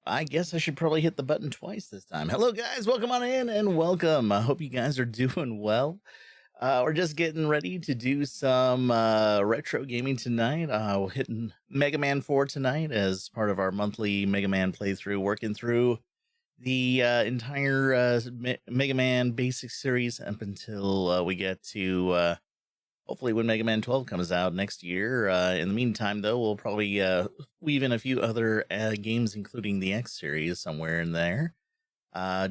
I guess I should probably hit the button twice this time. Hello, guys. Welcome on in and welcome. I hope you guys are doing well. We're just getting ready to do some retro gaming tonight. We're hitting Mega Man 4 tonight as part of our monthly Mega Man playthrough, working through the entire Mega Man basic series up until we get to hopefully when Mega Man 12 comes out next year. In the meantime, though, we'll probably weave in a few other games, including the X series somewhere in there,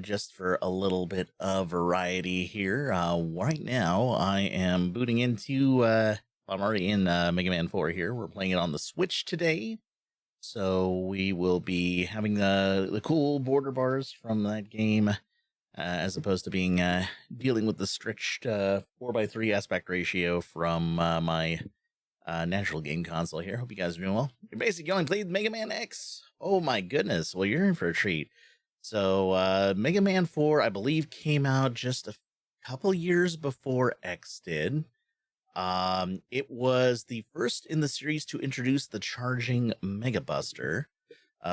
just for a little bit of variety here. Right now, I am booting into, I'm already in Mega Man 4 here. We're playing it on the Switch today. So we will be having the cool border bars from that game, as opposed to being dealing with the strict 4:3 aspect ratio from my natural game console here. Hope you guys are doing well. You're basically only played Mega Man X. Oh my goodness. Well, you're in for a treat. So Mega Man 4, I believe, came out just a couple years before X did. It was the first in the series to introduce the charging Mega Buster,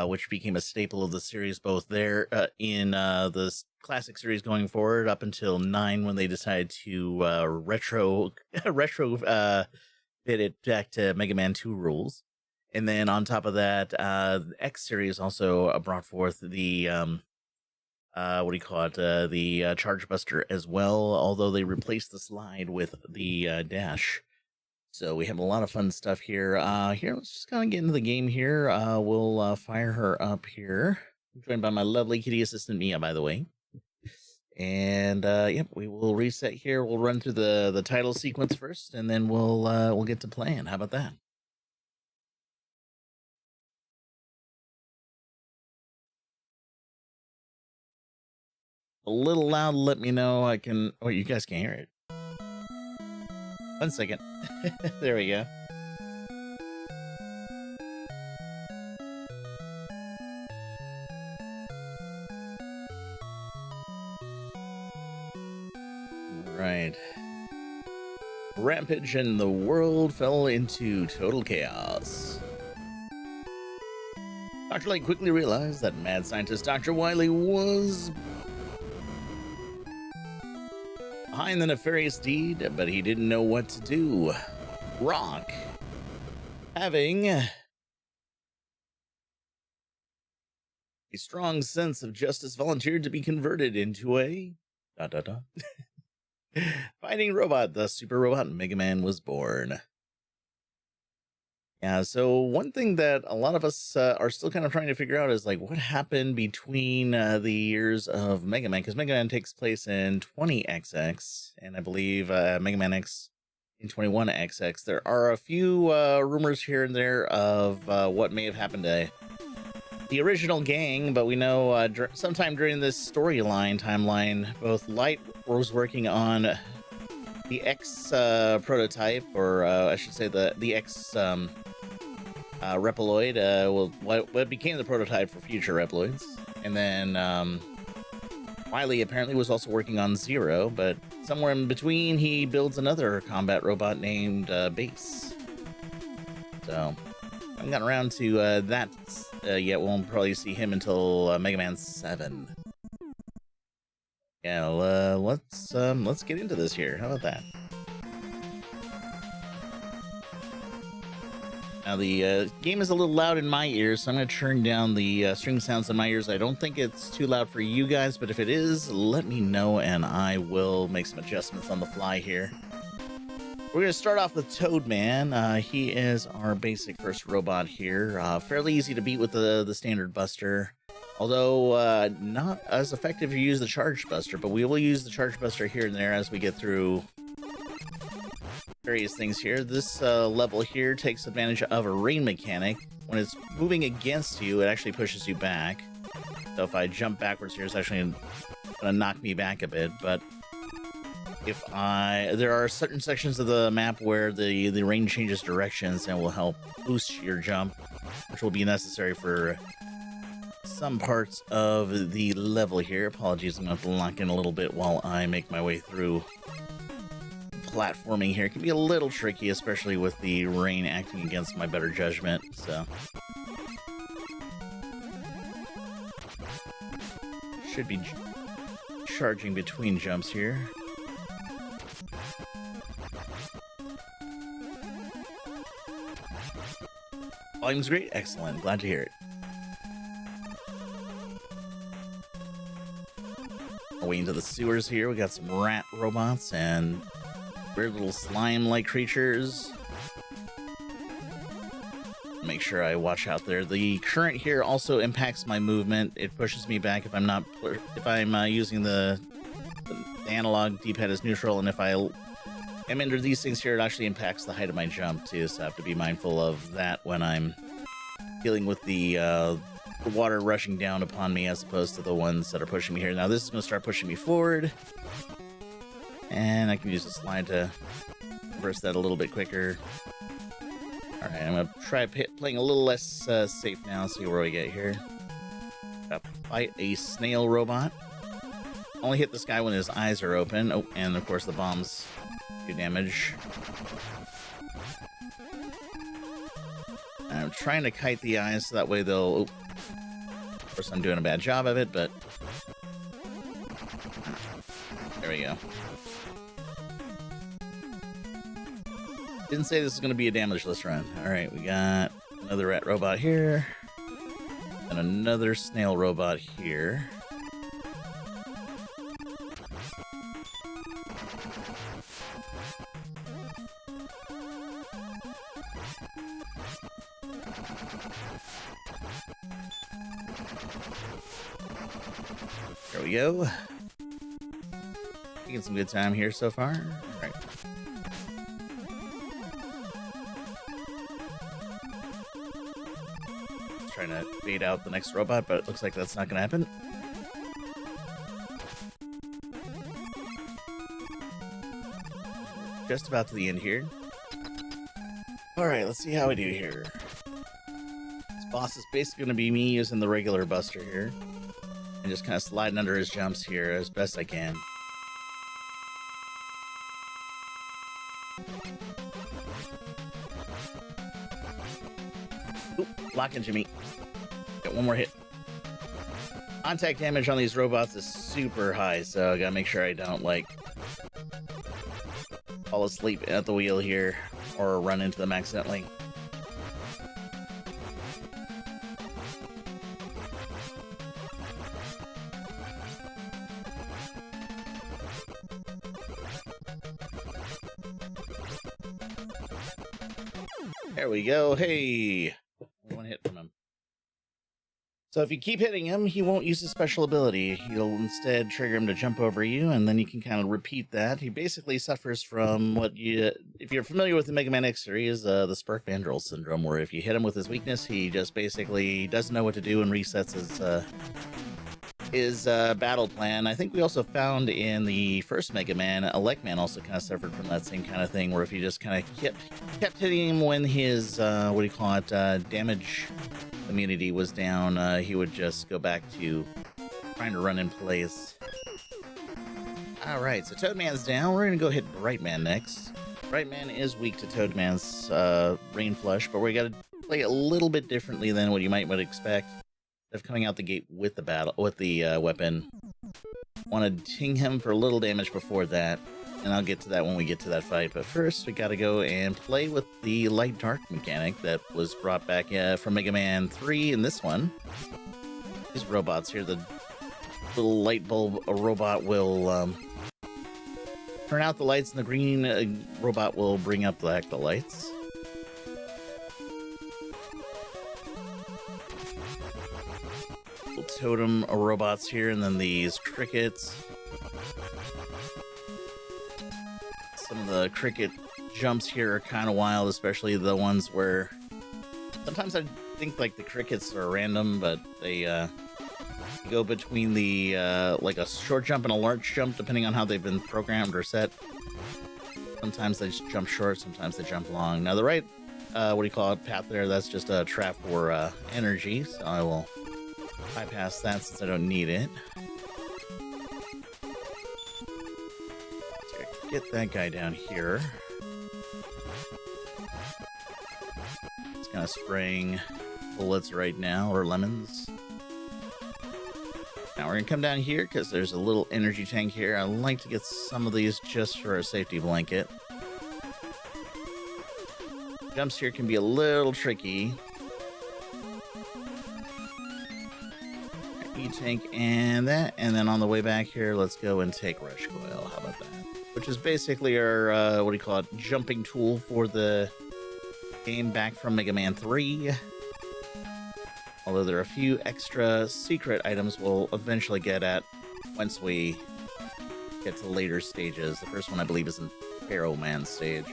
which became a staple of the series, both there in the classic series going forward up until 9, when they decided to retro fit it back to Mega Man 2 rules. And then on top of that, the X series also brought forth the what do you call it? The Charge Buster as well, although they replaced the slide with the dash. So we have a lot of fun stuff here. Here, let's just kind of get into the game here. We'll fire her up here. I'm joined by my lovely kitty assistant, Mia, by the way. And yep, we will reset here. We'll run through the title sequence first, and then we'll get to playing. How about that? A little loud. Let me know. I can. Oh, you guys can hear it. 1 second. There we go. Right. Rampage and the world fell into total chaos. Dr. Light quickly realized that mad scientist Dr. Wily was behind the nefarious deed, but he didn't know what to do. Rock, having a strong sense of justice, volunteered to be converted into a fighting robot. The super robot Mega Man was born. Yeah, so one thing that a lot of us are still kind of trying to figure out is like what happened between the years of Mega Man, because Mega Man takes place in 20XX, and I believe Mega Man X in 21XX. There are a few rumors here and there of what may have happened to the original gang, but we know sometime during this storyline timeline, both Light was working on the X prototype, or I should say the X Reploid, what became the prototype for future Reploids. And then Wily apparently was also working on Zero, but somewhere in between he builds another combat robot named Base. So I haven't gotten around to that yet. We'll probably see him until Mega Man 7. Yeah, let's get into this here. How about that? Now the game is a little loud in my ears, so I'm going to turn down the string sounds in my ears. I don't think it's too loud for you guys, but if it is, let me know and I will make some adjustments on the fly here. We're going to start off with Toadman. He is our basic first robot here. Fairly easy to beat with the standard buster, although not as effective if you use the charge buster, but we will use the charge buster here and there as we get through various things here. This level here takes advantage of a rain mechanic. When it's moving against you, it actually pushes you back. So if I jump backwards here, it's actually going to knock me back a bit, but there are certain sections of the map where the rain changes directions and will help boost your jump, which will be necessary for some parts of the level here. Apologies, I'm going to have to lock in a little bit while I make my way through. Platforming here can be a little tricky, especially with the rain acting against my better judgment, so should be charging between jumps here. Volume's great. Excellent. Glad to hear it. Our way into the sewers here. We got some rat robots and weird little slime-like creatures. Make sure I watch out there. The current here also impacts my movement. It pushes me back if I'm using the analog D-pad as neutral, and if I am under these things here, it actually impacts the height of my jump too, so I have to be mindful of that when I'm dealing with the water rushing down upon me as opposed to the ones that are pushing me here. Now this is going to start pushing me forward, and I can use the slide to reverse that a little bit quicker. Alright, I'm going to try playing a little less safe now, see where we get here. Fight a snail robot. Only hit this guy when his eyes are open. Oh, and of course the bombs do damage. I'm trying to kite the eyes so that way they'll... Oh, of course I'm doing a bad job of it, but... There we go. Didn't say this is going to be a damageless run. Alright, we got another rat robot here. And another snail robot here. There we go. Taking some good time here so far. Alright. Trying to bait out the next robot, but it looks like that's not going to happen. Just about to the end here. Alright, let's see how we do here. This boss is basically going to be me using the regular buster here. And just kind of sliding under his jumps here as best I can. Lock in, Jimmy. Got one more hit. Contact damage on these robots is super high, so I gotta make sure I don't, like, fall asleep at the wheel here or run into them accidentally. There we go. Hey, one hit from him. So if you keep hitting him, he won't use his special ability. He'll instead trigger him to jump over you, and then you can kind of repeat that. He basically suffers from what you, if you're familiar with the Mega Man X series, the Spark Mandrill syndrome, where if you hit him with his weakness, he just basically doesn't know what to do and resets his battle plan. I think we also found in the first Mega Man, Elecman also kind of suffered from that same kind of thing, where if you just kind of kept hitting him when his, damage immunity was down, he would just go back to trying to run in place. Alright, so Toadman's down. We're going to go hit Brightman next. Brightman is weak to Toadman's Rain Flush, but we got to play it a little bit differently than what you would expect. Of coming out the gate with the weapon. Want to ting him for a little damage before that, and I'll get to that when we get to that fight. But first, we got to go and play with the light-dark mechanic that was brought back from Mega Man 3 in this one. These robots here, the little light bulb robot will turn out the lights, and the green robot will bring up the lights. Totem robots here, and then these crickets. Some of the cricket jumps here are kind of wild, especially the ones where sometimes I think like the crickets are random, but they go between the like a short jump and a large jump depending on how they've been programmed or set. Sometimes they just jump short, sometimes they jump long. Now the right path there, that's just a trap for energy, so I will bypass that since I don't need it. So get that guy down here. It's kind of spraying bullets right now, or lemons. Now we're gonna come down here because there's a little energy tank here. I like to get some of these just for a safety blanket. Jumps here can be a little tricky. Tank and that, and then on the way back here, let's go and take Rush Coil. How about that? Which is basically our jumping tool for the game back from Mega Man 3. Although there are a few extra secret items we'll eventually get at once we get to later stages. The first one I believe is in Pharaoh Man stage.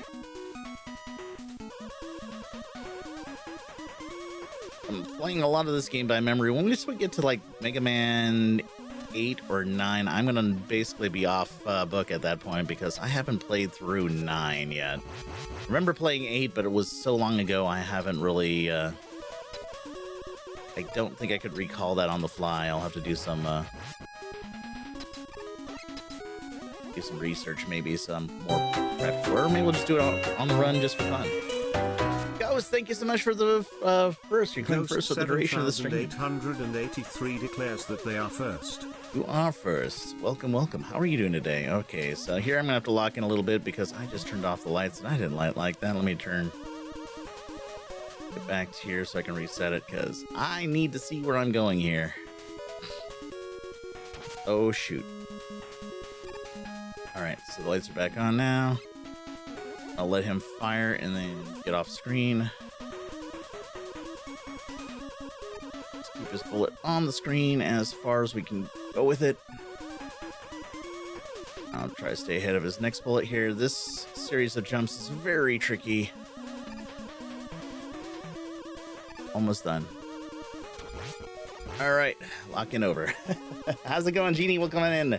I'm playing a lot of this game by memory. When we get to like Mega Man 8 or 9, I'm gonna basically be off book at that point because I haven't played through 9 yet. I remember playing 8, but it was so long ago I haven't really I don't think I could recall that on the fly. I'll have to do some research, maybe some more prep, or maybe we'll just do it on the run just for fun. Thank you so much for the first. You're coming first for the duration of the stream. 883 declares that they are first. You are first. Welcome, welcome. How are you doing today? Okay, so here I'm gonna have to lock in a little bit because I just turned off the lights and I didn't like that. Let me get back to here so I can reset it because I need to see where I'm going here. Oh shoot. All right, so the lights are back on now. I'll let him fire and then get off screen. Let's keep his bullet on the screen as far as we can go with it. I'll try to stay ahead of his next bullet here. This series of jumps is very tricky. Almost done. All right, locking over. How's it going, Genie? Welcome in.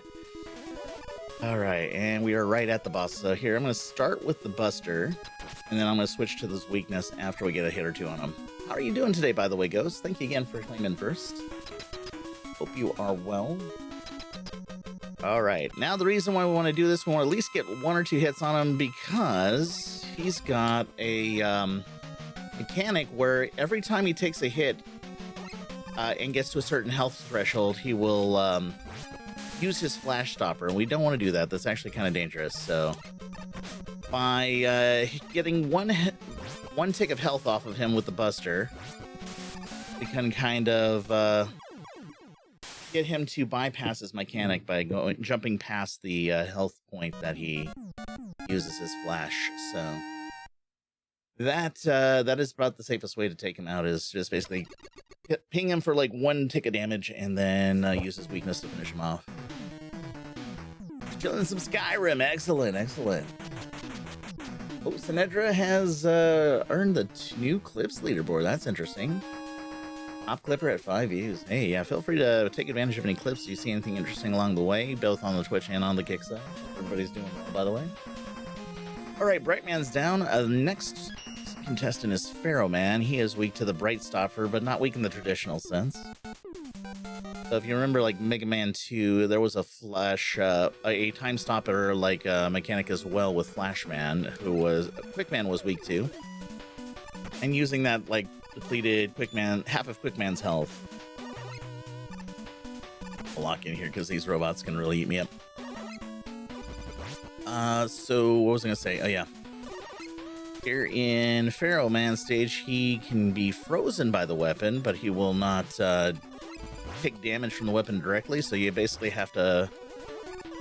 All right, and we are right at the boss. So here, I'm going to start with the Buster, and then I'm going to switch to this weakness after we get a hit or two on him. How are you doing today, by the way, Ghost? Thank you again for claiming first. Hope you are well. All right, now the reason why we want to do this, we want to at least get 1 or 2 hits on him because he's got a mechanic where every time he takes a hit and gets to a certain health threshold, he will use his flash stopper, and we don't want to do that. That's actually kind of dangerous. So by getting one tick of health off of him with the Buster, we can kind of get him to bypass his mechanic by jumping past the health point that he uses his flash. So that is about the safest way to take him out, is just basically ping him for like 1 tick of damage and then use his weakness to finish him off. Killing some Skyrim. Excellent. Oh, Sinedra has earned the new clips leaderboard. That's interesting. Top clipper at 5 views. Hey, yeah, feel free to take advantage of any clips if you see anything interesting along the way, both on the Twitch and on the Kick side. Everybody's doing well, by the way. All right, Brightman's down. Next contestant is Pharaoh Man. He is weak to the Bright Stopper, but not weak in the traditional sense. So if you remember, like Mega Man 2, there was a flash, a time stopper like mechanic as well with Flashman, who was Quickman was weak to, and using that like depleted Quickman, half of Quickman's health. I'll lock in here because these robots can really eat me up. So what was I gonna say? Oh yeah. Here in Pharaoh Man stage, he can be frozen by the weapon, but he will not take damage from the weapon directly, so you basically have to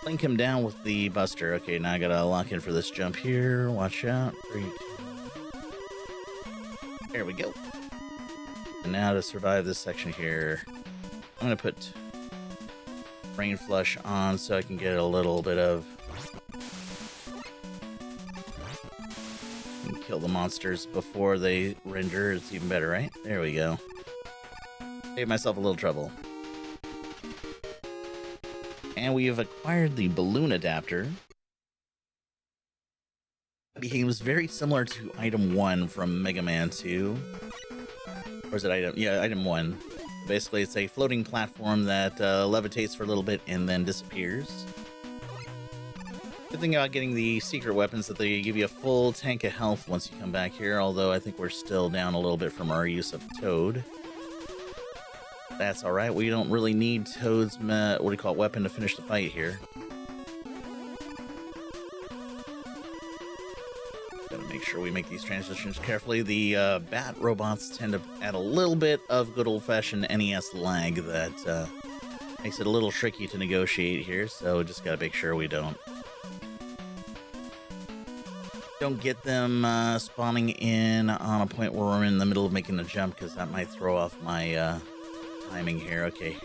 link him down with the Buster. Okay, now I gotta lock in for this jump here. Watch out. 3, 2. There we go. And now to survive this section here, I'm gonna put Rain Flush on so I can get a little bit of... kill the monsters before they render. It's even better, right? There we go. Save myself a little trouble. And we have acquired the balloon adapter. It behaves very similar to item 1 from Mega Man 2. Or is it item? Yeah, item 1. Basically, it's a floating platform that levitates for a little bit and then disappears. Good thing about getting the secret weapons that they give you a full tank of health once you come back here, although I think we're still down a little bit from our use of Toad. That's alright, we don't really need Toad's, weapon to finish the fight here. Gotta make sure we make these transitions carefully. The bat robots tend to add a little bit of good old-fashioned NES lag that makes it a little tricky to negotiate here, so just gotta make sure we don't get them spawning in on a point where we're in the middle of making a jump, because that might throw off my timing here. Okay.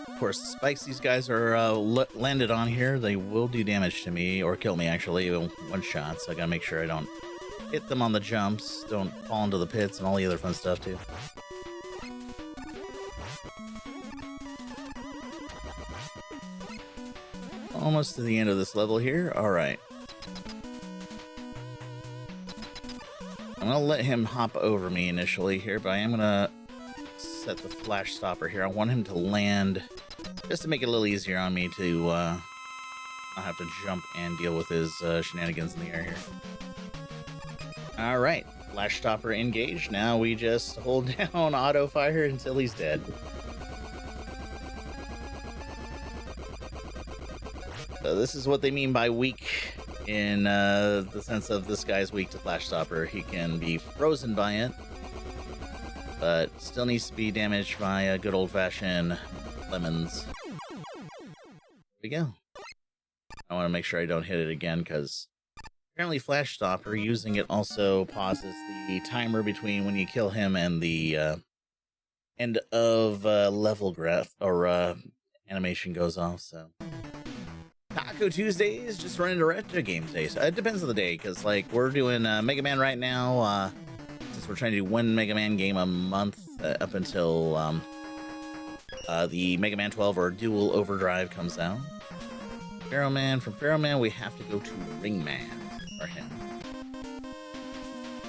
Of course, the spikes these guys are landed on here, they will do damage to me, or kill me actually, one shot, so I gotta make sure I don't hit them on the jumps, don't fall into the pits, and all the other fun stuff too. Almost to the end of this level here. Alright. I'm gonna let him hop over me initially here, but I am gonna set the flash stopper here. I want him to land just to make it a little easier on me to not have to jump and deal with his shenanigans in the air here. Alright, flash stopper engaged. Now we just hold down auto fire until he's dead. So this is what they mean by weak, in the sense of this guy's weak to flash stopper. He can be frozen by it, but still needs to be damaged by a good old-fashioned lemons. There we go. I want to make sure I don't hit it again, because apparently flash stopper, using it also pauses the timer between when you kill him and the end of level graph, or animation goes off, so... Taco Tuesdays, just running to retro game days. It depends on the day, because like we're doing Mega Man right now. Since we're trying to do one Mega Man game a month up until the Mega Man 12 or Dual Overdrive comes out. Pharaoh Man, from Pharaoh Man, we have to go to Ring Man for him.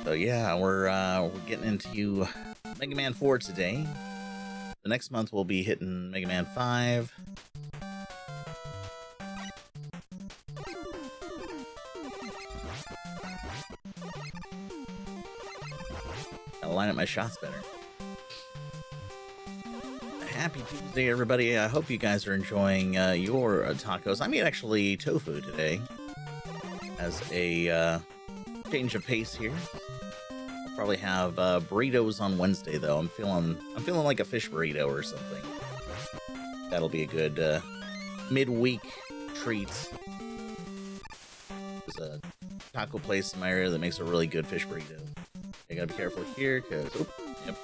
So yeah, we're getting into Mega Man 4 today. The next month we'll be hitting Mega Man 5. line up my shots better. Happy Tuesday, everybody. I hope you guys are enjoying your tacos. I made actually tofu today as a change of pace here. I'll probably have burritos on Wednesday, though. I'm feeling like a fish burrito or something. That'll be a good midweek treat. There's a taco place in my area that makes a really good fish burrito. I gotta be careful here, because... Yep.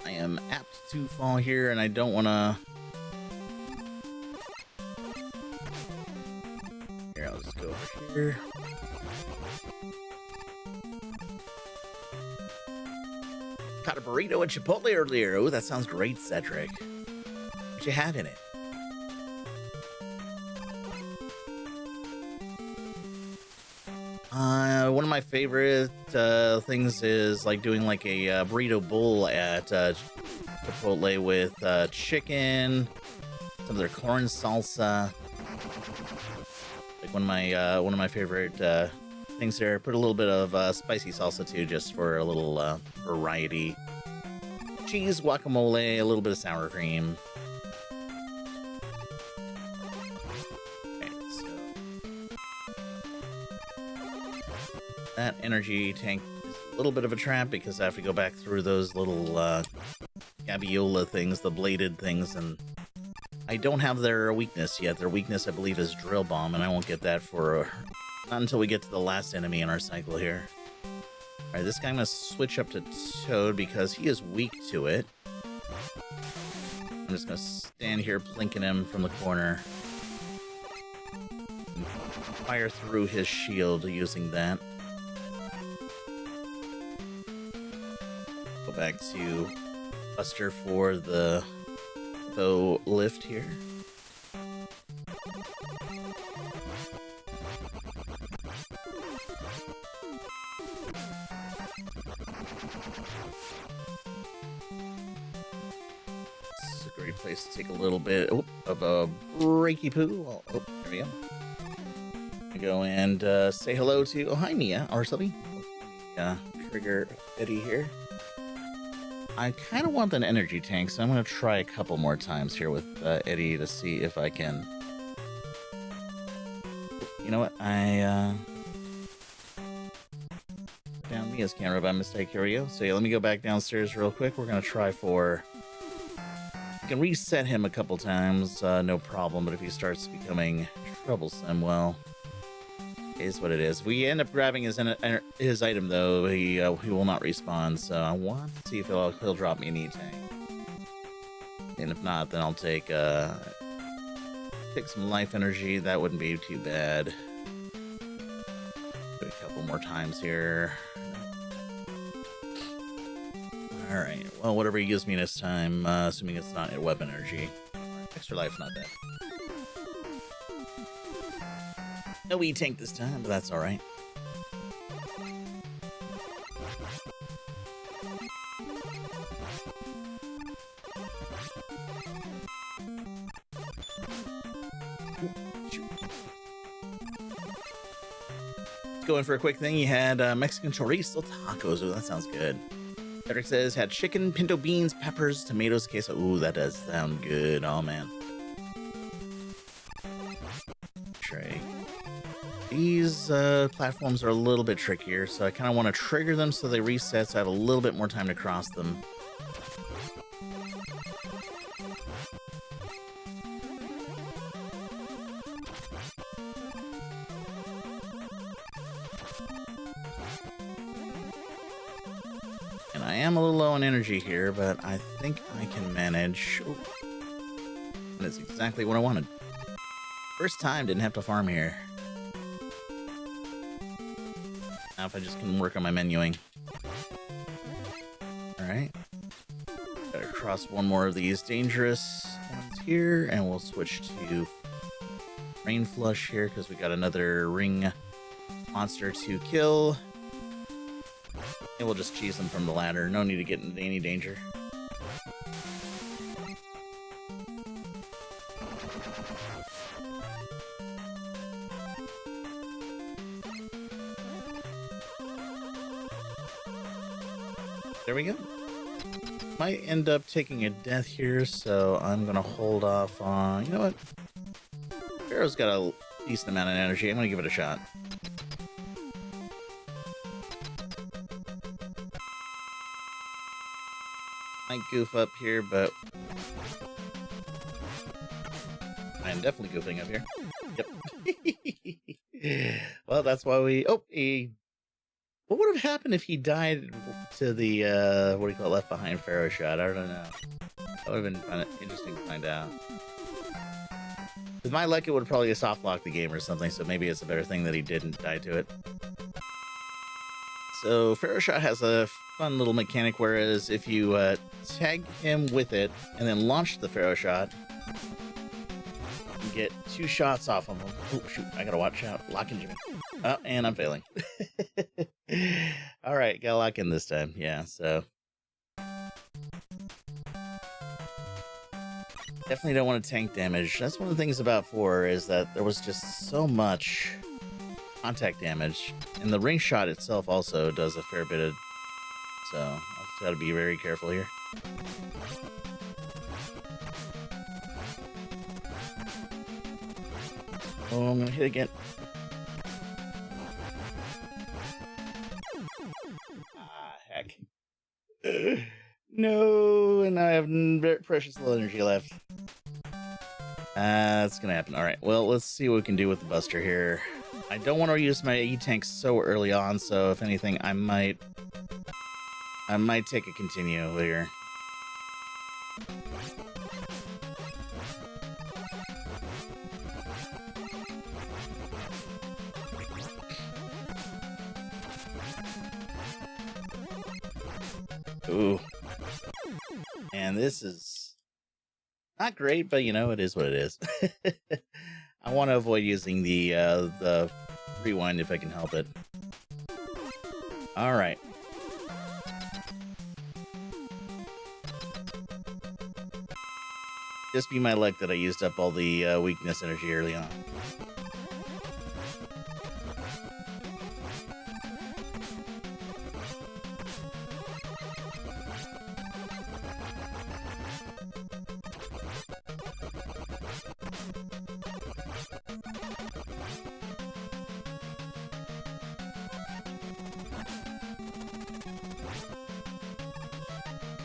I am apt to fall here, and I don't want to... Here, I'll just go over here. Caught a burrito at Chipotle earlier. Oh, that sounds great, Cedric. What you have in it? One of my favorite things is like doing like a burrito bowl at Chipotle with chicken, some of their corn salsa. Like one of my favorite things there. Put a little bit of spicy salsa too, just for a little variety. Cheese, guacamole, a little bit of sour cream. That energy tank is a little bit of a trap because I have to go back through those little gabiola things, the bladed things, and I don't have their weakness yet. Their weakness, I believe, is drill bomb, and I won't get that for not until we get to the last enemy in our cycle here. All right, this guy I'm gonna switch up to Toad because he is weak to it. I'm just gonna stand here plinking him from the corner. And fire through his shield using that. Go back to Buster for the lift here. This is a great place to take a little bit of a breaky poo. Oh, there we go. I go and say hello to hi Mia or something. Trigger Eddie here. I kind of want an energy tank, so I'm going to try a couple more times here with Eddie to see if I can... You know what? I down Mia's camera by mistake. Here we go. So yeah, let me go back downstairs real quick. We're going to try for... I can reset him a couple times, no problem, but if he starts becoming troublesome, well... is what it is. If we end up grabbing his item, though, he will not respawn. So I want to see if he'll drop me an E-tank. And if not, then I'll take some life energy. That wouldn't be too bad. Do a couple more times here. All right. Well, whatever he gives me this time, assuming it's not a weapon energy. Extra life, not bad. No E-tank this time, but that's alright. Going for a quick thing, you had Mexican chorizo tacos. Ooh, that sounds good. Cedric says, had chicken, pinto beans, peppers, tomatoes, queso. Ooh, that does sound good. Oh, man. Tray. These platforms are a little bit trickier, so I kind of want to trigger them so they reset, so I have a little bit more time to cross them. And I am a little low on energy here, but I think I can manage. Ooh. That's exactly what I wanted. First time, didn't have to farm here. Now if I just can work on my menuing. Alright. Gotta cross one more of these dangerous ones here, and we'll switch to Rain Flush here, because we got another ring monster to kill. And we'll just cheese them from the ladder. No need to get into any danger. There we go. Might end up taking a death here, so I'm gonna hold off on... You know what? Pharaoh's got a decent amount of energy. I'm gonna give it a shot. Might goof up here, but... I'm definitely goofing up here. Yep. Well, that's why we... Oh, what would have happened if he died to the, what do you call it, left behind Pharaoh shot? I don't know. That would have been kind of interesting to find out. With my luck, it would probably soft lock the game or something, so maybe it's a better thing that he didn't die to it. So, Pharaoh shot has a fun little mechanic, whereas if you tag him with it and then launch the Pharaoh shot, you get 2 shots off of him. Oh, shoot, I gotta watch out. Lock in, Jimmy. Oh, and I'm failing. All right, gotta lock in this time. Yeah, so definitely don't want to tank damage. That's one of the things about 4 is that there was just so much contact damage, and the ring shot itself also does a fair bit of. So I'll just gotta be very careful here. Oh, I'm gonna hit again. Heck. No, and I have precious little energy left. That's gonna happen. All right, well, let's see what we can do with the Buster here. I don't want to use my E-Tank so early on, so if anything, I might take a continue here. Ooh. And this is not great, but you know, it is what it is. I want to avoid using the rewind if I can help it. All right. Just be my luck that I used up all the weakness energy early on.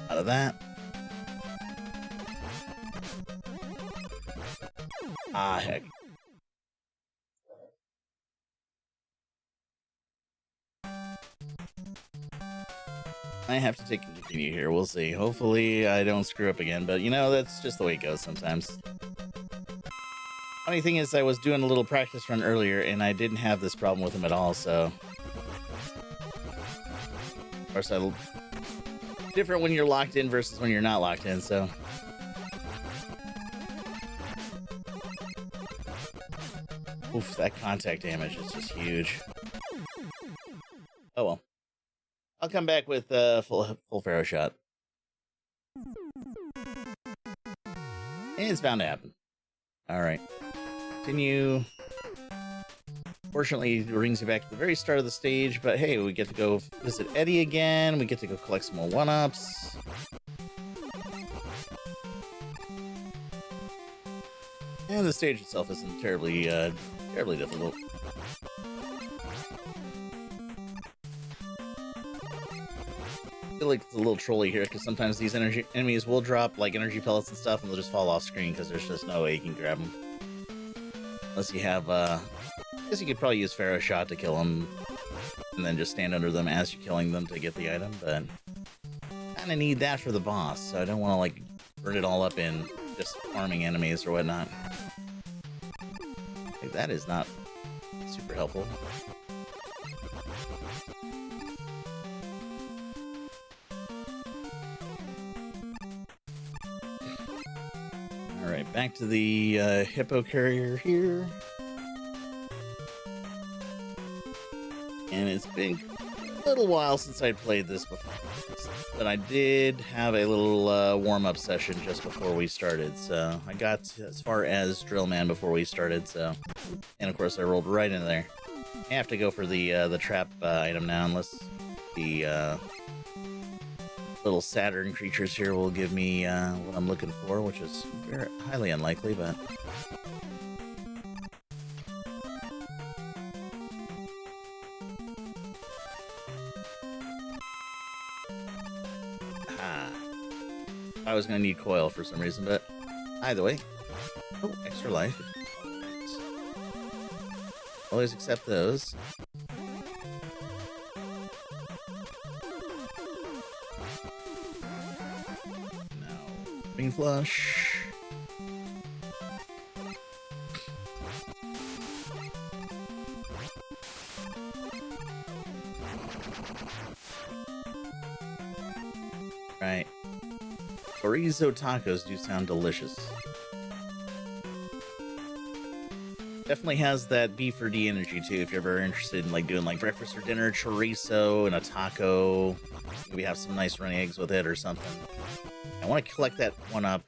Out of that. Ah, heck. I have to take a continue here. We'll see. Hopefully I don't screw up again, but you know, that's just the way it goes sometimes. Funny thing is, I was doing a little practice run earlier and I didn't have this problem with him at all, so... Of course, different when you're locked in versus when you're not locked in, so... Oof, that contact damage is just huge. Oh well. I'll come back with full Pharaoh shot. And it's bound to happen. Alright. Continue. Fortunately, it brings you back to the very start of the stage, but hey, we get to go visit Eddie again. We get to go collect some more 1-ups. And the stage itself isn't terribly difficult. I feel like it's a little trolly here, because sometimes these enemies will drop like energy pellets and stuff, and they'll just fall off screen because there's just no way you can grab them. Unless you have, I guess you could probably use Pharaoh shot to kill them, and then just stand under them as you're killing them to get the item, but I kind of need that for the boss, so I don't want to like burn it all up in just farming enemies or whatnot. Like, that is not super helpful. Alright, back to the hippo carrier here. And it's been a little while since I played this before. But I did have a little warm-up session just before we started. So I got as far as Drill Man before we started. So, and of course I rolled right into there. I have to go for the trap item now, unless The little Saturn creatures here will give me what I'm looking for, which is very highly unlikely, but... I was going to need coil for some reason, but either way. Oh, extra life. Always accept those. Now, green flush. Right. Chorizo tacos do sound delicious. Definitely has that beefardy energy too. If you're ever interested in like doing like breakfast or dinner, chorizo and a taco, maybe have some nice runny eggs with it or something. I want to collect that one up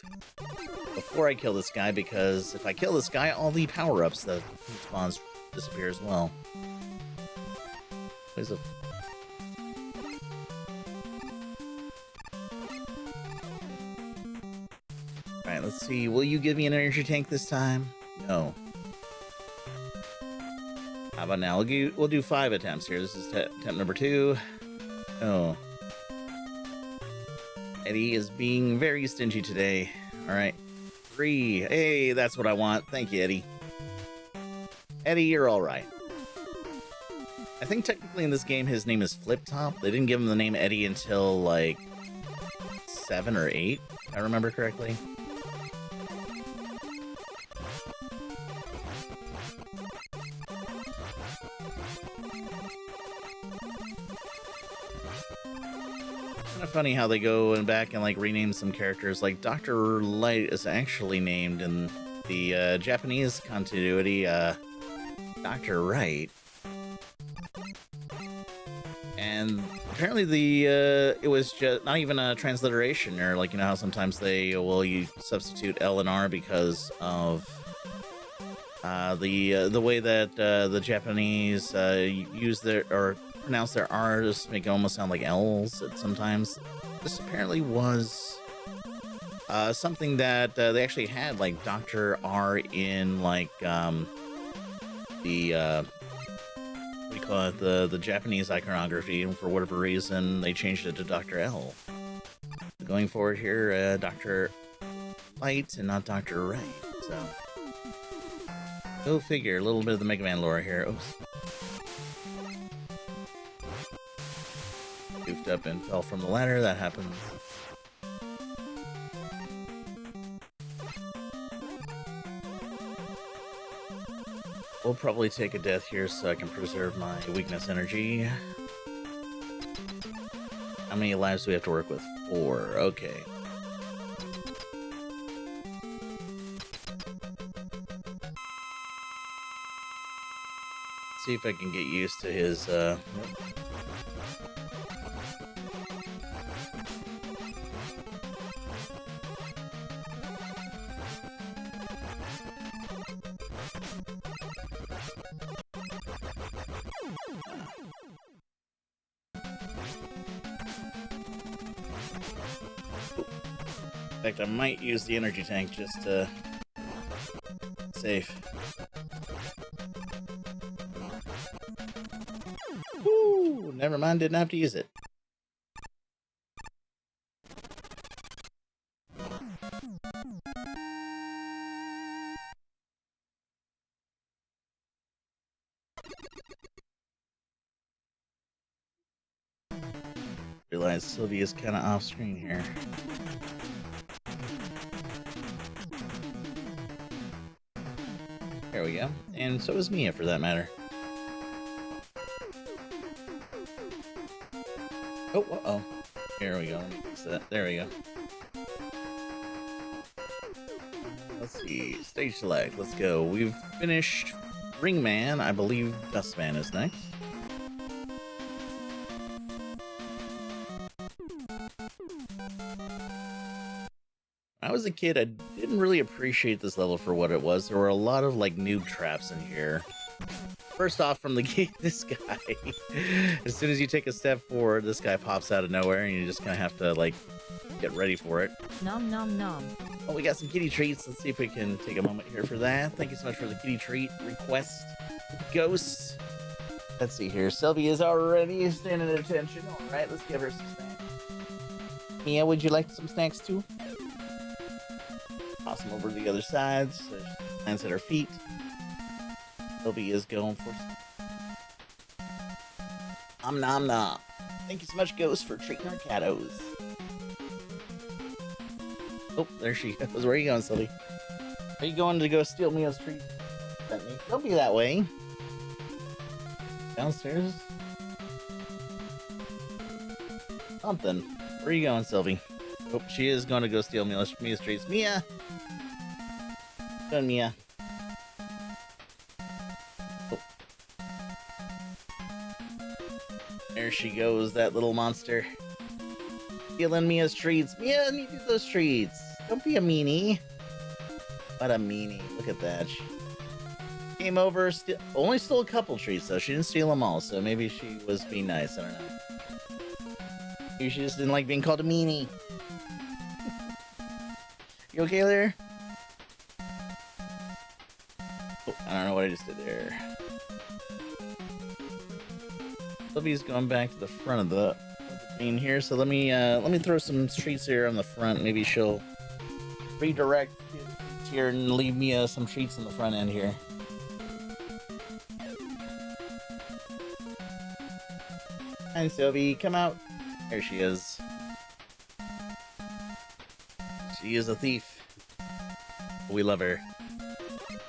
before I kill this guy, because if I kill this guy, all the power-ups that he spawns disappear as well. There's a... Alright, let's see. Will you give me an energy tank this time? No. How about now? We'll do 5 attempts here. This is attempt number 2. Oh. Eddie is being very stingy today. Alright. 3. Hey, that's what I want. Thank you, Eddie. Eddie, you're alright. I think technically in this game his name is Flip Top. They didn't give him the name Eddie until like 7 or 8, if I remember correctly. Kind of funny how they go and back and like rename some characters. Like Dr. Light is actually named in the Japanese continuity Dr. Wright, and apparently it was just not even a transliteration, or like, you know how sometimes you substitute L and R because of the way that the Japanese use their or pronounce their R's, make it almost sound like L's sometimes. This apparently was something that they actually had, like Dr. R in like the what do you call it, the Japanese iconography, and for whatever reason they changed it to Dr. L. Going forward here, Dr. Light and not Dr. Wright, so go figure. A little bit of the Mega Man lore here. Oops. Goofed up and fell from the ladder. That happens. We'll probably take a death here so I can preserve my weakness energy. How many lives do we have to work with? 4. Okay. See if I can get used to his in fact, I might use the energy tank just to safe. Woo! Never mind, didn't have to use it. Realize Sylvia's kind of off screen here. There we go. And so is Mia, for that matter. Oh, uh-oh. Here we go. Let me fix that. There we go. Let's see. Stage select. Let's go. We've finished Ringman. I believe Dustman is next. When I was a kid, I didn't really appreciate this level for what it was. There were a lot of like noob traps in here. First off, from the gate, this guy, as soon as you take a step forward, this guy pops out of nowhere, and you just kind of have to, like, get ready for it. Nom nom nom. Oh, we got some kitty treats. Let's see if we can take a moment here for that. Thank you so much for the kitty treat request, Ghost. Let's see here. Sylvie is already standing at attention. All right, let's give her some snacks. Mia, would you like some snacks too? Toss them over to the other side. So she lands at her feet. Sylvie is going for some. Nom nom. Thank you so much, Ghost, for treating our kiddos. Oh, there she goes. Where are you going, Sylvie? Are you going to go steal Mia's treat? Don't be that way. Downstairs? Something. Where are you going, Sylvie? Oh, she is going to go steal Mia's treats. Mia! Go on, Mia. Oh. There she goes, that little monster. Stealing Mia's treats. Mia, need those treats. Don't be a meanie. What a meanie. Look at that. She came over, only stole a couple treats, though. She didn't steal them all, so maybe she was being nice. I don't know. Maybe she just didn't like being called a meanie. You okay there? Oh, I don't know what I just did there. Sylvie's going back to the front of the screen here, so let me throw some treats here on the front. Maybe she'll redirect here and leave me some treats in the front end here. Hi, Sylvie, come out. There she is. She is a thief. We love her.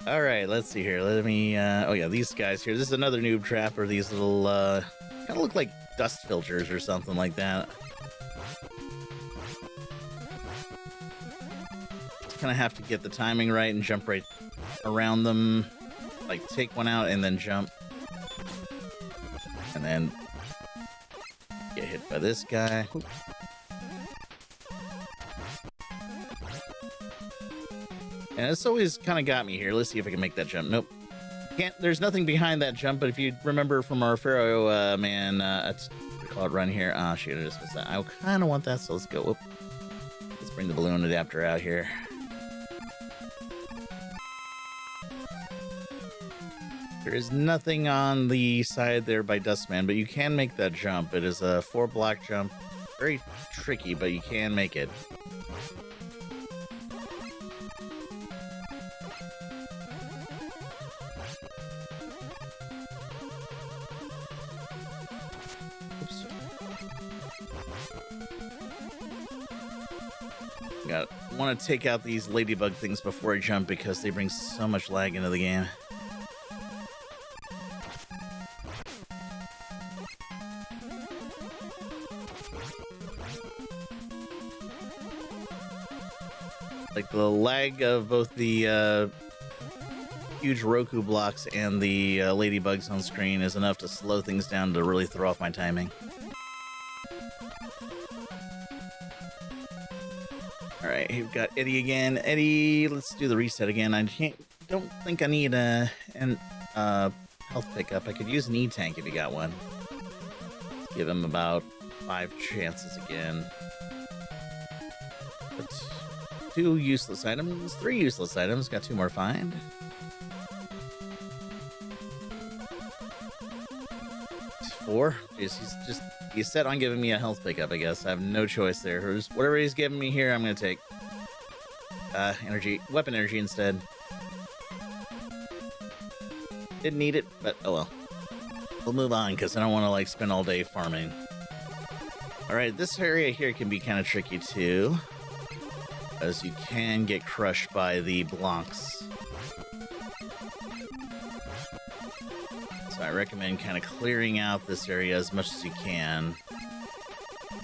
All right, let's see here. Let me. Oh yeah, these guys here. This is another noob trap, or these little kind of look like dust filters or something like that. Kind of have to get the timing right and jump right around them. Like take one out and then jump. And then get hit by this guy. And it's always kind of got me here. Let's see if I can make that jump. Nope. Can't. There's nothing behind that jump, but if you remember from our Pharaoh man, we call it run here. Ah, shoot, I just missed that. I kind of want that, so let's go. Whoop. Let's bring the balloon adapter out here. There is nothing on the side there by Dustman, but you can make that jump. It is a 4-block jump. Very tricky, but you can make it. Want to take out these ladybug things before I jump because they bring so much lag into the game. Like the lag of both the huge Roku blocks and the ladybugs on screen is enough to slow things down to really throw off my timing. All right, we've got Eddie again. Eddie, let's do the reset again. Don't think I need a health pickup. I could use an E-tank if you got one. Let's give him about 5 chances again. But 2 useless items, 3 useless items. Got 2 more find. Four. Jeez, he's set on giving me a health pickup, I guess. I have no choice there. Whatever he's giving me here, I'm gonna take. Weapon energy instead. Didn't need it, but oh well. We'll move on because I don't want to like spend all day farming. All right, this area here can be kind of tricky too, as you can get crushed by the blocks. So I recommend kind of clearing out this area as much as you can,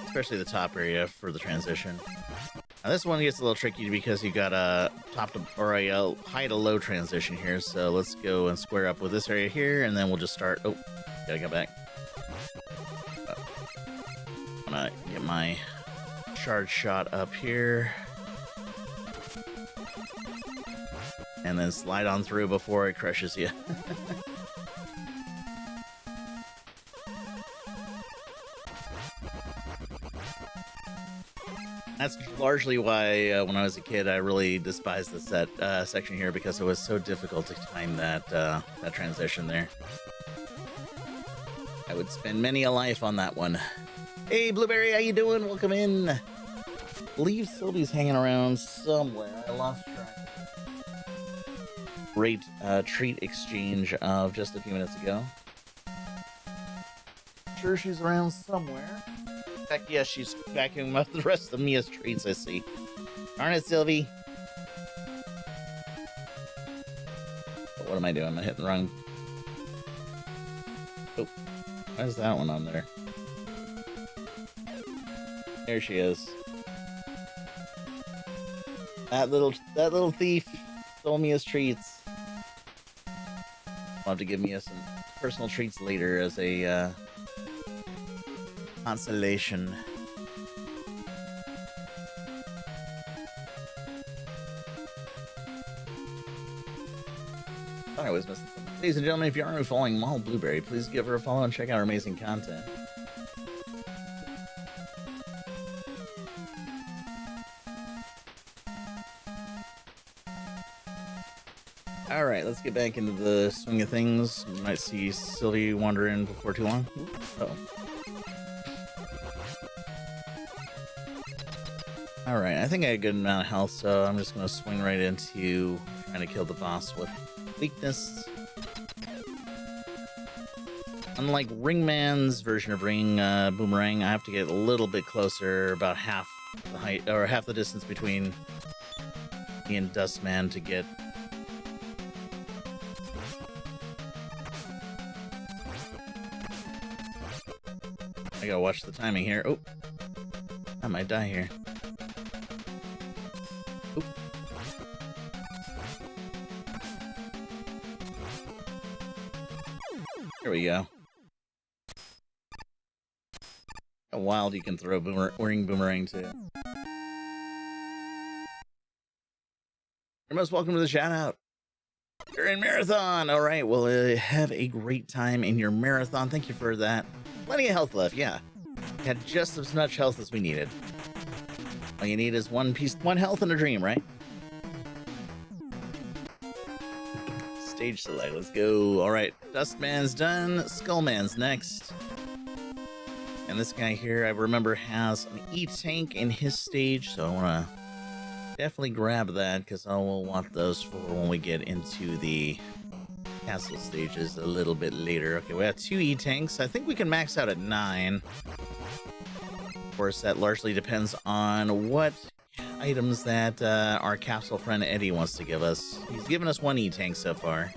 especially the top area for the transition. Now this one gets a little tricky because you got a top to, or a high to low transition here. So let's go and square up with this area here, and then we'll just start. Oh, gotta go back. I'm gonna get my charge shot up here, and then slide on through before it crushes you. That's largely why when I was a kid, I really despised the section here because it was so difficult to time that transition there. I would spend many a life on that one. Hey, Blueberry, how you doing? Welcome in. I believe Sylvie's hanging around somewhere. I lost track. Great treat exchange of just a few minutes ago. Sure, she's around somewhere. In fact, yes, she's vacuuming up the rest of Mia's treats, I see. Darn it, Sylvie. But what am I doing? Am I hitting the wrong... Oh, why is that one on there? There she is. That little thief stole Mia's treats. I'll have to give Mia some personal treats later as a consolation. Thought I was missing something. Ladies and gentlemen, if you aren't following Mall Blueberry, please give her a follow and check out her amazing content. All right, let's get back into the swing of things. You might see Sylvie wander in before too long. Uh-oh. All right, I think I had a good amount of health, so I'm just going to swing right into trying to kill the boss with weakness. Unlike Ringman's version of Boomerang, I have to get a little bit closer, about half the height, or half the distance between me and Dustman to get... I gotta watch the timing here. Oh, I might die here. Oop. There we go. How wild you can throw ring boomerang too. You're most welcome to the shout out. You're in marathon. All right. Well, have a great time in your marathon. Thank you for that. Plenty of health left. Yeah. Had just as much health as we needed. All you need is one health and a dream, right? Stage select. Let's go. All right. Dustman's done. Skullman's next. And this guy here, I remember, has an E-Tank in his stage, so I want to definitely grab that because I will want those for when we get into the castle stages a little bit later. Okay, we have 2 E-Tanks. I think we can max out at 9. Of course, that largely depends on what items that our capsule friend Eddie wants to give us. He's given us 1 E-Tank so far.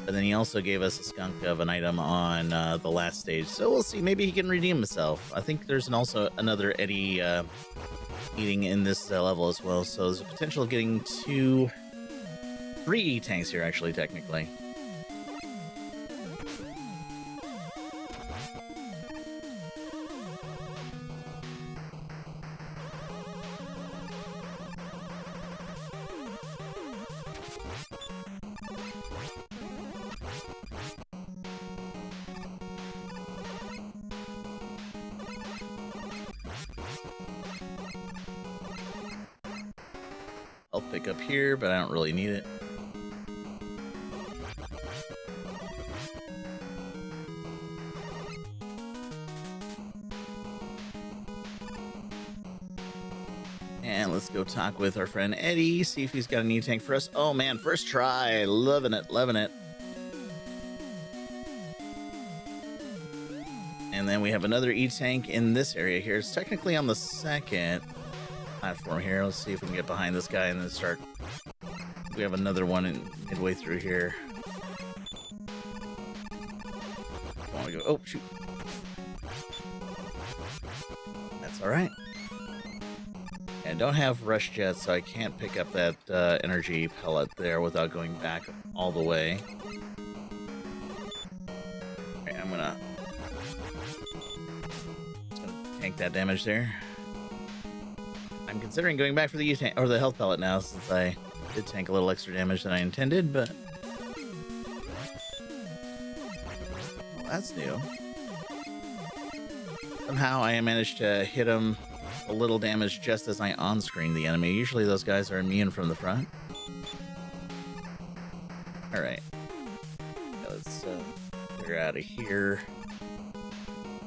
But then he also gave us a skunk of an item on the last stage. So we'll see. Maybe he can redeem himself. I think there's also another Eddie eating in this level as well. So there's a potential of getting 3 E-Tanks here, actually, technically. Health pick up here, but I don't really need it. And let's go talk with our friend Eddie, see if he's got an E-Tank for us. Oh man, first try. Loving it, loving it. And then we have another E-Tank in this area here. It's technically on the second platform here. Let's see if we can get behind this guy and then start. We have another one midway through here. I want to go. Oh shoot! That's all right. I don't have rush jets, so I can't pick up that energy pellet there without going back all the way. Okay, I'm gonna tank that damage there. I'm considering going back for the E-Tank or the health pellet now, since I did tank a little extra damage than I intended, but well, that's new. Somehow I managed to hit him a little damage just as I on-screen the enemy. Usually those guys are immune from the front. Alright. Let's clear out of here.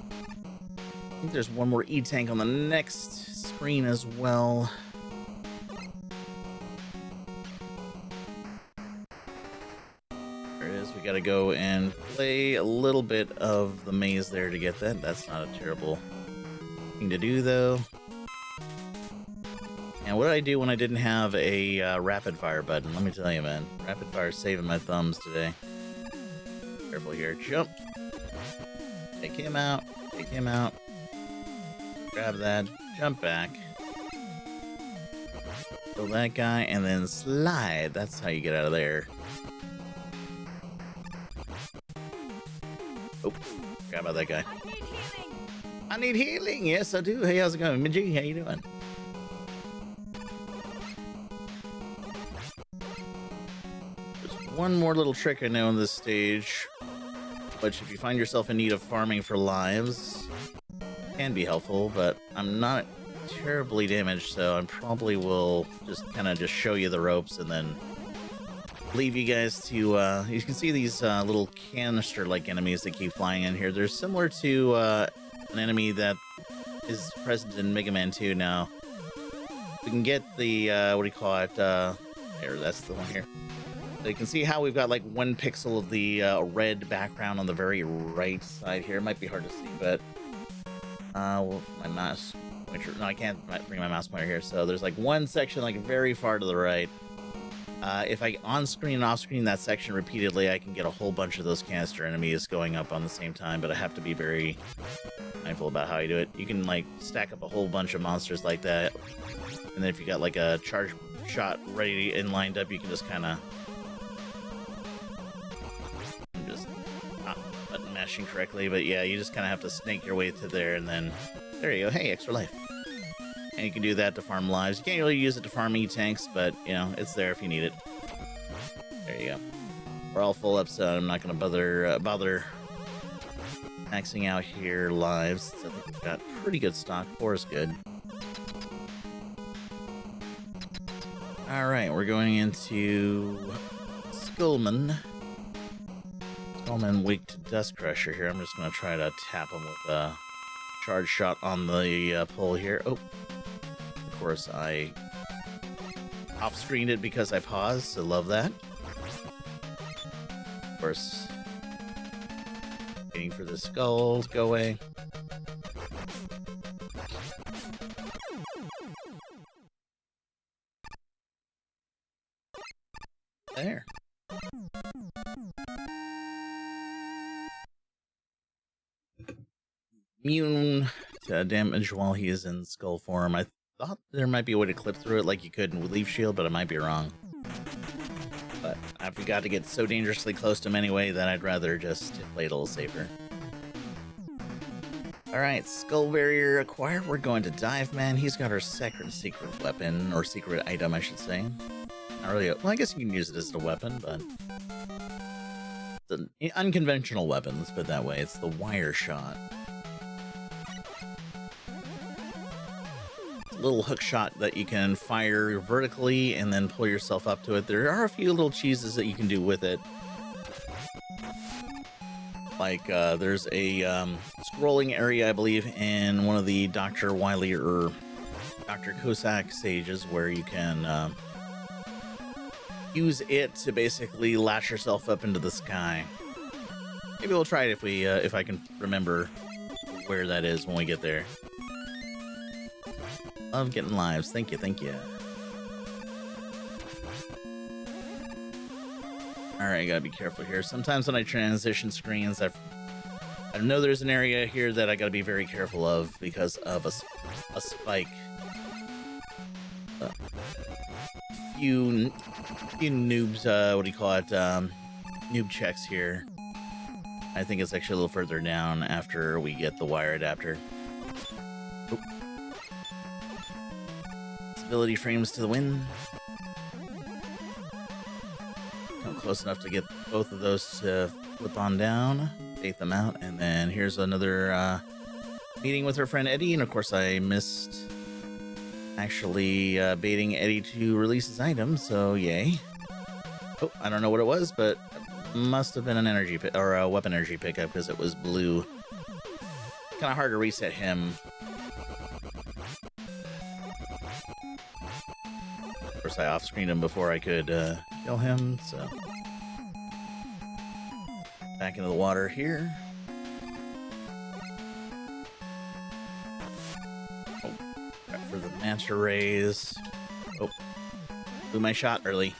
I think there's one more E-tank on the next screen as well. There it is. We gotta go and play a little bit of the maze there to get that. That's not a terrible thing to do, though. And what did I do when I didn't have a rapid fire button? Let me tell you, man. Rapid fire saving my thumbs today. Careful here. Jump. Take him out. Take him out. Grab that. Jump back. Kill that guy and then slide. That's how you get out of there. Oh, forgot about that guy. I need healing. Yes, I do. Hey, how's it going? Minji, how you doing? There's one more little trick I know in this stage, which if you find yourself in need of farming for lives, can be helpful, but I'm not terribly damaged, so I probably will just kind of just show you the ropes and then leave you guys to, you can see these little canister-like enemies that keep flying in here. They're similar to an enemy that is present in Mega Man 2 now. We can get the, what do you call it, there, that's the one here. So you can see how we've got like 1 pixel of the red background on the very right side here. It might be hard to see, but well, my mouse pointer, no, I can't bring my mouse pointer here. So there's like 1 section like very far to the right. If I on-screen and off-screen that section repeatedly, I can get a whole bunch of those canister enemies going up on the same time, but I have to be very mindful about how you do it. You can like stack up a whole bunch of monsters like that, and then if you got like a charge shot ready and lined up, you can just kind of not button mashing correctly, but yeah, you just kind of have to snake your way to there, and then there you go. Hey, extra life. And you can do that to farm lives. You can't really use it to farm E-tanks, but, you know, it's there if you need it. There you go. We're all full up, so I'm not going to bother maxing out here lives. So I think we've got pretty good stock. 4 is good. Alright, we're going into Skullman. Skullman weak to Dust Crusher here. I'm just going to try to tap him with a charge shot on the pole here. Oh. Of course, I off-screened it because I paused, so love that. Of course, waiting for the skulls, go away. There. Immune to damage while he is in skull form. I thought there might be a way to clip through it like you could in Leaf Shield, but I might be wrong. But I forgot to get so dangerously close to him anyway that I'd rather just play it a little safer. Alright, Skull Barrier acquired. We're going to Dive Man. He's got our secret weapon, or secret item, I should say. Not really. Well, I guess you can use it as a weapon, but it's an unconventional weapon, let's put it that way. It's the Wire Shot. Little hook shot that you can fire vertically and then pull yourself up to it. There are a few little cheeses that you can do with it. Like there's a scrolling area, I believe, in one of the Dr. Wily or Dr. Cossack stages where you can use it to basically lash yourself up into the sky. Maybe we'll try it if I can remember where that is when we get there. Love getting lives. Thank you, thank you. Alright, gotta be careful here. Sometimes when I transition screens, I know there's an area here that I gotta be very careful of because of a spike. Few noobs, what do you call it? Noob checks here. I think it's actually a little further down after we get the wire adapter. Oop. Stability frames to the wind. Come close enough to get both of those to flip on down. Take them out. And then here's another meeting with her friend Eddie. And of course I missed actually baiting Eddie to release his item, so yay. Oh, I don't know what it was, but it must have been an energy or a weapon energy pickup because it was blue. Kind of hard to reset him. Of course, I off-screened him before I could kill him, so back into the water here. Oh, got for the manta rays. Oh, blew my shot early.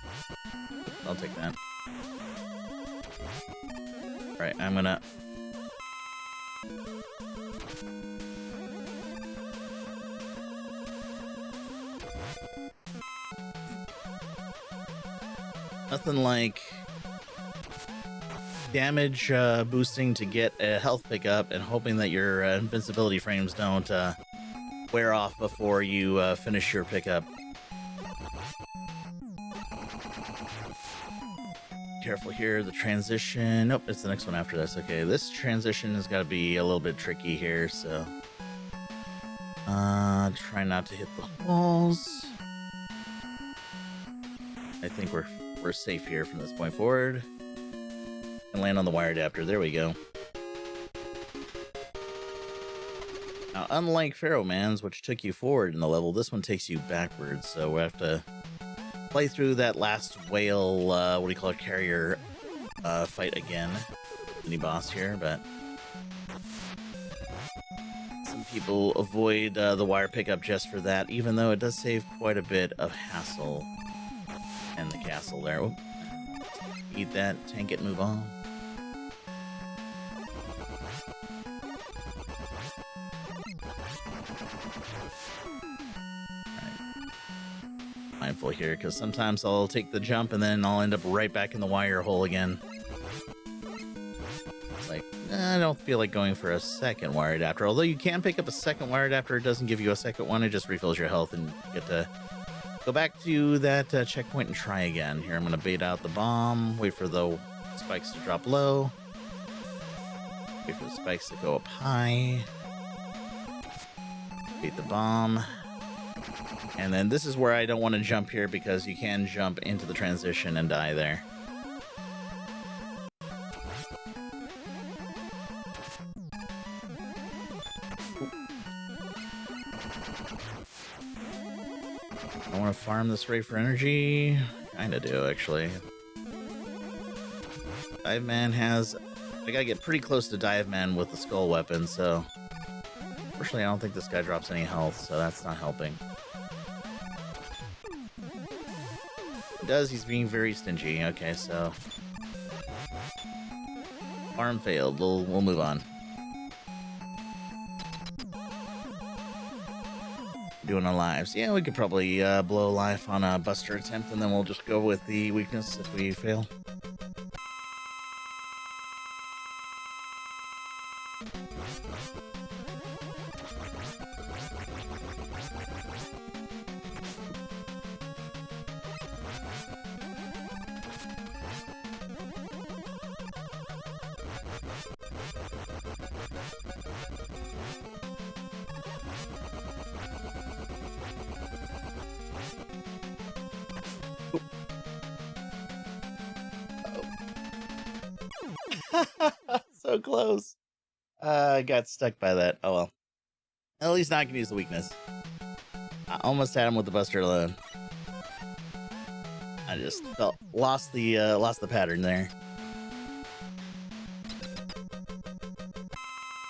I'll take that. All right, I'm gonna. Nothing like damage boosting to get a health pickup and hoping that your invincibility frames don't wear off before you finish your pickup. Careful here, the transition. Nope, it's the next one after this. Okay, this transition has got to be a little bit tricky here, so try not to hit the walls. I think we're safe here from this point forward. And land on the wire adapter. There we go. Now, unlike Pharaoh Man's, which took you forward in the level, this one takes you backwards. So we have to play through that last whale, what do you call it, carrier fight again. Mini boss here, but some people avoid the wire pickup just for that, even though it does save quite a bit of hassle. And the castle there. Oh, eat that, tank it, move on. Right. Mindful here, because sometimes I'll take the jump and then I'll end up right back in the wire hole again. It's like, I don't feel like going for a second wire adapter. Although you can pick up a second wire adapter, it doesn't give you a second one. It just refills your health and you get to go back to that checkpoint and try again. Here, I'm going to bait out the bomb, wait for the spikes to drop low, wait for the spikes to go up high, bait the bomb, and then this is where I don't want to jump here because you can jump into the transition and die there. I want to farm this ray for energy. Kinda do, actually. Dive Man has... I gotta get pretty close to Dive Man with the skull weapon, so... Unfortunately, I don't think this guy drops any health, so that's not helping. He does, he's being very stingy. Okay, so... Farm failed. We'll move on. Doing our lives. Yeah, we could probably blow life on a buster attempt, and then we'll just go with the weakness if we fail. So close. I got stuck by that. Oh well. At least now I can use the weakness. I almost had him with the buster alone. I just lost the pattern there.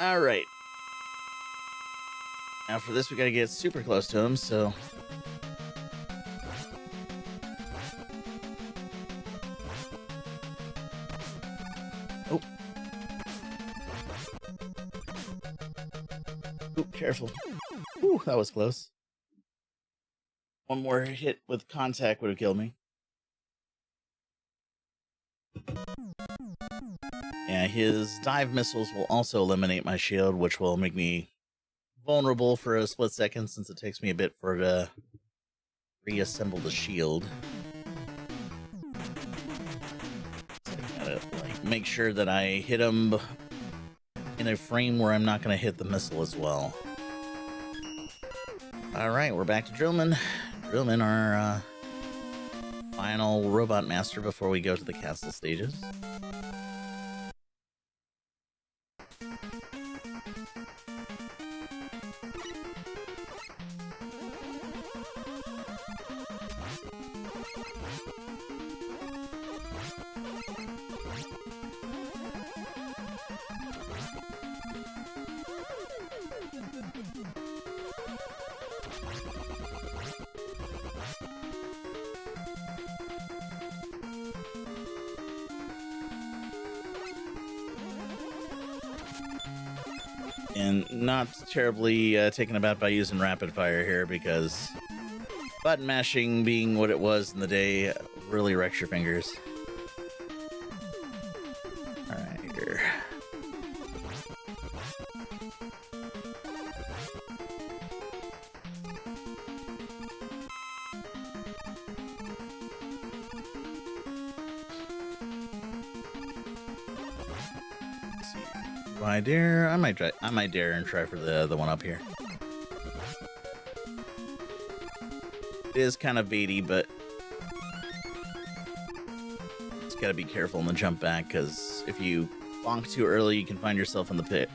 All right. Now for this we gotta get super close to him. So. Oh. Ooh, careful. Ooh, that was close. One more hit with contact would have killed me. Yeah, his dive missiles will also eliminate my shield, which will make me vulnerable for a split second since it takes me a bit for it to reassemble the shield. So I gotta make sure that I hit him in a frame where I'm not gonna hit the missile as well. All right, we're back to Drillman. Drillman, our final robot master before we go to the castle stages. And not terribly taken aback by using rapid fire here, because button mashing being what it was in the day really wrecks your fingers. All right, here. Do I dare? I might dare and try for the one up here. It is kind of baity, but just gotta be careful in the jump back, because if you bonk too early, you can find yourself in the pit.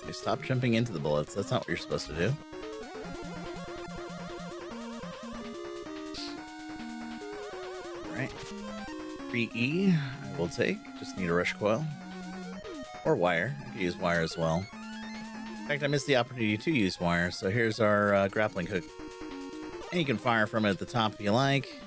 Okay, stop jumping into the bullets. That's not what you're supposed to do. Alright. 3E, I will take. Just need a rush coil. Or wire. I could use wire as well. In fact, I missed the opportunity to use wire, so here's our grappling hook. And you can fire from it at the top if you like.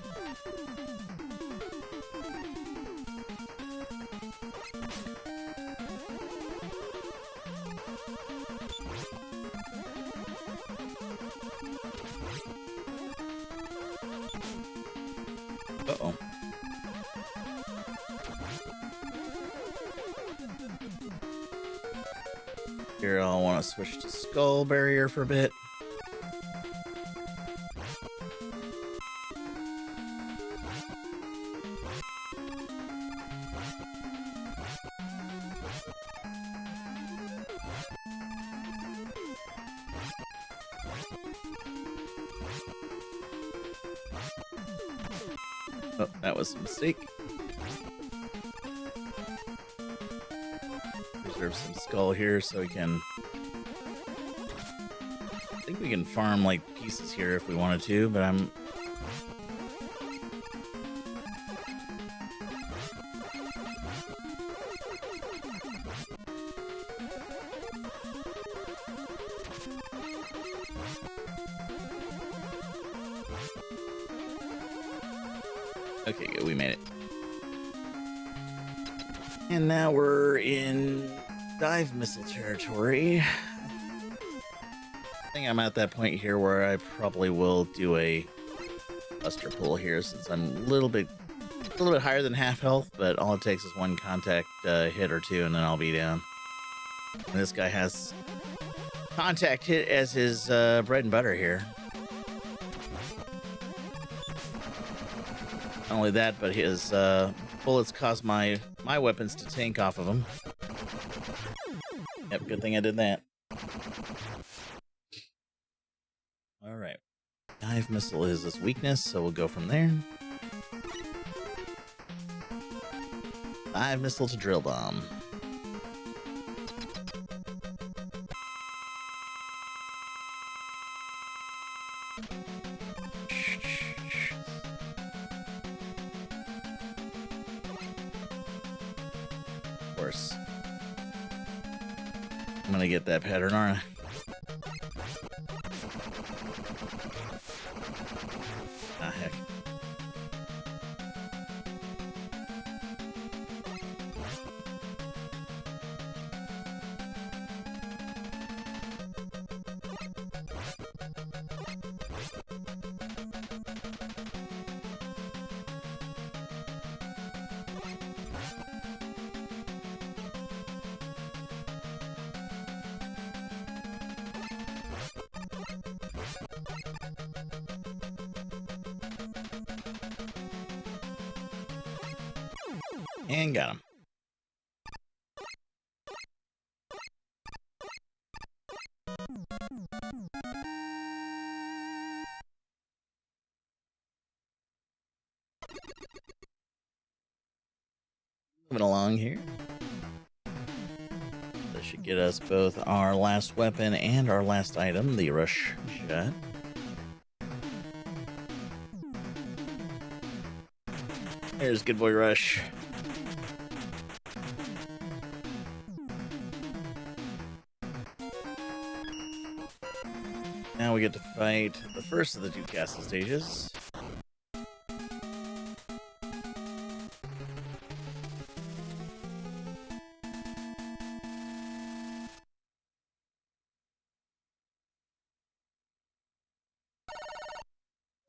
Uh-oh. Here I'll want to switch to skull barrier for a bit. Oh, that was a mistake. Reserve some skull here so we can... I think we can farm like pieces here if we wanted to, but I'm... Okay, good, we made it. And now we're in dive missile territory. I think I'm at that point here where I probably will do a buster pull here, since I'm a little bit higher than half health, but all it takes is one contact hit or two, and then I'll be down. And this guy has contact hit as his bread and butter here. Not only that, but his bullets cause my weapons to tank off of him. Yep, good thing I did that. Alright. Dive missile is his weakness, so we'll go from there. Dive missile to drill bomb. Of course. I'm gonna get that pattern, aren't I? Ah, heck. And got him. Moving along here. This should get us both our last weapon and our last item, the rush shot. There's Good Boy Rush. Now we get to fight the first of the two castle stages.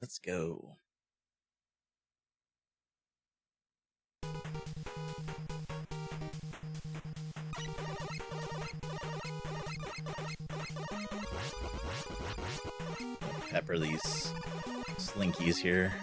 Let's go. Pepper these slinkies here.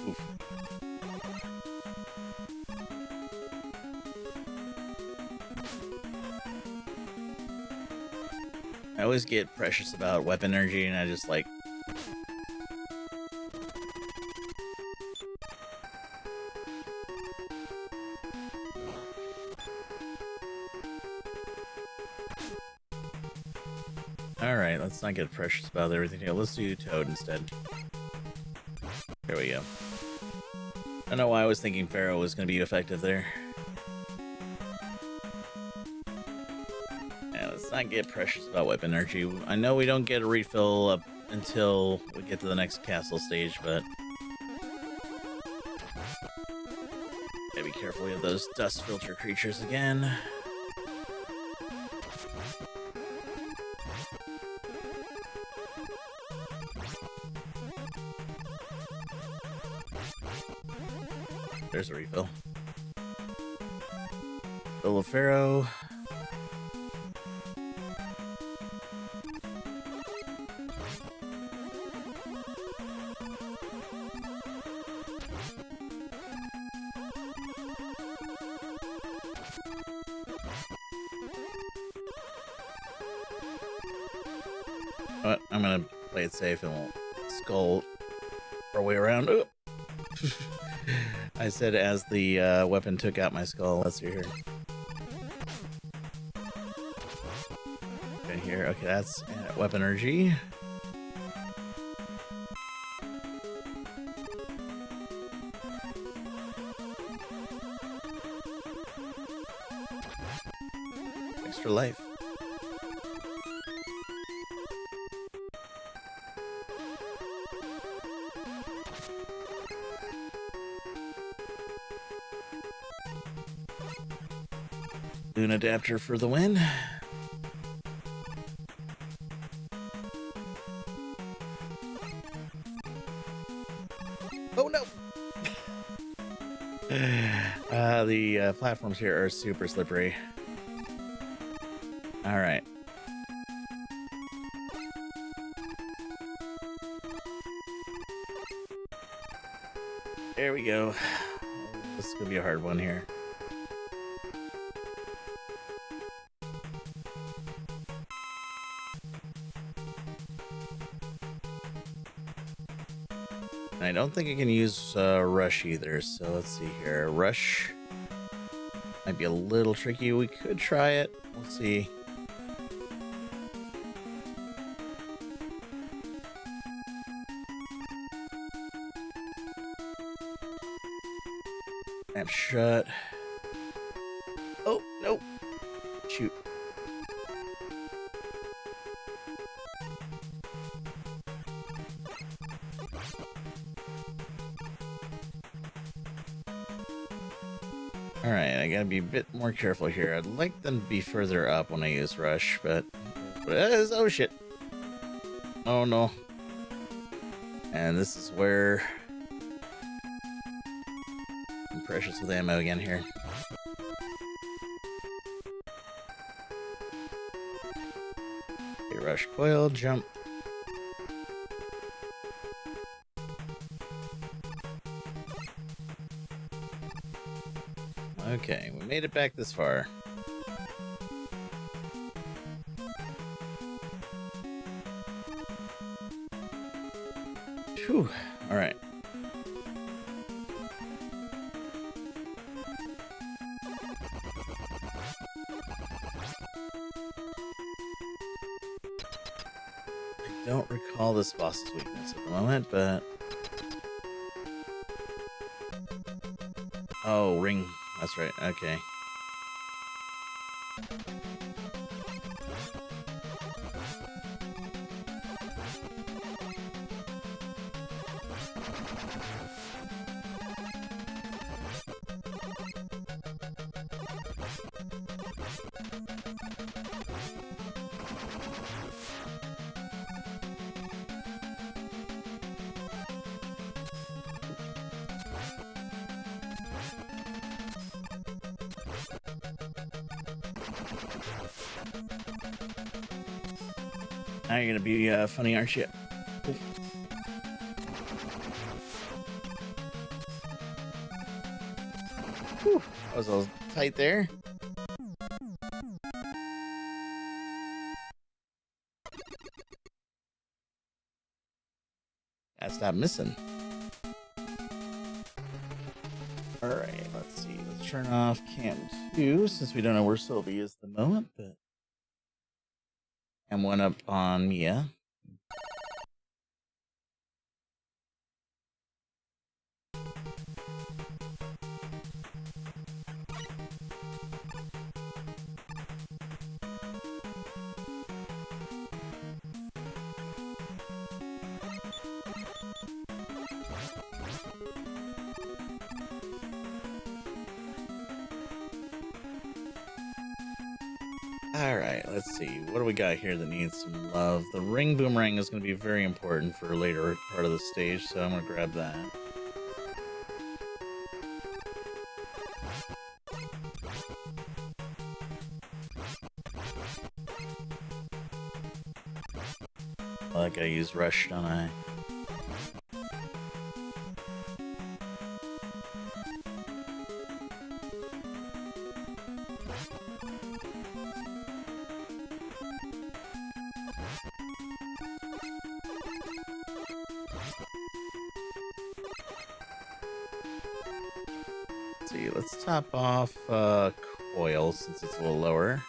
Oof. I always get precious about weapon energy, and I just like... Alright, let's not get precious about everything here. Let's do Toad instead. There we go. I don't know why I was thinking Pharaoh was going to be effective there. Yeah, let's not get precious about weapon energy. I know we don't get a refill up until we get to the next castle stage, but... gotta be careful, we have those dust filter creatures again. There's a refill. Bill of Pharaoh. But I'm gonna play it safe and we'll skull our way around. Oh. I said as the weapon took out my skull. Let's see here. Okay, here. Okay, that's weapon energy. Extra life. Boon adapter for the win. Oh no! The platforms here are super slippery. All right. There we go. This is gonna be a hard one here. I don't think I can use Rush either, so let's see here. Rush might be a little tricky. We could try it. We'll see. Snap shut. Oh, no. Shoot. gotta be a bit more careful here. I'd like them to be further up when I use rush, but it is. Oh shit. Oh no. And this is where I'm precious with ammo again here. Okay, rush coil, jump. Okay, we made it back this far. Whew. All right. I don't recall this boss's weakness at the moment, but... Oh, ring. That's right. Okay. Now you're gonna be funny, aren't you? Oof. Whew. That was a little tight there. Gotta stop missing. Alright, let's see. Let's turn off cam 2 since we don't know where Sylvie is at the moment, but and one up on Mia. Alright, let's see. What do we got here that needs some love? The ring boomerang is going to be very important for a later part of the stage, so I'm going to grab that. I gotta use rush, don't I? Let's see, let's top off coil since it's a little lower.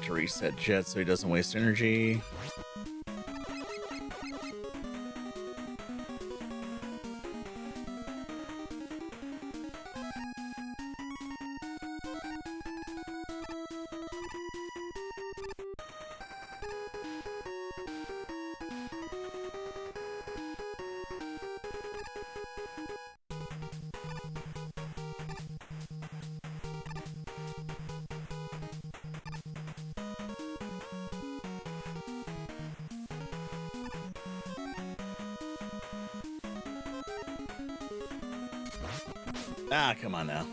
To reset Jet so he doesn't waste energy. Ah, come on now.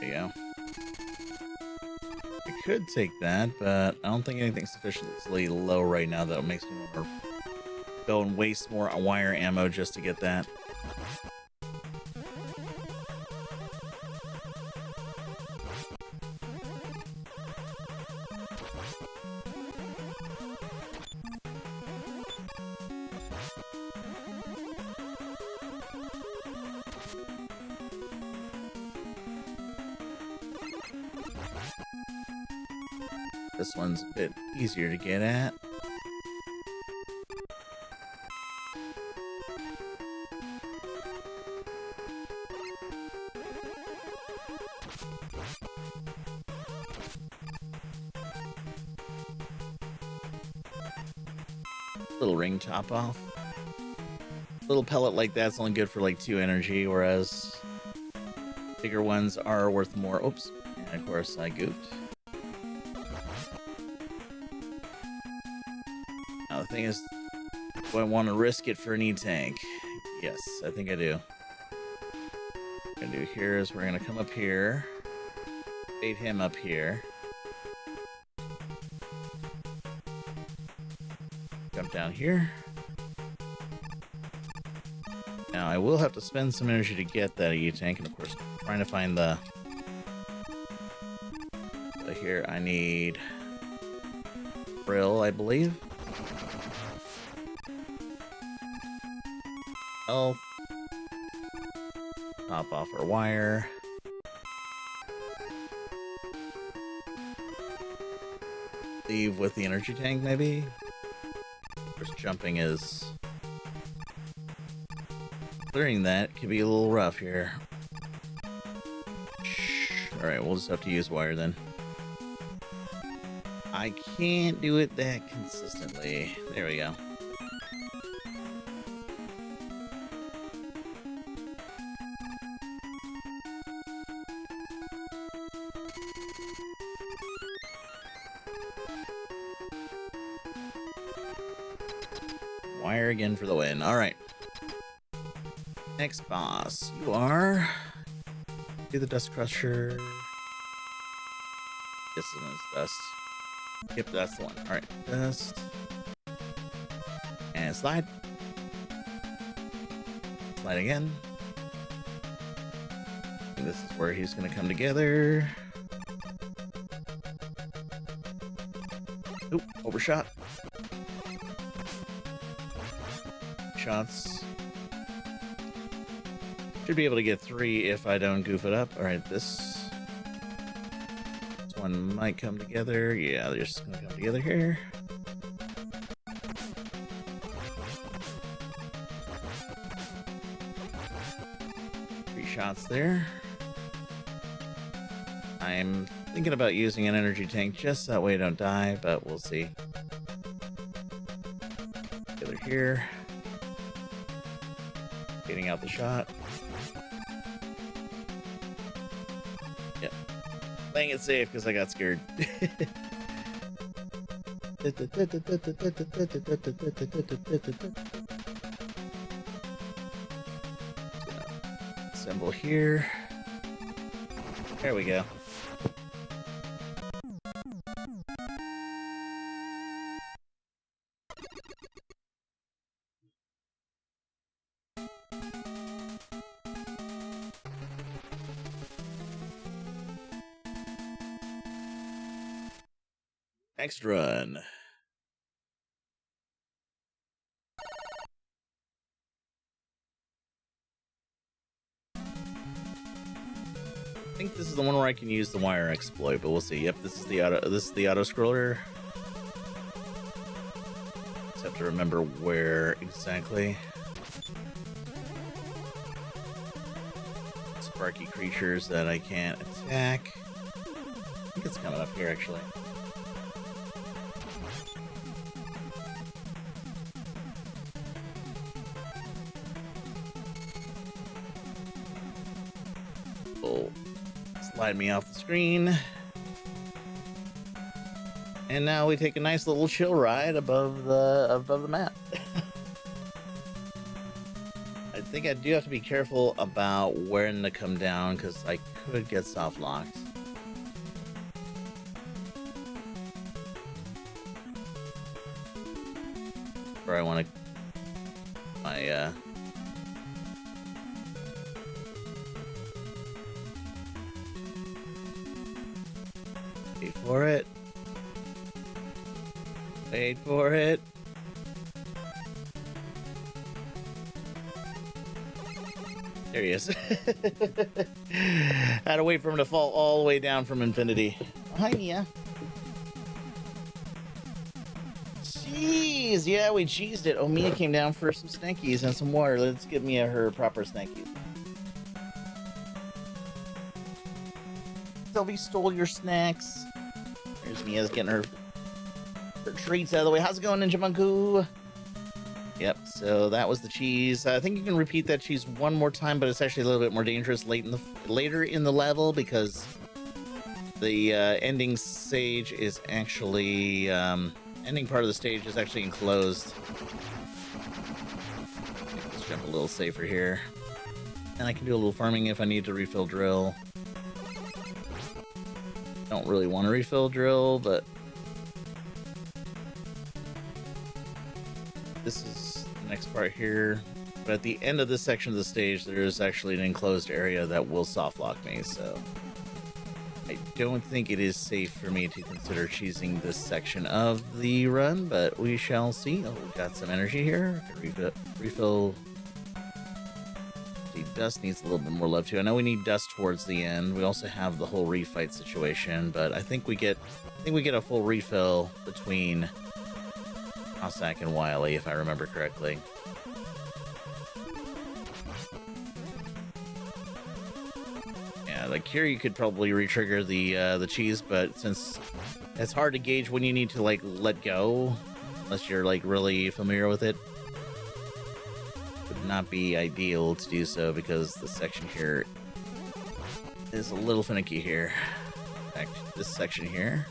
There you go. I could take that, but I don't think anything's sufficiently low right now that makes me want to go and waste more wire ammo just to get that. This one's a bit easier to get at. Little ring top off. Little pellet like that's only good for like 2 energy, whereas bigger ones are worth more. Oops. And of course I goofed. Now the thing is, do I want to risk it for an E-tank? Yes, I think I do. What we're gonna do here is we're gonna come up here, bait him up here, jump down here. Now I will have to spend some energy to get that E-tank, and of course trying to find the... So here I need Brill, I believe. Health. Top off our wire. Leave with the energy tank, maybe? First jumping is... Clearing that could be a little rough here. Alright, we'll just have to use wire then. I can't do it that consistently. There we go. Wire again for the win. Alright. Next boss. You are... Do the Dust Crusher. This one is Dust. Yep, that's the one. Alright. Dust. And slide. Slide again. And this is where he's going to come together. Oop, overshot. Shots. Should be able to get 3 if I don't goof it up. Alright, this one might come together. Yeah, they're just gonna come together here. Three shots there. I'm thinking about using an energy tank just that way I don't die, but we'll see. Together here. Getting out the shot. Yep. Playing it safe because I got scared. Symbol here. There we go. Next run. I think this is the one where I can use the wire exploit, but we'll see. Yep, this is the auto scroller. Just have to remember where exactly. Sparky creatures that I can't attack. I think it's coming up here actually. Slide me off the screen. And now we take a nice little chill ride above the map. I think I do have to be careful about when to come down because I could get soft locked. Where I want to my wait for it. Wait for it. There he is. Had to wait for him to fall all the way down from infinity. Hi, Mia. Jeez, yeah, we cheesed it. Oh, Mia came down for some snackies and some water. Let's give Mia her proper snackies. Sylvie stole your snacks. There's Mia's getting her treats out of the way. How's it going, Ninja Monku? Yep, so that was the cheese. I think you can repeat that cheese one more time, but it's actually a little bit more dangerous later in the level because the ending stage is actually ending part of the stage is actually enclosed. Let's jump a little safer here, and I can do a little farming if I need to refill drill. Don't really want to refill drill, but this is the next part here. But at the end of this section of the stage, there is actually an enclosed area that will soft lock me, so I don't think it is safe for me to consider cheesing this section of the run, but we shall see. Oh, we got some energy here. Refill. The dust needs a little bit more love too. I know we need dust towards the end. We also have the whole refight situation, but I think we get a full refill between Cossack and Wily, if I remember correctly. Yeah, like here you could probably retrigger the cheese, but since it's hard to gauge when you need to like let go, unless you're like really familiar with it, would not be ideal to do so because the section here is a little finicky here. In fact, this section here.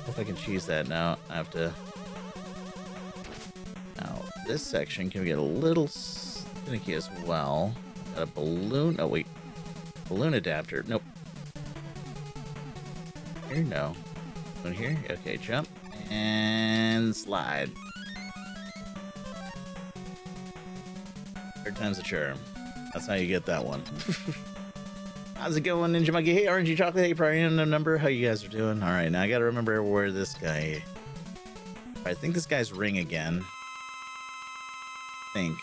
If I can cheese that now, I have to. Now, this section can get a little finicky as well. Got a balloon. Oh, wait. Balloon adapter. Nope. Here, no. One here. Okay, jump. And slide. Third time's a charm. That's how you get that one. How's it going, Ninja Monkey? Hey, Orangey Chocolate. Hey, Priority Number. How you guys are doing? All right, now I gotta remember where this guy. I think this guy's ring again. I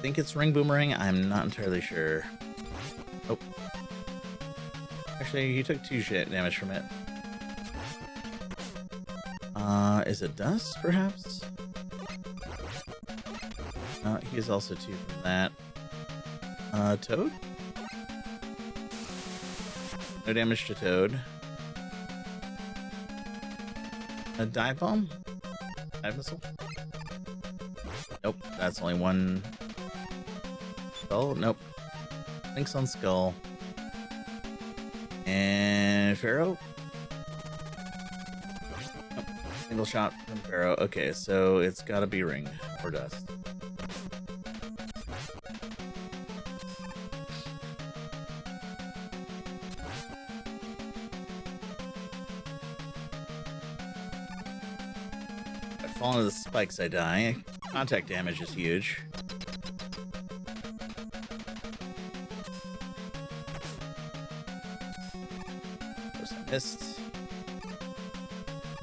think it's ring boomerang. I'm not entirely sure. Oh, actually, you took 2 damage from it. Is it dust, perhaps? He's also 2 from that. Toad? No damage to Toad. A dive bomb? Dive missile? Nope, that's only 1. Skull? Nope. Thanks on Skull. And Pharaoh? Nope. Single shot from Pharaoh. Okay, so it's gotta be ring or dust. Fall into the spikes, I die. Contact damage is huge. Of course, I missed.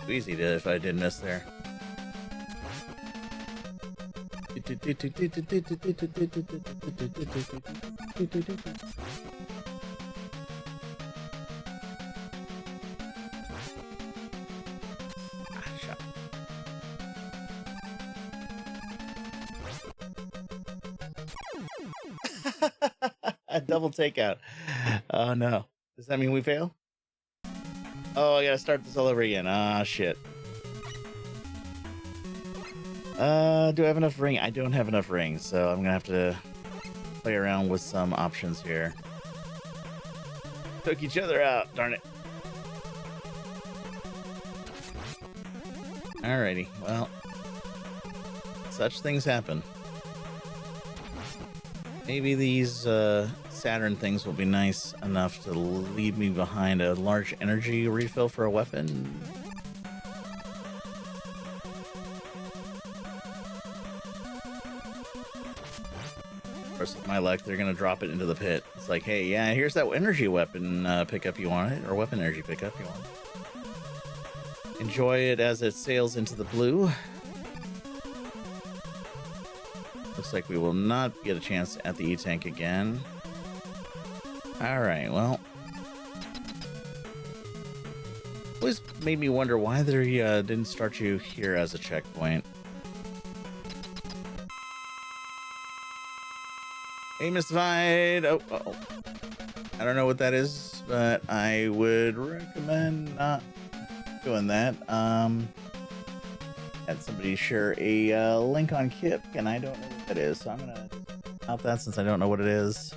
Too easy to if I did miss there. A double takeout. Oh no. Does that mean we fail? Oh, I gotta start this all over again. Ah, shit. Do I have enough ring? I don't have enough rings, so I'm gonna have to play around with some options here. Took each other out, darn it. Alrighty, well, such things happen. Maybe these Saturn things will be nice enough to leave me behind a large energy refill for a weapon. Of course, with my luck, they're gonna drop it into the pit. It's like, hey, yeah, here's that energy weapon pickup you wanted, or weapon energy pickup you want. Enjoy it as it sails into the blue. Looks like we will not get a chance at the E-Tank again. Alright, well. Always made me wonder why they didn't start you here as a checkpoint. Hey, Mystified! Oh. I don't know what that is, but I would recommend not doing that. Had somebody share a link on Kip, and I don't know what that is, so I'm gonna out that since I don't know what it is.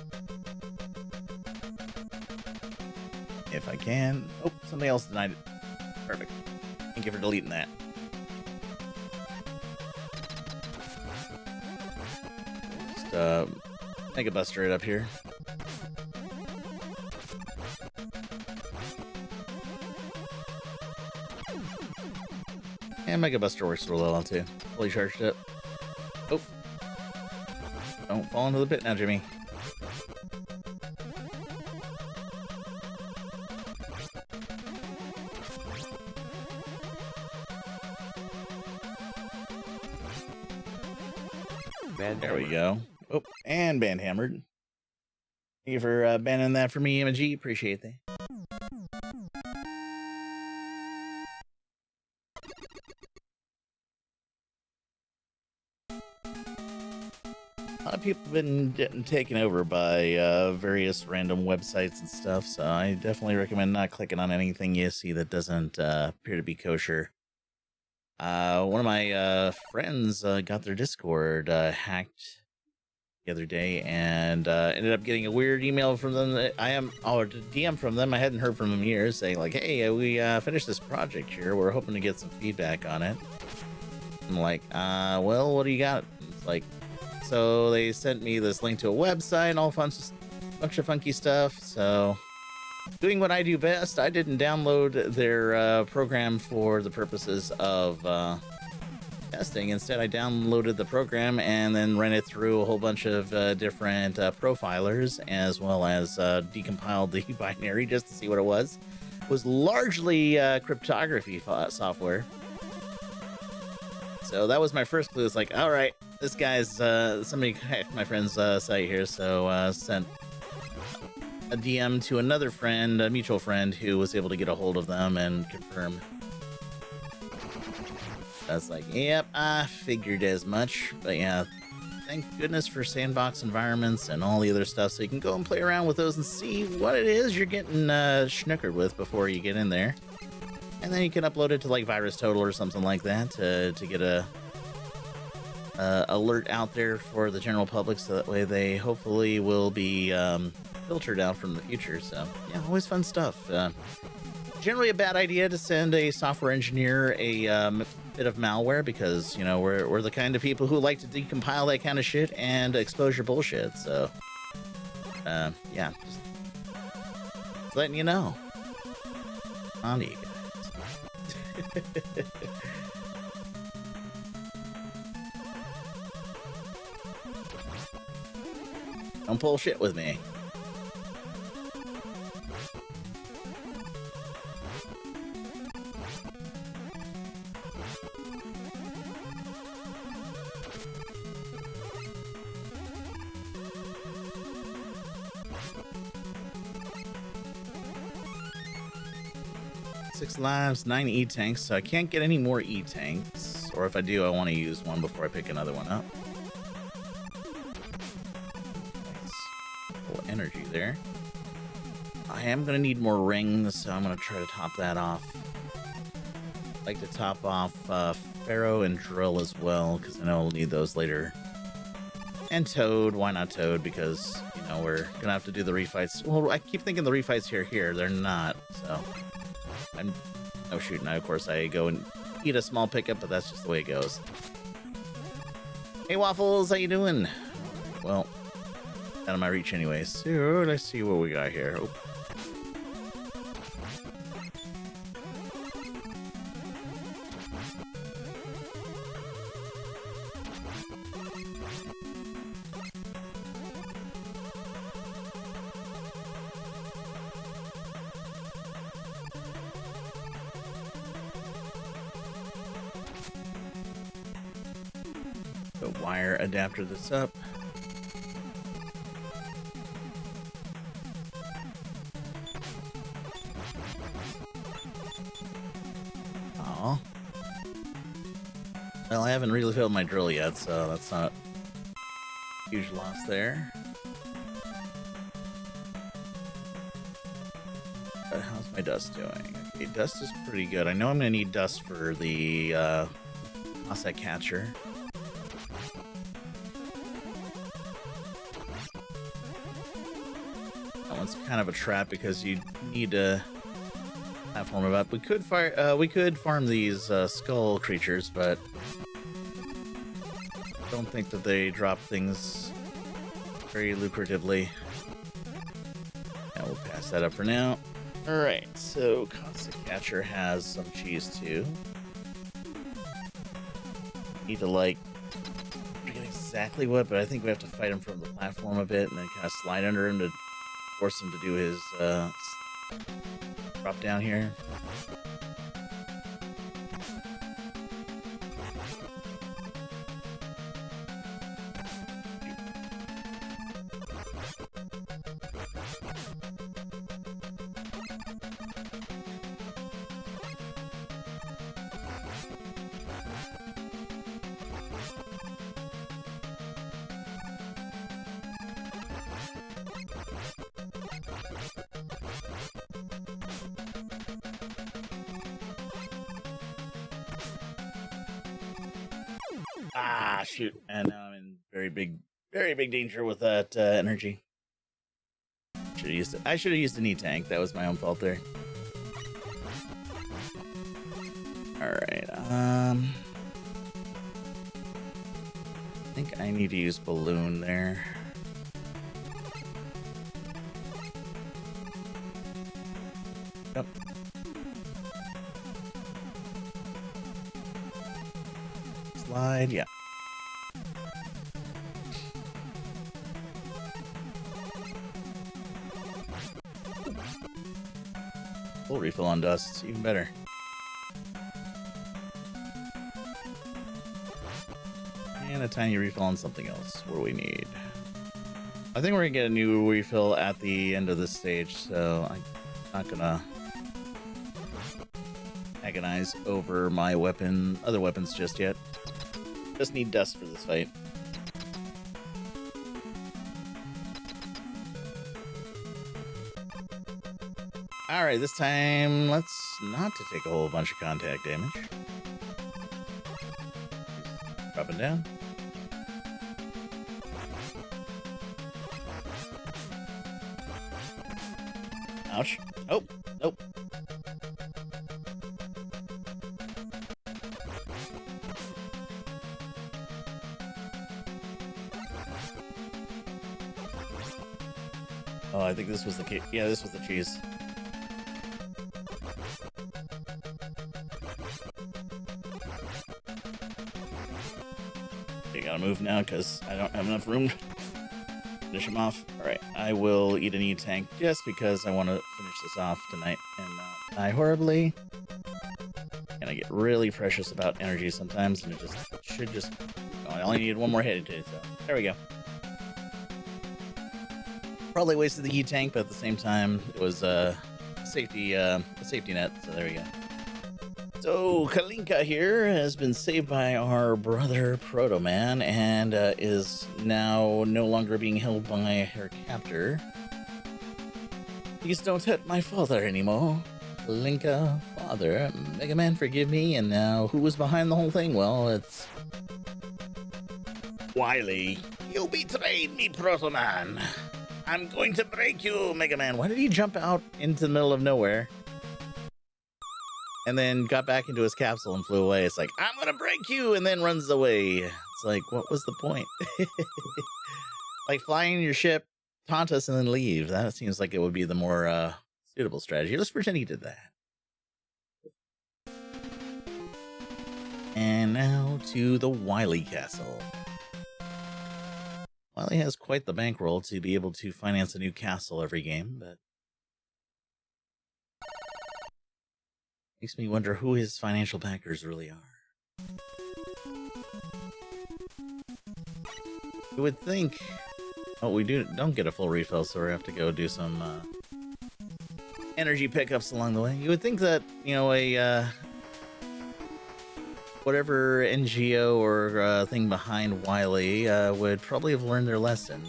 If I can. Oh, somebody else denied it. Perfect. Thank you for deleting that. Just make a buster it up here. And Mega Buster works real well too. Fully charged up. Oh. Don't fall into the pit now, Jimmy. There we go. Oh, and band hammered. Thank you for banning that for me, MG. Appreciate that. A lot of people have been getting taken over by various random websites and stuff, so I definitely recommend not clicking on anything you see that doesn't appear to be kosher. One of my friends got their Discord hacked the other day and ended up getting a weird email from them. Or DM from them. I hadn't heard from them in years, saying like, "Hey, we finished this project here. We're hoping to get some feedback on it." I'm like, well, what do you got? It's like, so they sent me this link to a website and all bunch of funky stuff. So, doing what I do best, I didn't download their program for the purposes of testing. Instead, I downloaded the program and then ran it through a whole bunch of different profilers, as well as decompiled the binary just to see what it was. It was largely cryptography software. So that was my first clue. It's like, all right, this guy's somebody hacked my friend's site here, so sent a DM to another friend, a mutual friend, who was able to get a hold of them and confirm. That's like, yep, I figured as much. But yeah, thank goodness for sandbox environments and all the other stuff, so you can go and play around with those and see what it is you're getting schnookered with before you get in there. And then you can upload it to like VirusTotal or something like that to get a alert out there for the general public, so that way they hopefully will be filtered out from the future. So yeah, always fun stuff. Generally a bad idea to send a software engineer a bit of malware, because, you know, we're the kind of people who like to decompile that kind of shit and expose your bullshit. So yeah, just letting you know. On to you guys. Don't pull shit with me. Six lives, 9 E-tanks, so I can't get any more E-tanks. Or if I do, I want to use one before I pick another one up. Nice. Full energy there. I am going to need more rings, so I'm going to try to top that off. I'd like to top off Pharaoh and Drill as well, because I know we'll need those later. And Toad. Why not Toad? Because, you know, we're going to have to do the refights. Well, I keep thinking the refights here. They're not, so... Oh shoot, now of course I go and eat a small pickup, but that's just the way it goes. Hey Waffles, how you doing? Well, out of my reach anyways. So let's see what we got here. Oh. Wire adapter this up. Oh. Well, I haven't really filled my drill yet, so that's not a huge loss there. How's my dust doing? Okay, dust is pretty good. I know I'm gonna need dust for the Cossack catcher. That one's kind of a trap because you need to platform it up. We could farm these skull creatures, but I don't think that they drop things very lucratively. Yeah, we'll pass that up for now. Alright, so Cossack Catcher has some cheese too. Need to I forget exactly what, but I think we have to fight him from the platform a bit and then kind of slide under him to force him to do his drop down here. Ah, shoot. And now I'm in very big danger with that energy. I should have used an E-tank. That was my own fault there. Alright, I think I need to use balloon there. Yep. Slide, yeah. Full refill on dust, even better. And a tiny refill on something else. What do we need? I think we're gonna get a new refill at the end of this stage, so I'm not gonna agonize over my other weapons just yet. Just need dust for this fight. Alright, this time, let's not to take a whole bunch of contact damage. Dropping down. Ouch. Oh, nope. Oh, I think this was the key. Yeah, this was the cheese. Okay, gotta move now because I don't have enough room to finish him off. Alright, I will eat an E-tank just because I want to finish this off tonight and not die horribly. And I get really precious about energy sometimes, and it should just... Oh, I only needed one more hit to it, so there we go. Probably wasted the E-tank, but at the same time, it was a safety net, so there we go. So, Kalinka here has been saved by our brother Proto Man and is now no longer being held by her captor. Please don't hurt my father anymore. Kalinka, father, Mega Man, forgive me. And now, who was behind the whole thing? Well, it's Wily. You betrayed me, Proto Man. I'm going to break you, Mega Man. Why did he jump out into the middle of nowhere? And then got back into his capsule and flew away. It's like, I'm gonna break you, and then runs away. It's like, what was the point? Like flying your ship, taunt us, and then leave. That seems like it would be the more suitable strategy. Let's pretend he did that. And now to the Wily Castle. Wily has quite the bankroll to be able to finance a new castle every game, but makes me wonder who his financial backers really are. You would think... Oh, we don't get a full refill, so we have to go do some energy pickups along the way. You would think that, you know, a whatever NGO or thing behind Wily would probably have learned their lesson.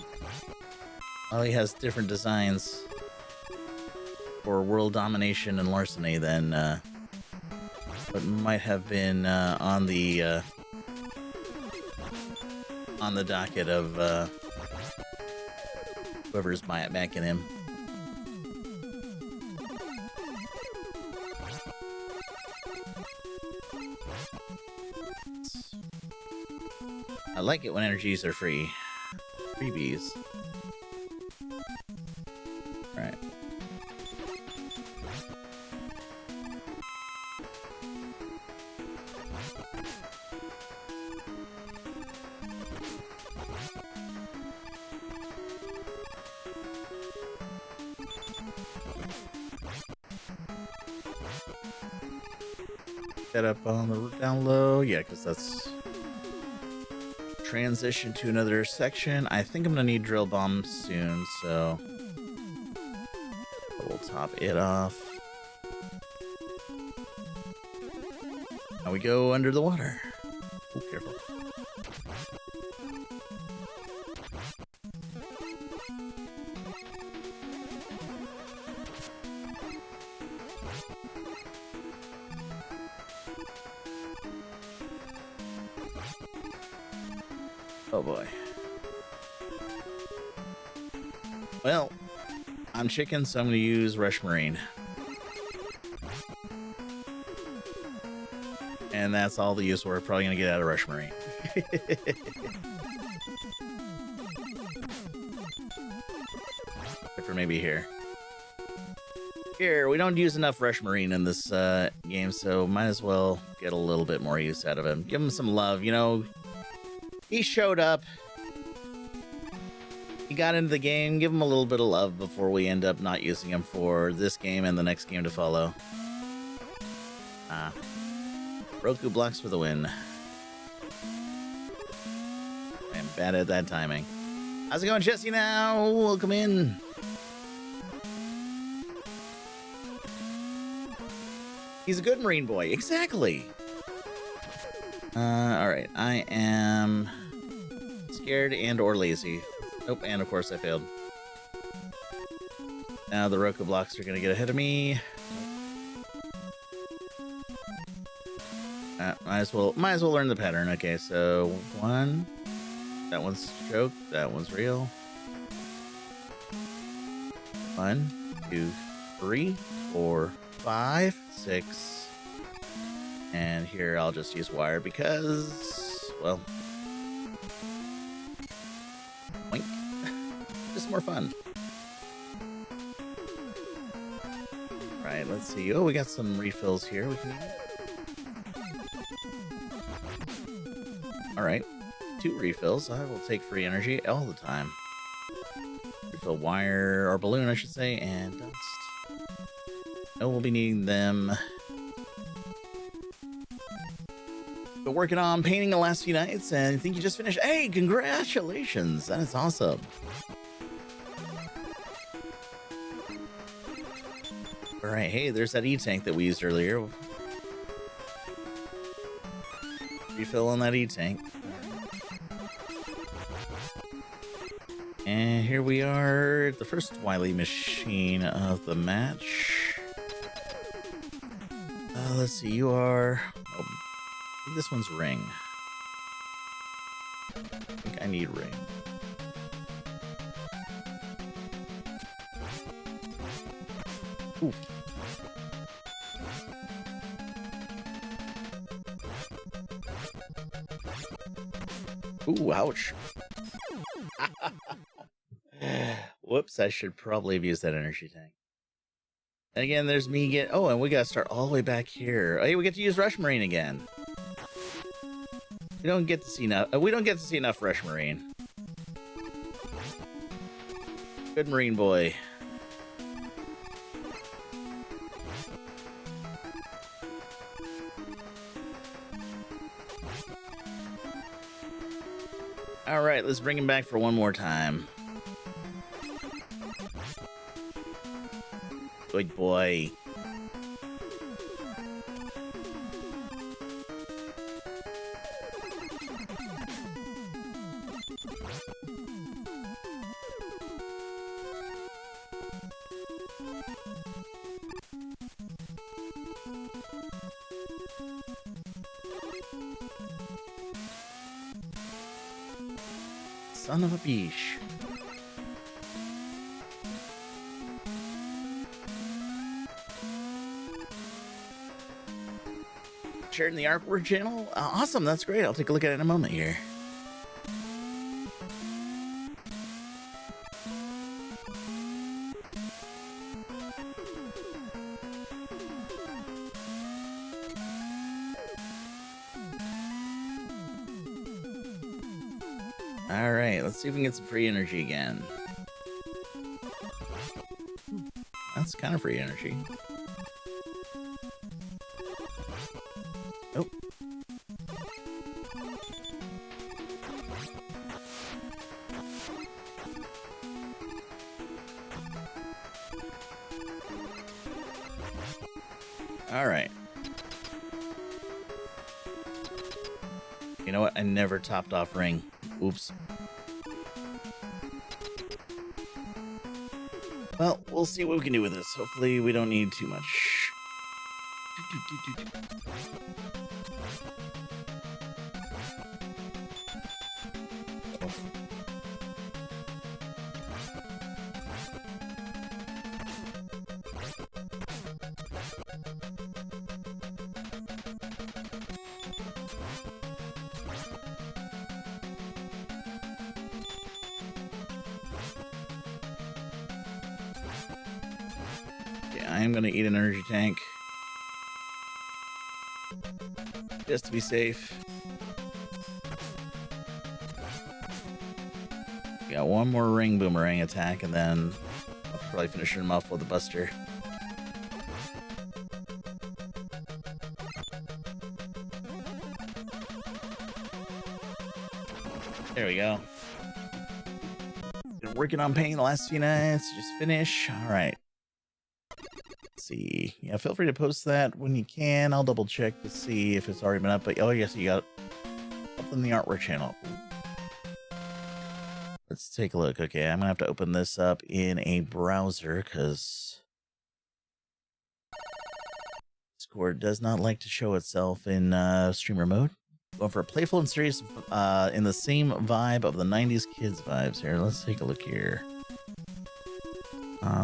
Wily has different designs for world domination and larceny than what might have been on the docket of whoever's backing him. I like it when energies are free. Freebies. Alright. Set up on the down low. Yeah, because that's transition to another section. I think I'm gonna need drill bombs soon, so we'll top it off. Now we go under the water. Oh, careful. Oh boy. Well, I'm chicken, so I'm going to use Rush Marine. And that's all the use we're probably going to get out of Rush Marine. Except for maybe here. Here, we don't use enough Rush Marine in this game, so might as well get a little bit more use out of him. Give him some love, you know. He showed up. He got into the game. Give him a little bit of love before we end up not using him for this game and the next game to follow. Roku blocks for the win. I'm bad at that timing. How's it going, Jesse? Now, welcome in. He's a good Marine boy. Exactly. All right. I am scared and or lazy. Nope, and of course I failed. Now the Roku blocks are gonna get ahead of me. Might as well learn the pattern. Okay, so one. That one's joke. That one's real. 1, 2, 3, 4, 5, 6. And here I'll just use wire because, well, boink. Just more fun. Right, let's see. Oh, we got some refills here. We can. All right, 2 refills. I will take free energy all the time. Refill wire or balloon, I should say, and dust. No, we'll be needing them. Been working on painting the last few nights, and I think you just finished. Hey, congratulations! That is awesome. All right, hey, there's that E-tank that we used earlier. Refill on that E-tank. And here we are, the first Wily machine of the match. Let's see, you are... Oh, I think this one's ring. I think I need ring. Oof. Ooh, ouch. Whoops, I should probably have used that energy tank. And again, there's me get. Oh, and we gotta start all the way back here. Hey, we get to use Rush Marine again. We don't get to see enough. We don't get to see enough Rush Marine. Good Marine boy. All right, let's bring him back for one more time. Good boy. Son of a beesh. Shared in the artwork channel? Awesome, that's great. I'll take a look at it in a moment here. All right, let's see if we can get some free energy again. That's kind of free energy. Oh. All right. You know what? I never topped off ring. Oops. Well, we'll see what we can do with this. Hopefully we don't need too much. I'm gonna eat an energy tank just to be safe. Got one more ring boomerang attack, and then I'll probably finish him off with a buster. There we go. Been working on pain the last few nights. Just finish. All right. See, yeah, feel free to post that when you can. I'll double check to see if it's already been up. But oh yes, you got up in the artwork channel. Let's take a look. Okay, I'm gonna have to open this up in a browser because Discord does not like to show itself in streamer mode. Going for a playful and serious in the same vibe of the 90s kids vibes here. Let's take a look here.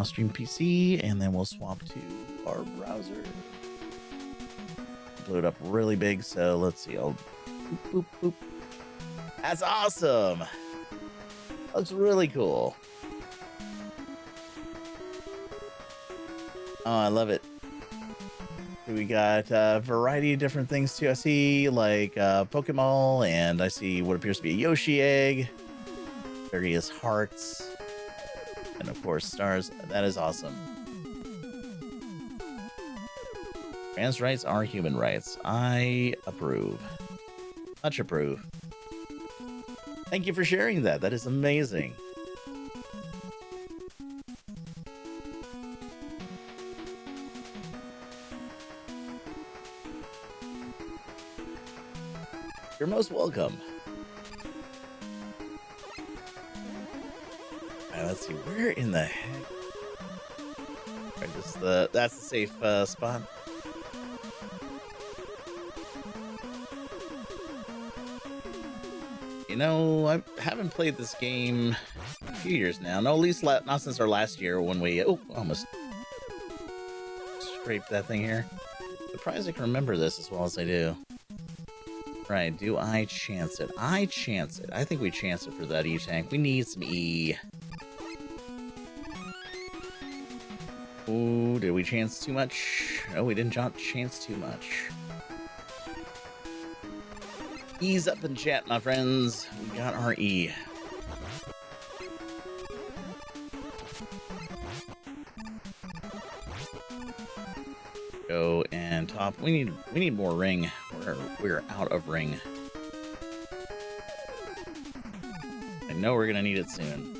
Stream PC, and then we'll swap to our browser. Blew it up really big, so let's see. I'll boop, boop, boop. That's awesome. Looks really cool. Oh, I love it. We got a variety of different things too. I see like Pokemon, and I see what appears to be a Yoshi egg, various hearts, and of course stars. That is awesome. Trans rights are human rights. I approve. Much approve. Thank you for sharing that. That is amazing. You're most welcome. Alright, let's see. Where in the heck? Right, that's the safe spot. You know, I haven't played this game in a few years now. No, at least not since our last year when we almost scraped that thing here. Surprised I can remember this as well as I do. Right, do I chance it? I chance it. I think we chance it for that E-Tank. We need some E. Ooh, did we chance too much? Oh, we didn't chance too much. Ease up in chat, my friends. We got our E. Go and top. We need more ring. We're out of ring. I know we're gonna need it soon.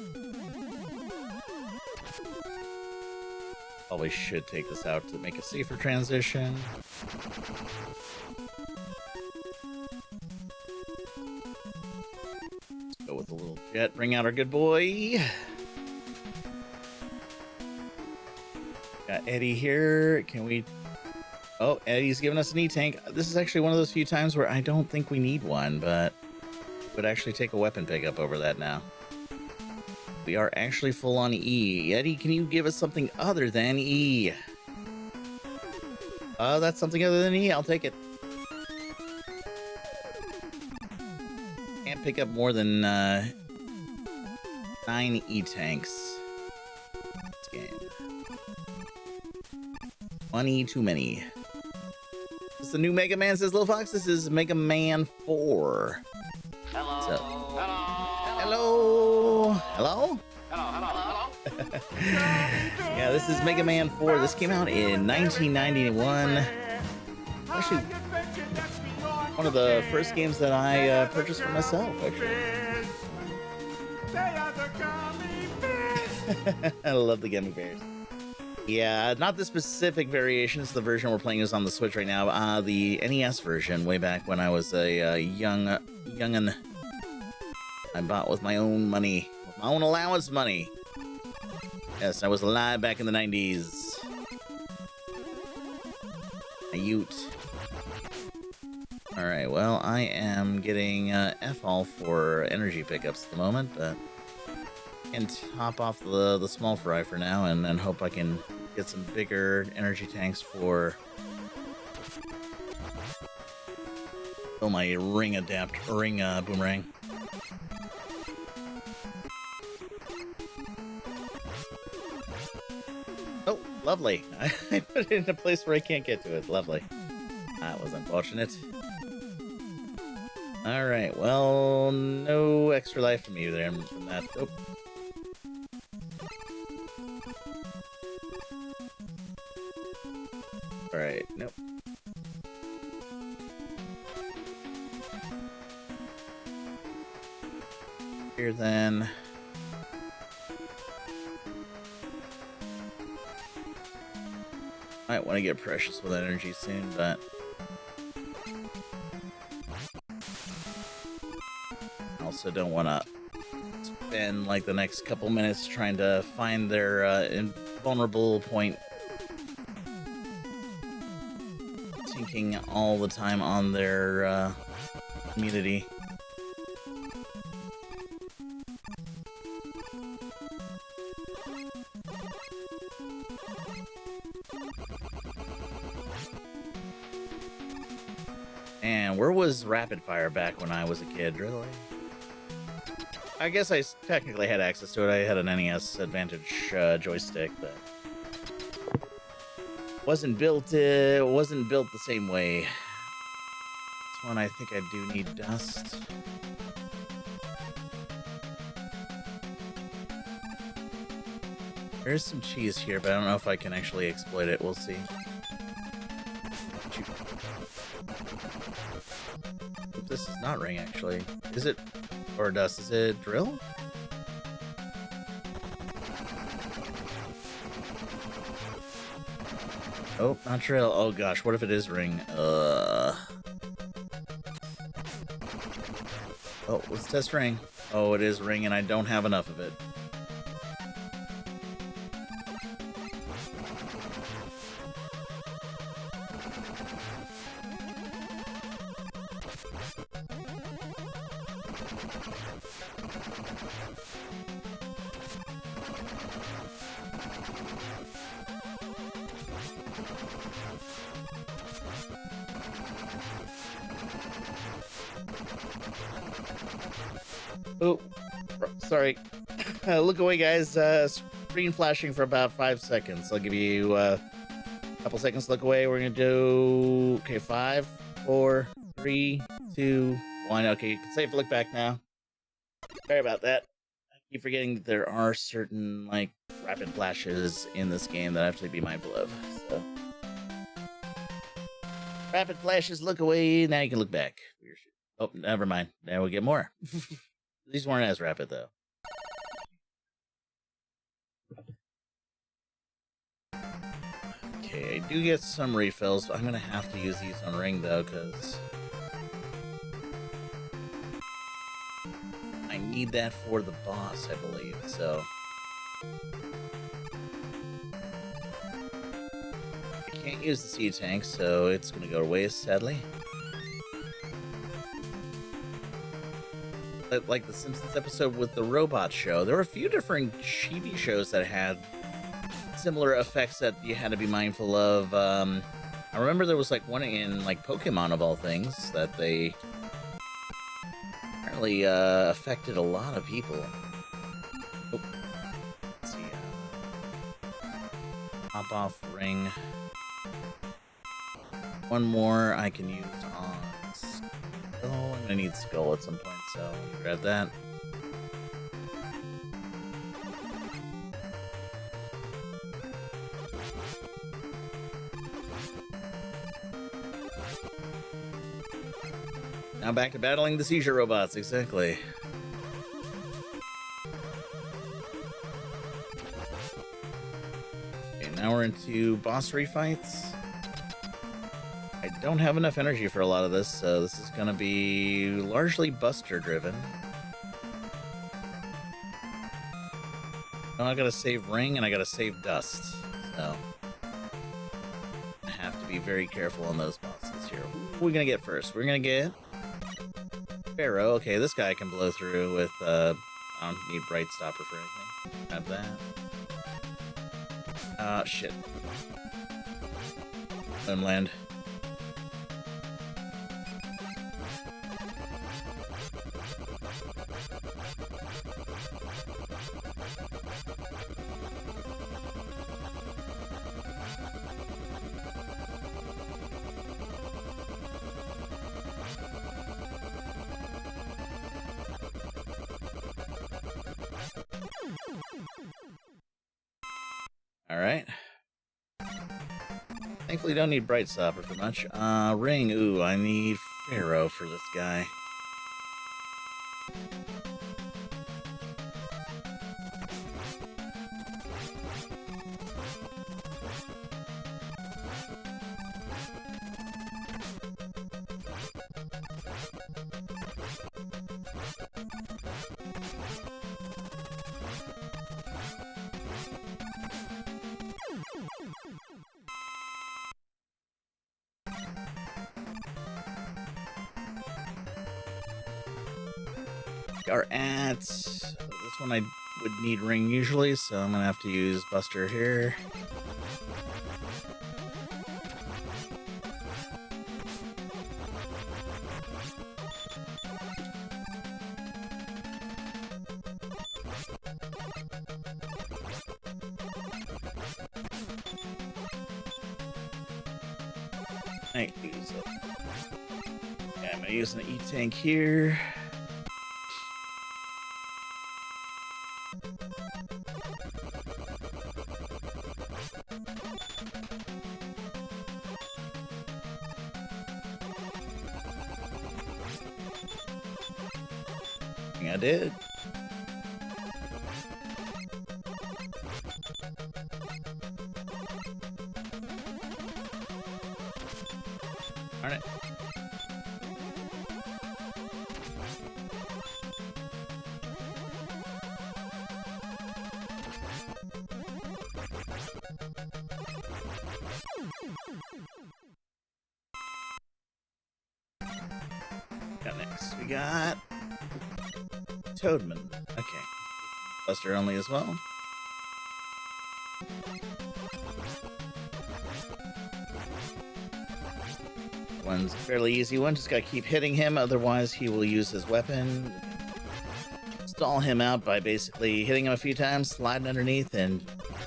Probably should take this out to make a safer transition. Let's go with a little jet. Bring out our good boy. Got Eddie here. Can we... Oh, Eddie's giving us an E-tank. This is actually one of those few times where I don't think we need one, but would actually take a weapon pickup over that now. We are actually full on E. Eddie, can you give us something other than E? That's something other than E. I'll take it. Can't pick up more than 9 E-tanks. This game. 1 E too many. This is the new Mega Man, says Lil Fox. This is Mega Man 4. Hello. So, Hello. hello? Hello. Yeah, this is Mega Man 4. This came out in 1991. Actually, one of the first games that I purchased for myself, actually. I love the gummy bears. Yeah, not the specific variation. It's the version we're playing is on the Switch right now. The NES version, way back when I was a youngin'. I bought with my own money, with my own allowance money. Yes, I was alive back in the 90s. A Ute. Alright, well, I am getting F-all for energy pickups at the moment, but I can top off the small fry for now and then hope I can get some bigger energy tanks for my ring boomerang. Oh, lovely. I put it in a place where I can't get to it. Lovely. That was unfortunate. Alright, well, no extra life from you there from that. Nope. Alright, nope. Here then. Might want to get precious with energy soon, but I also don't want to spend like the next couple minutes trying to find their invulnerable point, tinking all the time on their immunity. And where was Rapid Fire back when I was a kid, really? I guess I technically had access to it. I had an NES Advantage joystick, but wasn't built the same way. This one I think I do need dust. There's some cheese here, but I don't know if I can actually exploit it. We'll see. This is not ring, actually. Is it? Or dust? Is it drill? Oh, not drill. Oh gosh, what if it is ring? Oh, let's test ring. Oh, it is ring, and I don't have enough of it. Oh, sorry. Look away, guys. Screen flashing for about 5 seconds. I'll give you a couple seconds to look away. We're going to do... Okay, 5, 4, 3, 2, 1. Okay, you can safe to look back now. Sorry about that. I keep forgetting that there are certain, like, rapid flashes in this game that I have to be mindful of. So, rapid flashes, look away. Now you can look back. Oh, never mind. Now we'll get more. These weren't as rapid, though. Okay, I do get some refills, but I'm gonna have to use these on ring, though, because I need that for the boss, I believe, so... can't use the sea tank, so it's gonna go to waste, sadly. But like the Simpsons episode with the robot show, there were a few different chibi shows that had similar effects that you had to be mindful of. I remember there was like one in like Pokemon of all things that they apparently affected a lot of people. Oh, let's see. Pop off ring. One more I can use on Skull. I'm gonna need Skull at some point, so grab that. Now back to battling the seizure robots, exactly. Okay, now we're into boss refights. I don't have enough energy for a lot of this, so this is gonna be largely Buster driven. Now I gotta save Ring and I gotta save Dust, so I have to be very careful on those bosses here. What are we gonna get first? We're gonna get Pharaoh. Okay, this guy can blow through with, I don't need Bright Stopper for anything. Grab that. Shit. Homeland. Alright. Thankfully don't need Bright Stopper for much. Ring, ooh, I need Pharaoh for this guy. We are at this one. I would need Ring usually, so I'm gonna have to use Buster here. I use it. Yeah, I'm gonna use an E-Tank here. I did. Darn it. Got next. We got Toadman. Okay. Buster only as well. One's a fairly easy one. Just gotta keep hitting him, otherwise he will use his weapon. Stall him out by basically hitting him a few times, sliding underneath, and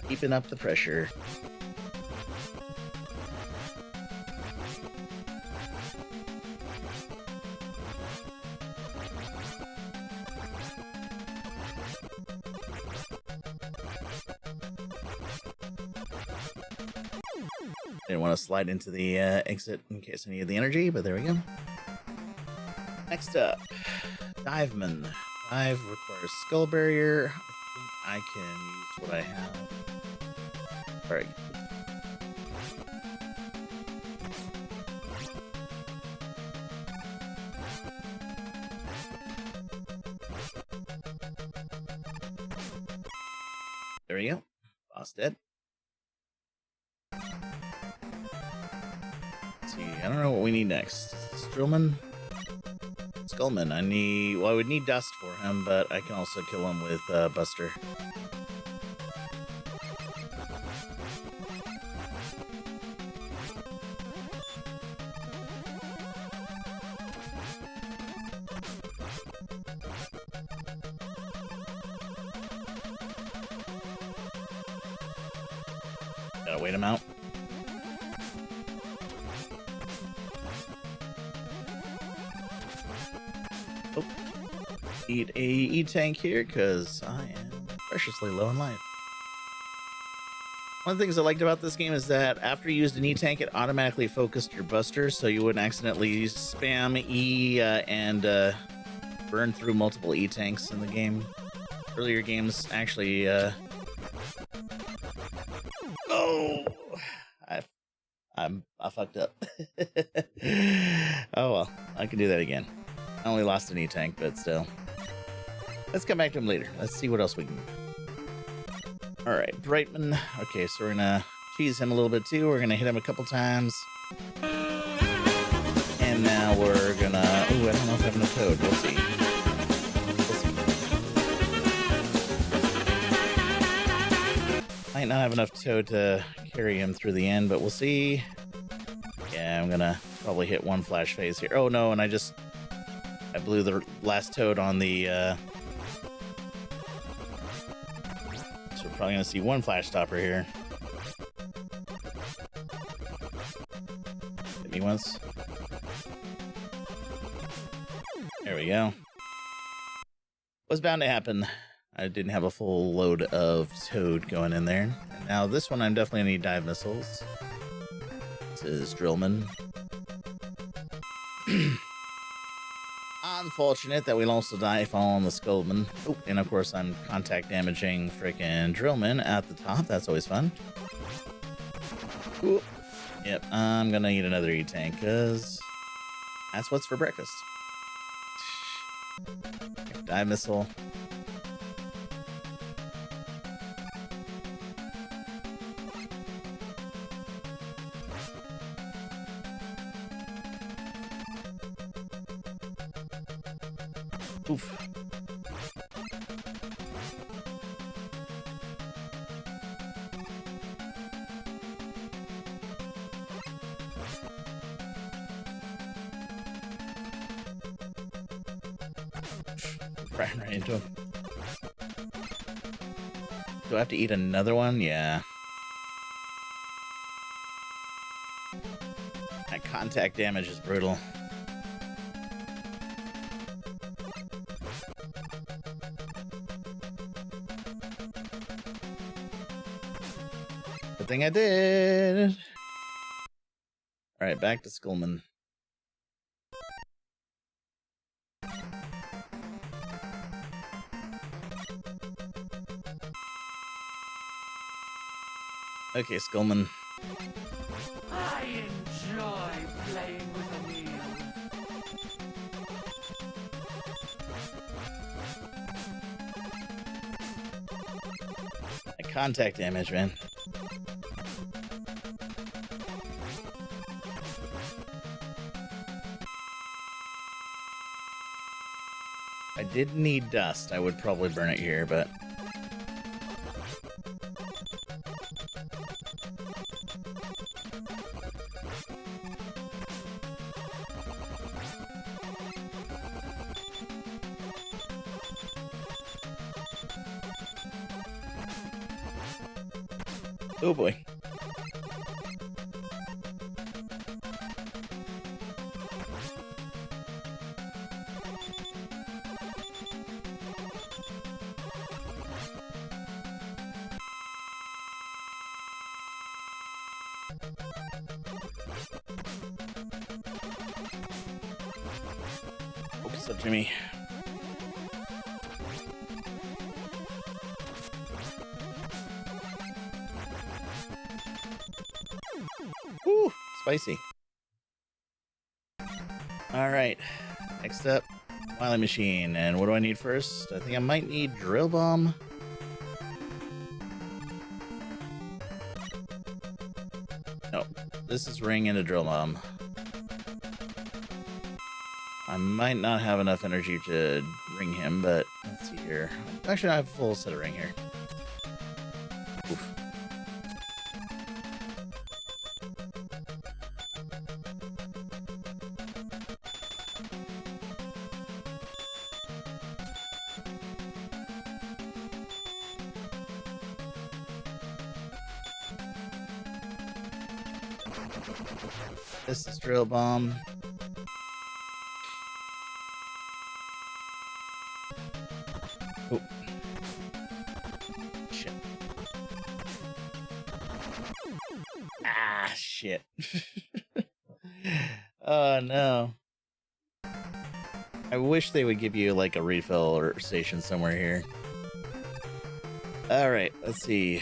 keeping up the pressure. Didn't want to slide into the exit in case I needed the energy, but there we go. Next up, Diveman. Dive requires Skull Barrier. I think I can use what I have. Alright. There we go. Boss dead. see. I don't know what we need next. Strillman? Skullman. I would need dust for him, but I can also kill him with Buster. Gotta wait him out. Oh. Eat a E-tank here, because I am preciously low in life. One of the things I liked about this game is that after you used an E-tank, it automatically focused your Buster, so you wouldn't accidentally spam E and burn through multiple E-tanks in the game. Earlier games actually... Oh! I fucked up. Oh well, I can do that again. I only lost an E-tank, but still. Let's come back to him later. Let's see what else we can do. Alright, Brightman. Okay, so we're gonna cheese him a little bit too. We're gonna hit him a couple times. And now we're gonna... Ooh, I don't know if I have enough Toad. We'll see. Might not have enough Toad to carry him through the end, but we'll see. Yeah, I'm gonna probably hit one flash phase here. Oh no, and I blew the last Toad on the so we're probably gonna see one flash stopper here. Hit me once. There we go. Was bound to happen. I didn't have a full load of Toad going in there. And now this one I'm definitely gonna need dive missiles. This is Drillman. Unfortunate that we'll also die following the Skullman. Oh, and of course I'm contact damaging frickin' Drillman at the top. That's always fun. Ooh. Yep, I'm gonna eat another E-tank because that's what's for breakfast. Dive missile. Oof. Ran right into him. Do I have to eat another one? Yeah. That contact damage is brutal. Good thing I did. All right, back to Skullman. Okay, Skullman. I enjoy playing with a wheel. That contact damage, man. If I didn't need dust, I would probably burn it here, but... Oh boy. Focus up, Jimmy. Woo, spicy. All right, next up, Wily Machine. And what do I need first? I think I might need Drill Bomb. No, this is Ring and a Drill Bomb. I might not have enough energy to ring him, but let's see here. Actually, I have a full set of ring here. Oof. This is drill bomb. Oh. Shit. Ah, shit. Oh, no. I wish they would give you like a refill or station somewhere here. All right, let's see.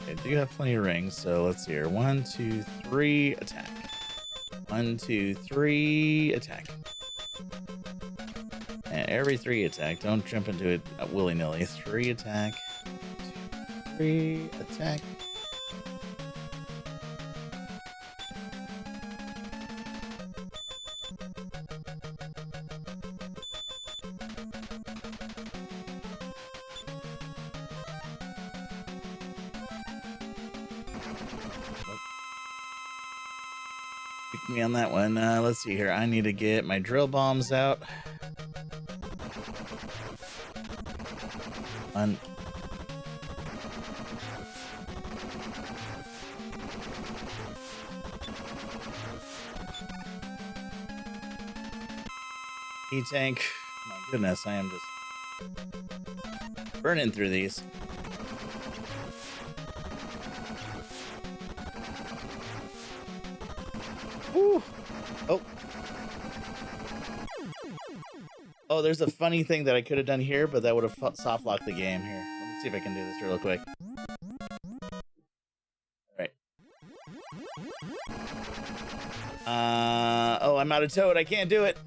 I do have plenty of rings, so let's see here. 1, 2, 3, attack. 1, 2, 3, attack. And every 3 attack. Don't jump into it willy-nilly. 3 attack. 2, 3 attack. Pick me on that one. Let's see here. I need to get my drill bombs out. One. E-tank. My goodness, I am just burning through these. Woo. Oh. Oh, there's a funny thing that I could have done here, but that would have soft locked the game here. Let me see if I can do this real quick. All right. Oh, I'm out of toad. I can't do it.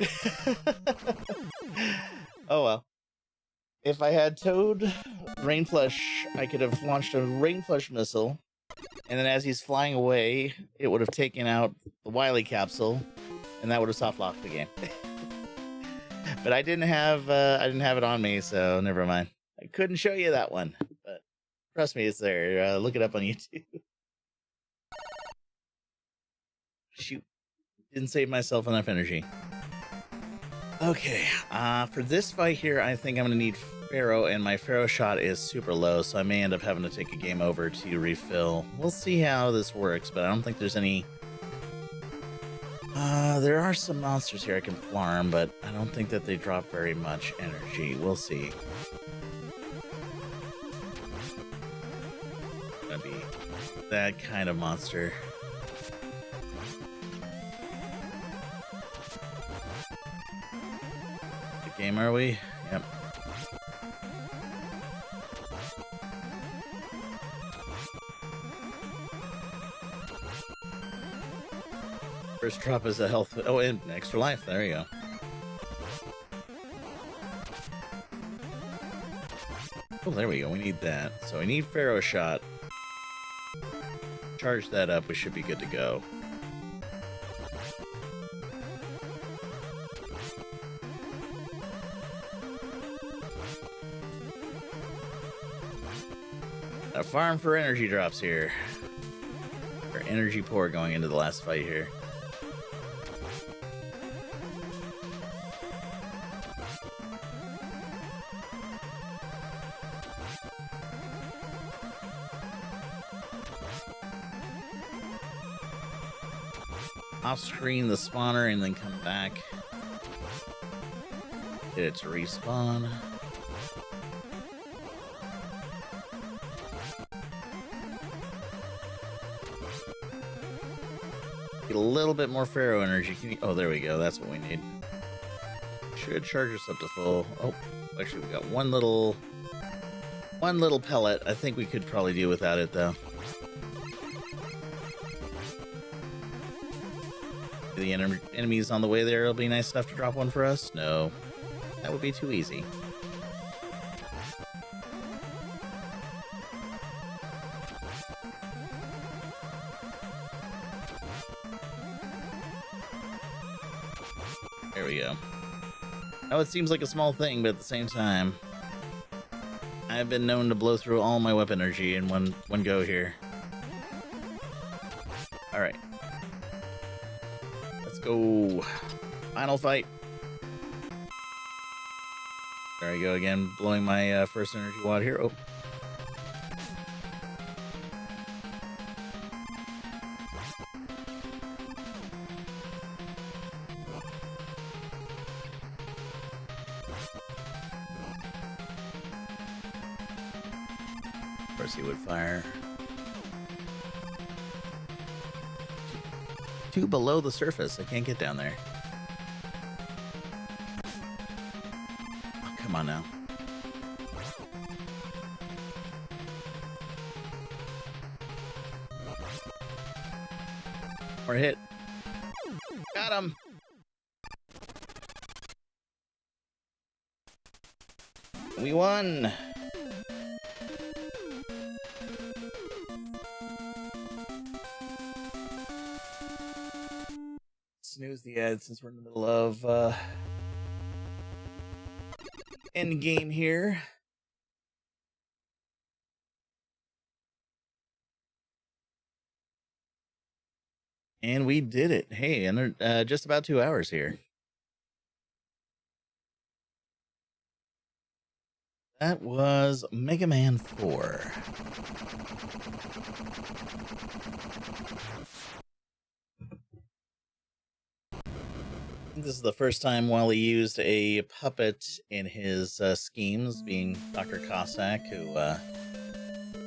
Oh, well. If I had Toad Rain Flush, I could have launched a Rain Flush missile. And then as he's flying away, it would have taken out the Wily capsule, and that would have soft locked the game. But I didn't have it on me, so never mind. I couldn't show you that one, but trust me, it's there. Look it up on YouTube. Shoot, didn't save myself enough energy. Okay, for this fight here, I think I'm gonna need Pharaoh, and my Pharaoh shot is super low, so I may end up having to take a game over to refill. We'll see how this works, but I don't think there's any... there are some monsters here I can farm, but I don't think that they drop very much energy. We'll see. Gonna be that kind of monster. Good game, are we? Yep. First drop is a health... Oh, and extra life. There you go. Oh, there we go. We need that. So we need Pharaoh shot. Charge that up. We should be good to go. A farm for energy drops here. Or energy pour going into the last fight here. Off screen the spawner and then come back. Get it to respawn. Get a little bit more Pharaoh energy. Oh, there we go. That's what we need. Should charge us up to full. Oh, actually, we got one little pellet. I think we could probably do without it though. The enemies on the way there will be nice enough to drop one for us? No. That would be too easy. know it seems like a small thing, but at the same time, I've been known to blow through all my weapon energy in one go here. All right. Let's go. Final fight. There I go again, blowing my first energy wad here. Oh. Of course he would fire. Too below the surface. I can't get down there. Oh, come on now. Or hit. Got him. We won. Snooze the ad since we're in the middle of end game here. And we did it. Hey, and just about 2 hours here. That was Mega Man 4. This is the first time Wally used a puppet in his schemes, being Dr. Cossack, who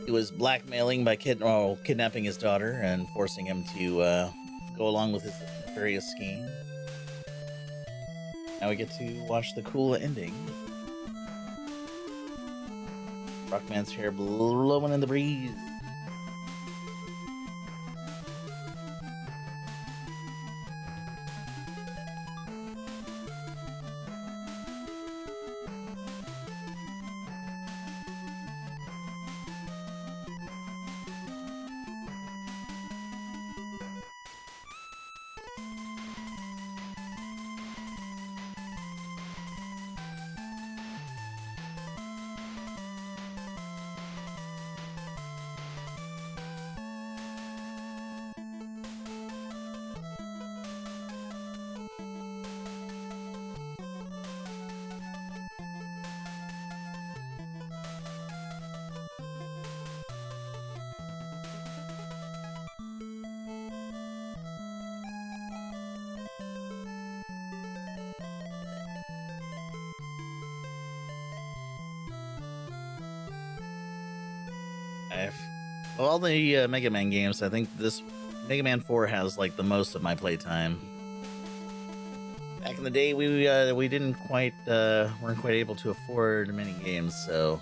he was blackmailing by kidnapping his daughter and forcing him to go along with his various schemes. Now we get to watch the cool ending. Rockman's hair blowing in the breeze. Of all the Mega Man games, I think this Mega Man 4 has like the most of my playtime. Back in the day, we didn't quite weren't quite able to afford many games, so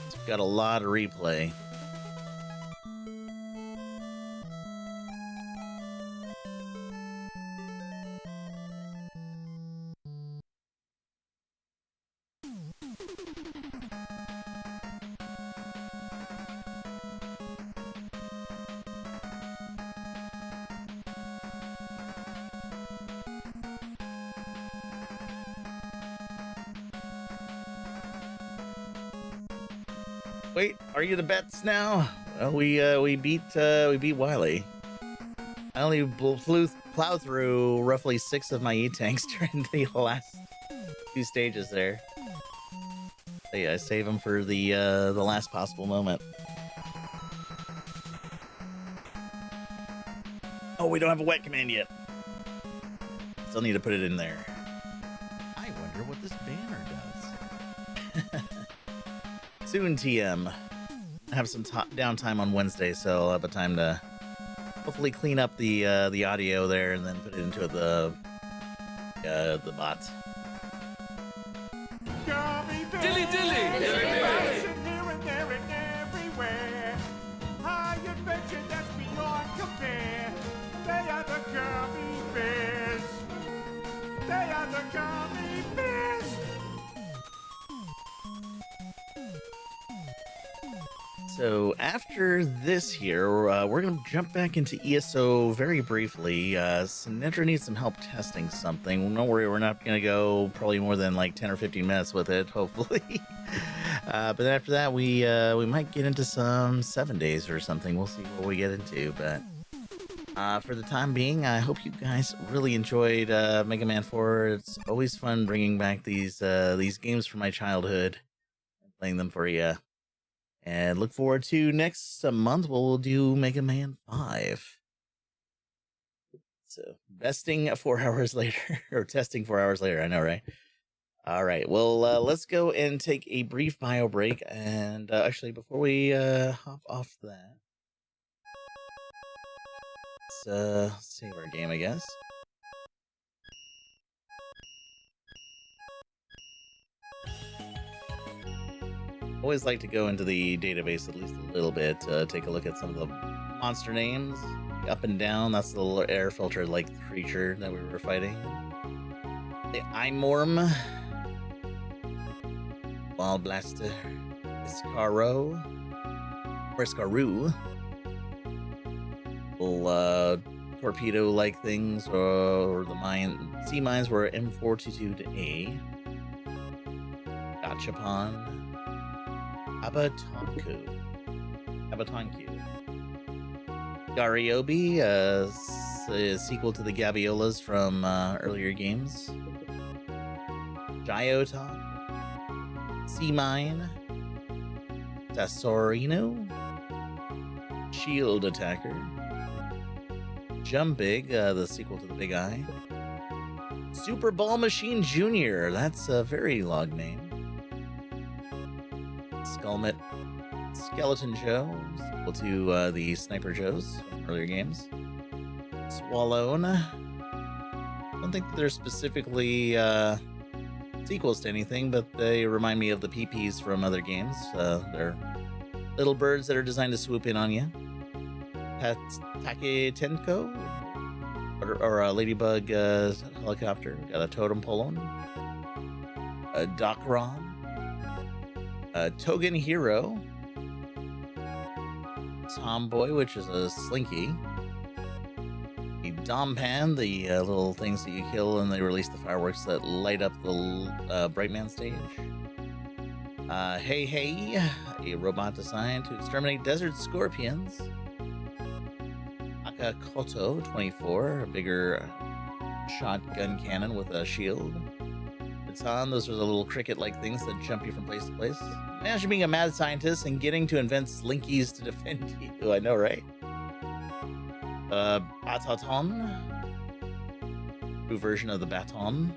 it's got a lot of replay. Wait, are you the bets now? Well, we beat Wily. I only plowed through roughly 6 of my E-tanks during the last 2 stages there. So yeah, I save them for the last possible moment. Oh, we don't have a wet command yet. Still need to put it in there. I wonder what this banner does. Soon, TM. I have some downtime on Wednesday, so I'll have a time to hopefully clean up the audio there and then put it into the bot. Dilly dilly! Here and there and everywhere. High adventure that's beyond compare. They are the gummy bears. They are the gummy bears. So after this here, we're going to jump back into ESO very briefly. Sinedra needs some help testing something. Don't worry, we're not going to go probably more than like 10 or 15 minutes with it, hopefully. But then after that, we might get into some 7 days or something. We'll see what we get into. But for the time being, I hope you guys really enjoyed Mega Man 4. It's always fun bringing back these games from my childhood and playing them for you. And look forward to next month. We'll do Mega Man 5. So, besting 4 hours later, or testing 4 hours later, I know, right? All right, well, let's go and take a brief bio break. And actually, before we hop off that, let's save our game, I guess. Always like to go into the database at least a little bit, take a look at some of the monster names. Up and down, that's the little air filter like creature that we were fighting. The Imorm, Wild Blaster, Iscaro, or Iscaroo, little torpedo like things, or the sea mines were M422A, Gachapon, Abatonku. Gariobi, a sequel to the Gabiolas from earlier games. Gyoton. Sea Mine. Sassorino. Shield Attacker. Jumbig, the sequel to the Big Eye. Super Ball Machine Jr., that's a very long name. Skullmet, Skeleton Joe, equal to the Sniper Joes from earlier games. Swallone. I don't think that they're specifically sequels to anything, but they remind me of the PPs from other games. They're little birds that are designed to swoop in on you. Taketenko, or a ladybug helicopter. Got a totem pole. A Docron. Togen Hero, Tomboy, which is a Slinky, the Dompan, the little things that you kill and they release the fireworks that light up the Brightman stage, Hey Hey, a robot designed to exterminate desert scorpions, Akakoto 24, a bigger shotgun cannon with a shield, Baton, those are the little cricket-like things that jump you from place to place. Imagine being a mad scientist and getting to invent slinkies to defend you. I know, right? Bataton. New version of the baton.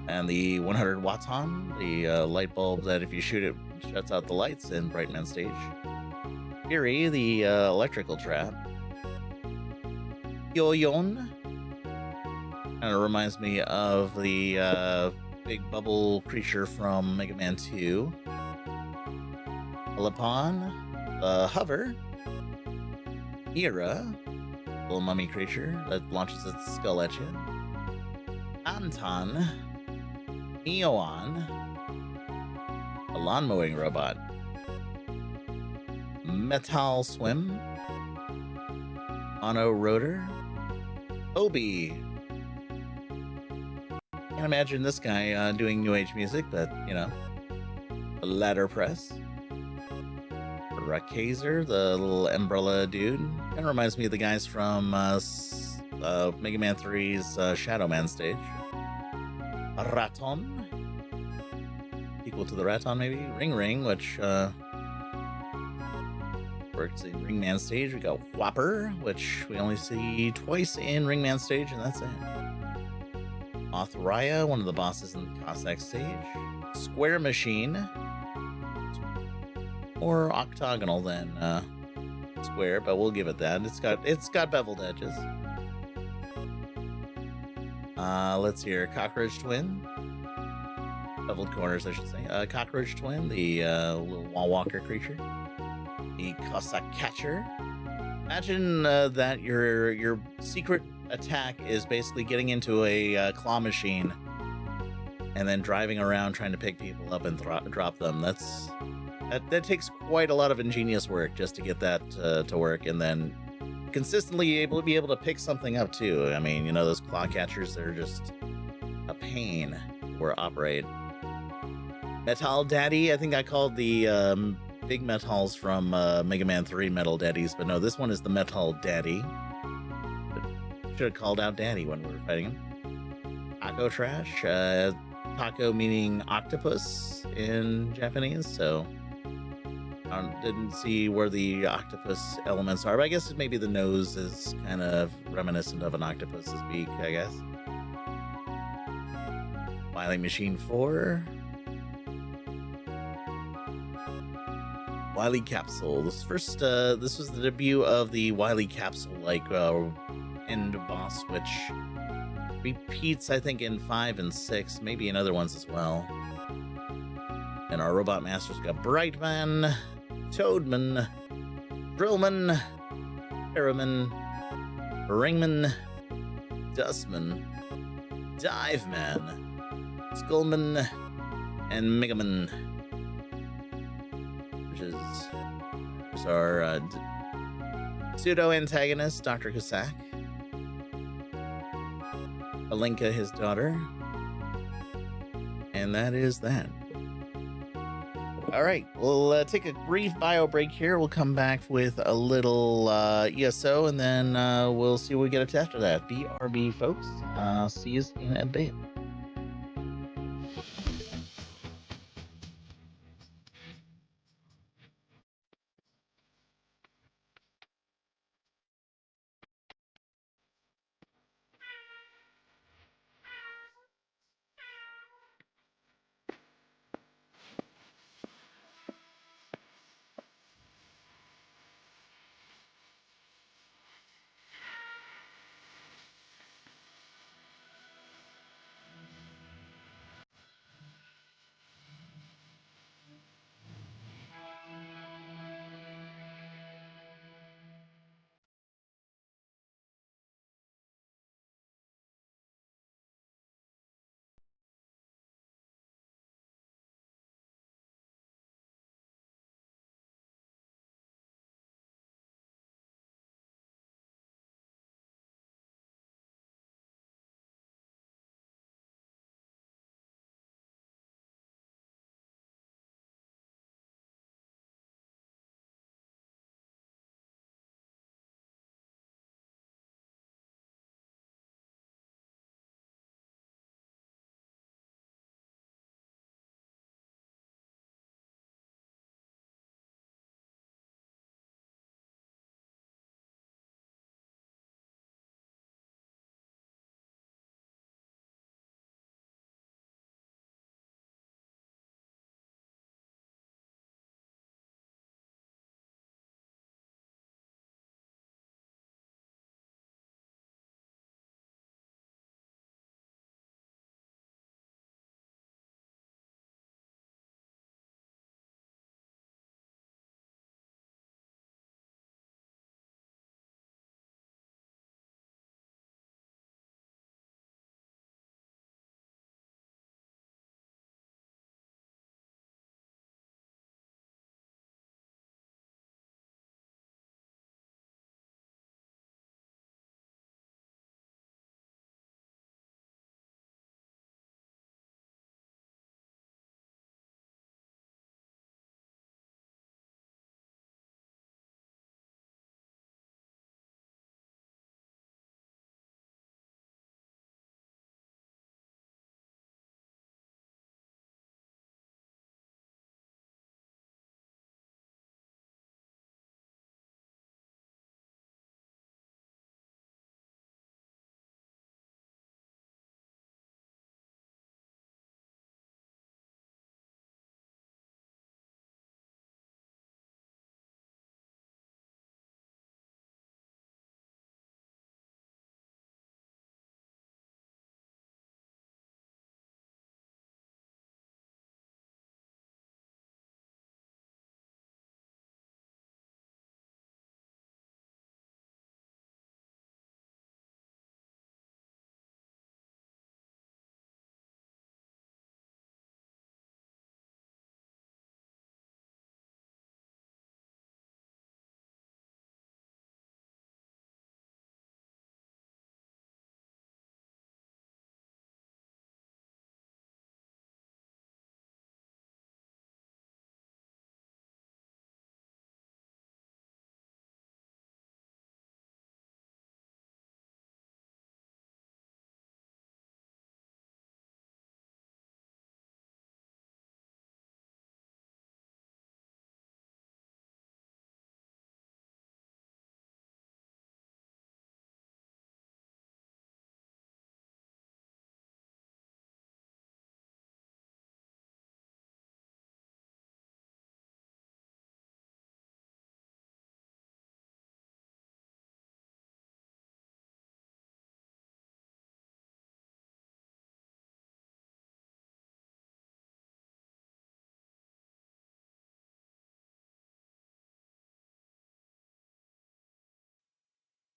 And the 100 Watton, the light bulb that if you shoot it, shuts out the lights in Brightman stage. Fury, the electrical trap. Yoyon. Kind of reminds me of the big bubble creature from Mega Man 2. Lapon, Hover, Hira, little mummy creature that launches its skull at you. Anton, Neon, a lawn mowing robot. Metal Swim, Mono Rotor, Obi. Can't imagine this guy doing new age music, but you know, a ladder press. Rakazer, the little umbrella dude, kind of reminds me of the guys from Mega Man 3's Shadow Man stage. Raton, equal to the Raton maybe. Ring Ring, which works in Ring Man stage. We got Whopper, which we only see twice in Ring Man stage, and that's it. Mothraia, one of the bosses in the Cossack stage. Square Machine. More octagonal than square, but we'll give it that. It's got beveled edges. Let's hear Cockroach Twin. Beveled corners, I should say. Cockroach Twin, the little wall walker creature. The Cossack Catcher. Imagine that your secret attack is basically getting into a claw machine and then driving around trying to pick people up and drop them. That's That takes quite a lot of ingenious work just to get that to work, and then consistently able to pick something up too. I mean, you know, those claw catchers, they're just a pain or operate. Metal Daddy, I think I called the big metals from Mega Man 3 Metal Daddies, but no, this one is the Metal Daddy. Should have called out Daddy when we were fighting him. Taco Trash, taco meaning octopus in Japanese, so I didn't see where the octopus elements are, but I guess maybe the nose is kind of reminiscent of an octopus's beak, I guess. Wily Machine 4. Wily Capsule. This was the debut of the Wily Capsule end boss, which repeats, I think, in 5 and 6, maybe in other ones as well. And our Robot Masters got Brightman, Toadman, Drillman, Harriman, Ringman, Dustman, Diveman, Skullman, and Megaman. Which is our pseudo-antagonist, Dr. Cusack. Alenka, his daughter. And that is that. All right, we'll take a brief bio break here. We'll come back with a little ESO, and then we'll see what we get after that. BRB, folks. See you in a bit.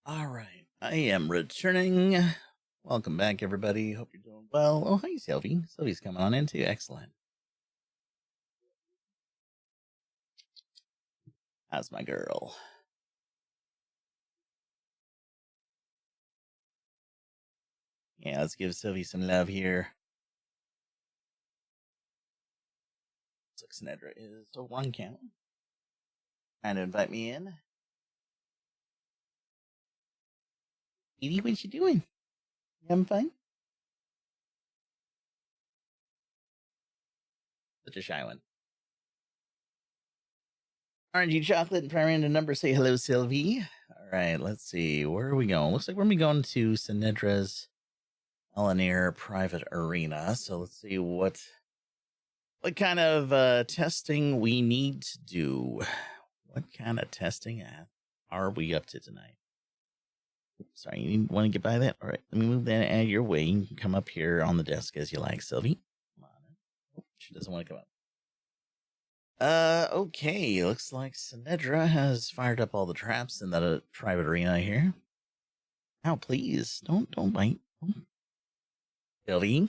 All right, I am returning. Welcome back, everybody. Hope you're doing well. Oh, hi, Sylvie. Sylvie's coming on in too. Excellent. How's my girl? Yeah, let's give Sylvie some love here. Looks like Sinedra is a one count. Trying to invite me in. Edie, what you doing? You having fun? Such a shy one. Orangey chocolate and primary number. Say hello, Sylvie. All right, let's see. Where are we going? Looks like we're going to be going to Sinedra's Elenir private arena. So let's see what kind of testing we need to do. What kind of testing are we up to tonight? Sorry, you want to get by that? All right, let me move that out of your way. You can come up here on the desk as you like, Sylvie. Come on in. Oh, she doesn't want to come up. Okay. Looks like Sinedra has fired up all the traps in that private arena here. Now, please, don't bite. Sylvie.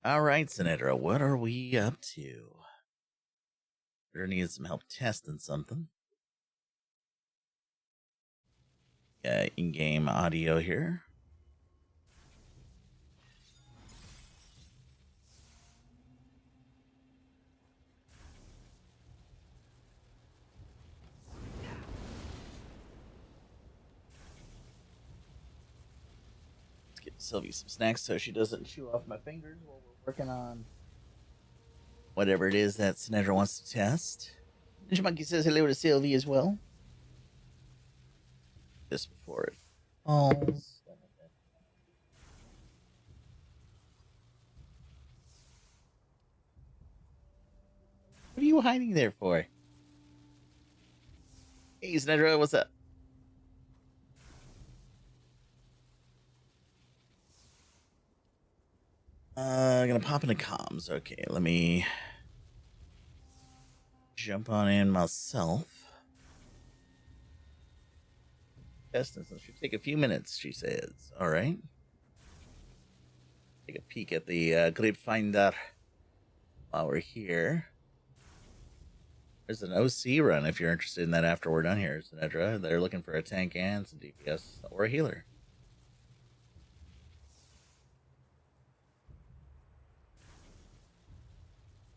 All right, Sinedra, what are we up to? Sure needs some help testing something. In-game audio here. Let's get Sylvie some snacks so she doesn't chew off my fingers while we're working on whatever it is that Sinedra wants to test. Ninja Monkey says hello to Sylvie as well. Just before it falls. What are you hiding there for? Hey, Sinedra, what's up? Gonna pop into comms. Okay, let me jump on in myself. Testing should take a few minutes, she says. All right. Take a peek at the Grip Finder while we're here. There's an OC run if you're interested in that after we're done here, Sinedra. They're looking for a tank and some DPS or a healer.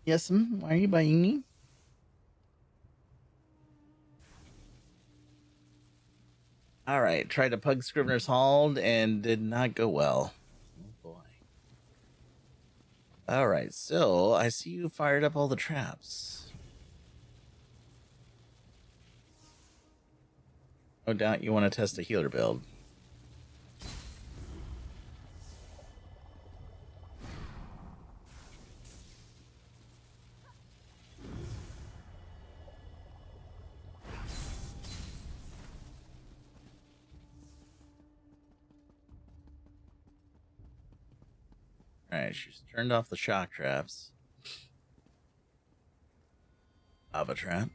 Yes, why are you buying me? All right, tried to pug Scrivener's Hall and did not go well. Oh boy. All right, so I see you fired up all the traps. No doubt you want to test a healer build. Alright, she's turned off the shock traps. Lava trap.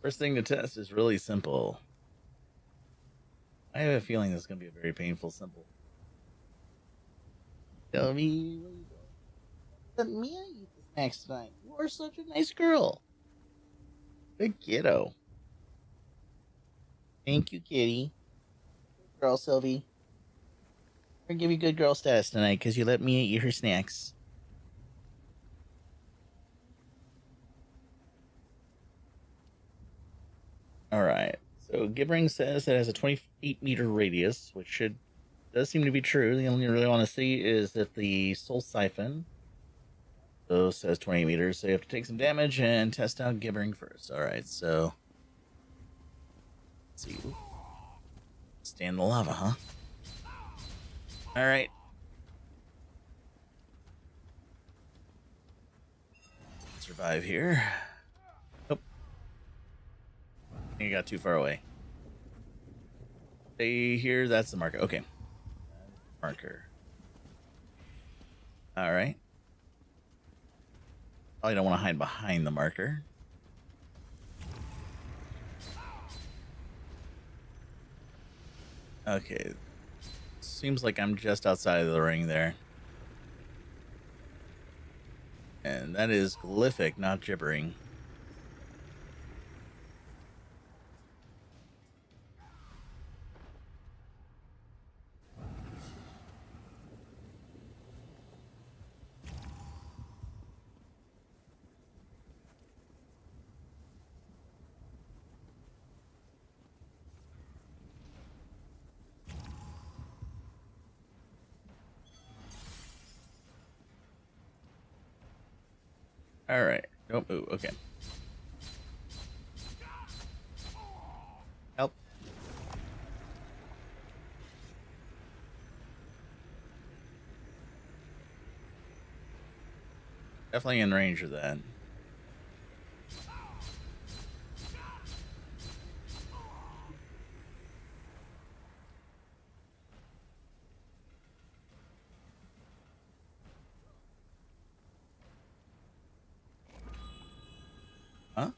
First thing to test is really simple. I have a feeling this is going to be a very painful simple. Tell me, let me eat the snacks tonight. You are such a nice girl. Good kiddo. Thank you, kitty. Good girl, Sylvie. We're gonna give you good girl status tonight because you let me eat her snacks. All right. So Gibbering says it has a 28-meter radius, which does seem to be true. The only thing you really want to see is if the Soul Siphon says 20 meters, so you have to take some damage and test out Gibbering first. All right, so let's see. Stay in the lava, huh? All right. Survive here. Nope. I think I got too far away. Stay here. That's the marker. Okay. marker. All right. I don't want to hide behind the marker. Okay. Seems like I'm just outside of the ring there. And that is glyphic, not gibbering. All right. Don't move. Okay. Help. Definitely in range of that. Huh?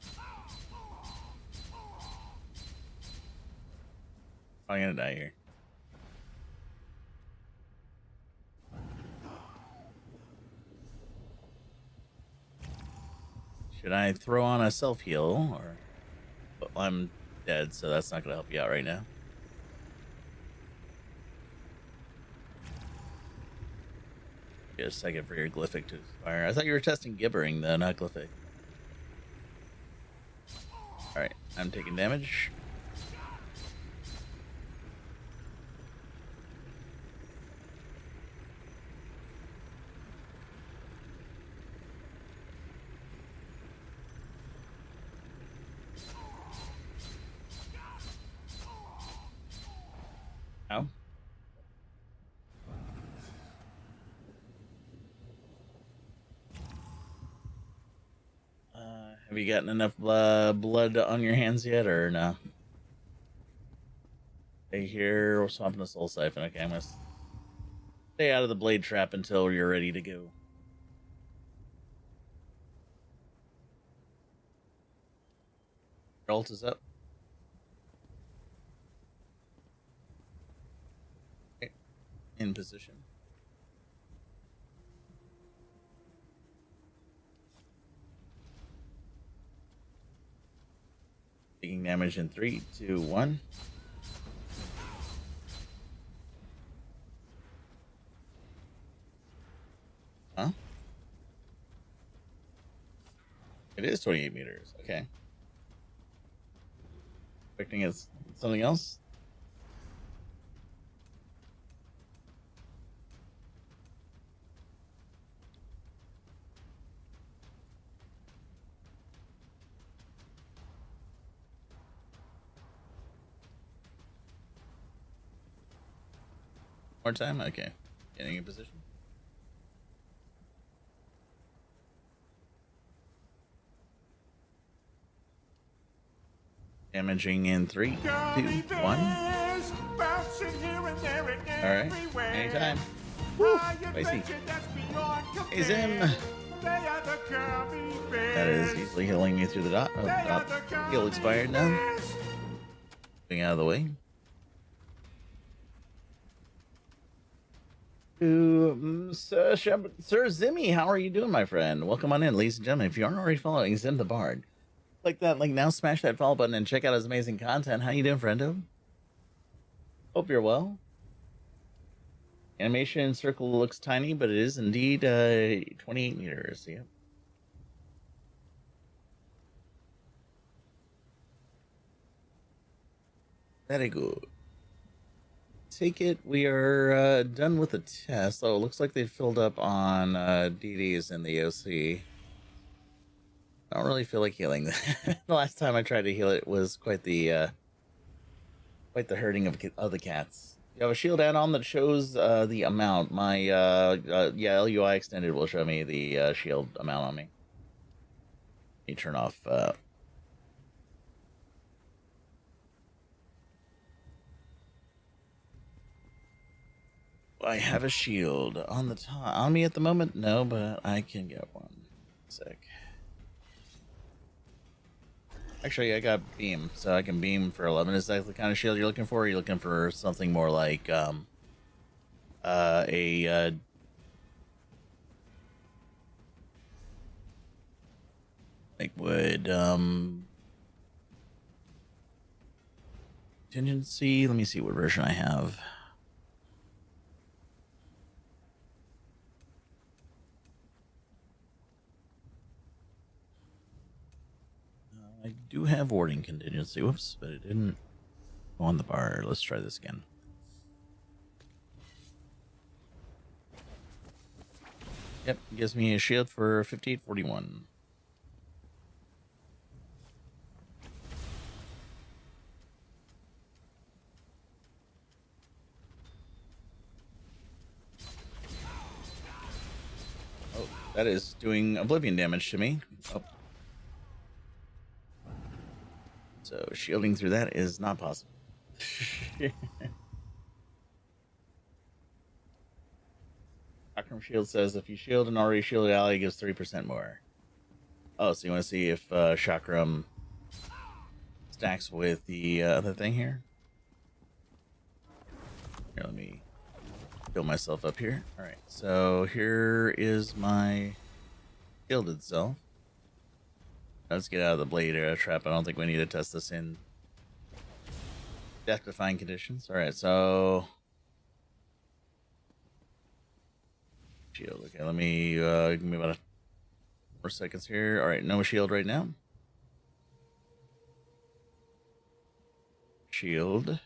I'm gonna die here. Should I throw on a self-heal or... Well, I'm dead, so that's not gonna help you out right now. Get a second for your glyphic to expire. I thought you were testing gibbering though, not glyphic. Alright, I'm taking damage. Ow. Have you gotten enough blood on your hands yet, or no? Stay here, we're swapping the soul siphon. Okay, I'm gonna stay out of the blade trap until you're ready to go. Your ult is up. Okay. In position. Taking damage in 3, 2, 1. Huh? It is 28 meters. Okay. Expecting it's something else. More time? Okay. Getting in position. Damaging in 3, 2, 1. Alright. Anytime. Woo! Spicy. Hey, Zim. That is easily healing me through the dot. Oh, dot. Heal expired now. Getting out of the way. Sir Zimmy, how are you doing, my friend? Welcome on in, ladies and gentlemen. If you aren't already following Zim the Bard, click that link now, smash that follow button, and check out his amazing content. How you doing, friendo? Hope you're well. Animation circle looks tiny, but it is indeed 28 meters. Yep. Very good. Take it we are done with the test. Oh, it looks like they filled up on DDs in the OC. I don't really feel like healing. The last time I tried to heal it was quite the hurting of the cats. You have a shield add-on that shows the amount. My yeah, LUI extended will show me the shield amount on me. Let me turn off I have a shield on the top on me at the moment? No, but I can get one. Sick. Actually, I got beam, so I can beam for 11. Is that the kind of shield you're looking for? Or are you looking for something more like like would contingency? Let me see what version I have. I do have warding contingency. Whoops, but it didn't go on the bar. Let's try this again. Yep, gives me a shield for 5841. Oh, that is doing oblivion damage to me. Oh. So shielding through that is not possible. Chakram Shield says if you shield an already shielded ally, it gives 30% more. Oh, so you want to see if Chakram stacks with the other thing here? Here, let me fill myself up here. All right, so here is my shielded self. Let's get out of the blade trap. I don't think we need to test this in death-defying conditions. All right, so shield. Okay, let me give me about a 4 seconds here. All right, no shield right now. Shield.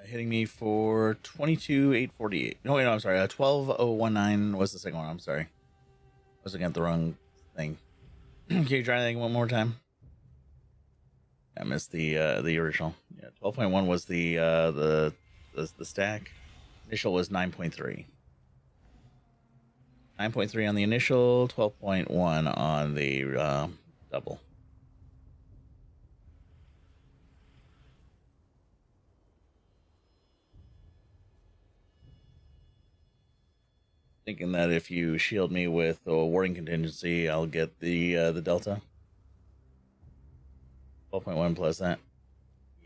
Hitting me for 22,848. No, wait, no, I'm sorry. 12,019 was the second one. I'm sorry. I was looking at the wrong thing. Can you try anything one more time? I missed the original. Yeah, 12.1 was the stack. Initial was 9.3. 9.3 on the initial, 12.1 on the double. Thinking that if you shield me with a warding contingency, I'll get the delta. 12.1 plus that.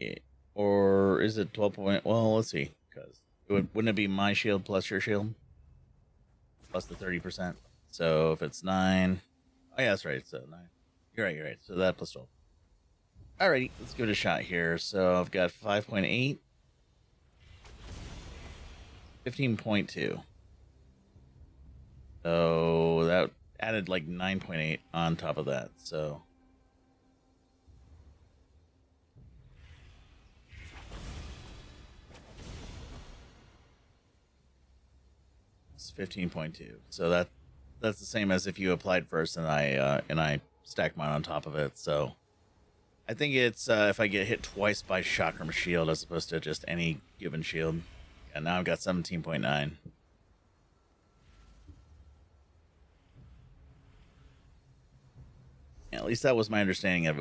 Yeah. Or is it 12 point? Well, let's see. Because wouldn't it be my shield plus your shield? Plus the 30%. So if it's 9. Oh, yeah, that's right. So 9. You're right. So that plus 12. Alrighty, let's give it a shot here. So I've got 5.8. 15.2. So that added like 9.8 on top of that. So it's 15.2. So that's the same as if you applied first and I stacked mine on top of it. So I think it's if I get hit twice by Chakram Shield as opposed to just any given shield. And now I've got 17.9. At least that was my understanding of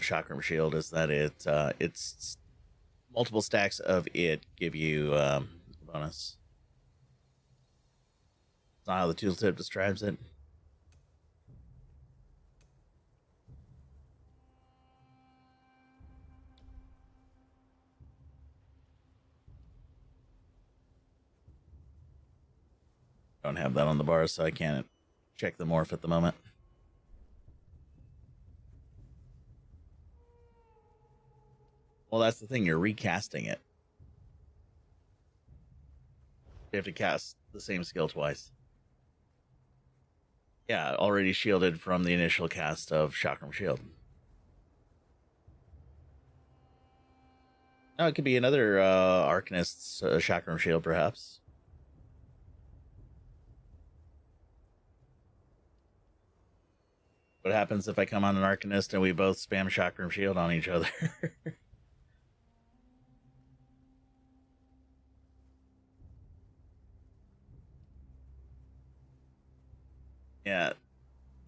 Chakram Shield, is that it's multiple stacks of it give you bonus. That's not how the tooltip describes it. Don't have that on the bar, so I can't check the morph at the moment. Well, that's the thing. You're recasting it. You have to cast the same skill twice. Yeah, already shielded from the initial cast of Chakram Shield. No, it could be another Arcanist's Chakram Shield, perhaps. What happens if I come on an Arcanist and we both spam Chakram Shield on each other? Yeah,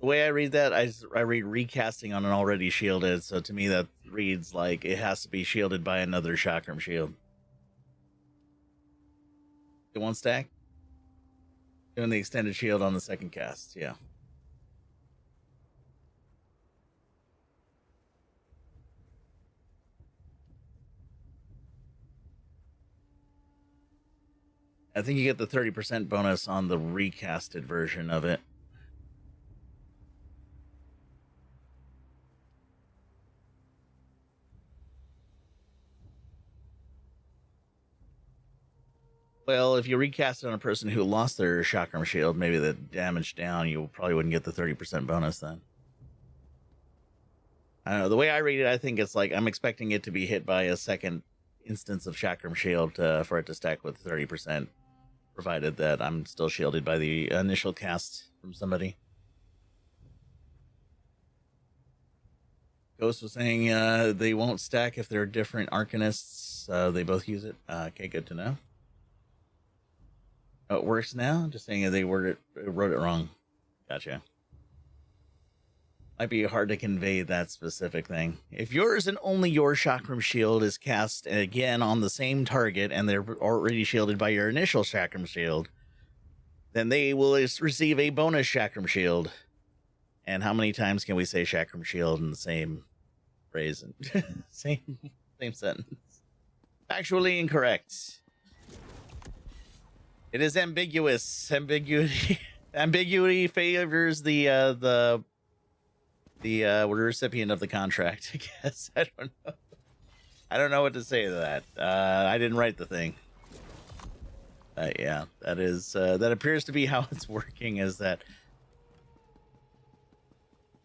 The way I read that, I read recasting on an already shielded, so to me that reads like it has to be shielded by another chakram shield. It won't stack? Doing the extended shield on the second cast, yeah. I think you get the 30% bonus on the recasted version of it. Well, if you recast it on a person who lost their chakram shield, maybe the damage down, you probably wouldn't get the 30% bonus then. I don't know. The way I read it, I think it's like I'm expecting it to be hit by a second instance of chakram shield for it to stack with 30%, provided that I'm still shielded by the initial cast from somebody. Ghost was saying they won't stack if they're different arcanists. They both use it. Okay, good to know. Oh, it works now? Just saying they wrote it wrong. Gotcha. Might be hard to convey that specific thing. If yours and only your chakram shield is cast again on the same target and they're already shielded by your initial chakram shield, then they will receive a bonus chakram shield. And how many times can we say chakram shield in the same phrase and same sentence? Factually incorrect. It is ambiguous. Ambiguity favors the recipient of the contract, I guess. I don't know. I don't know what to say to that. I didn't write the thing. Yeah, that is that appears to be how it's working. Is that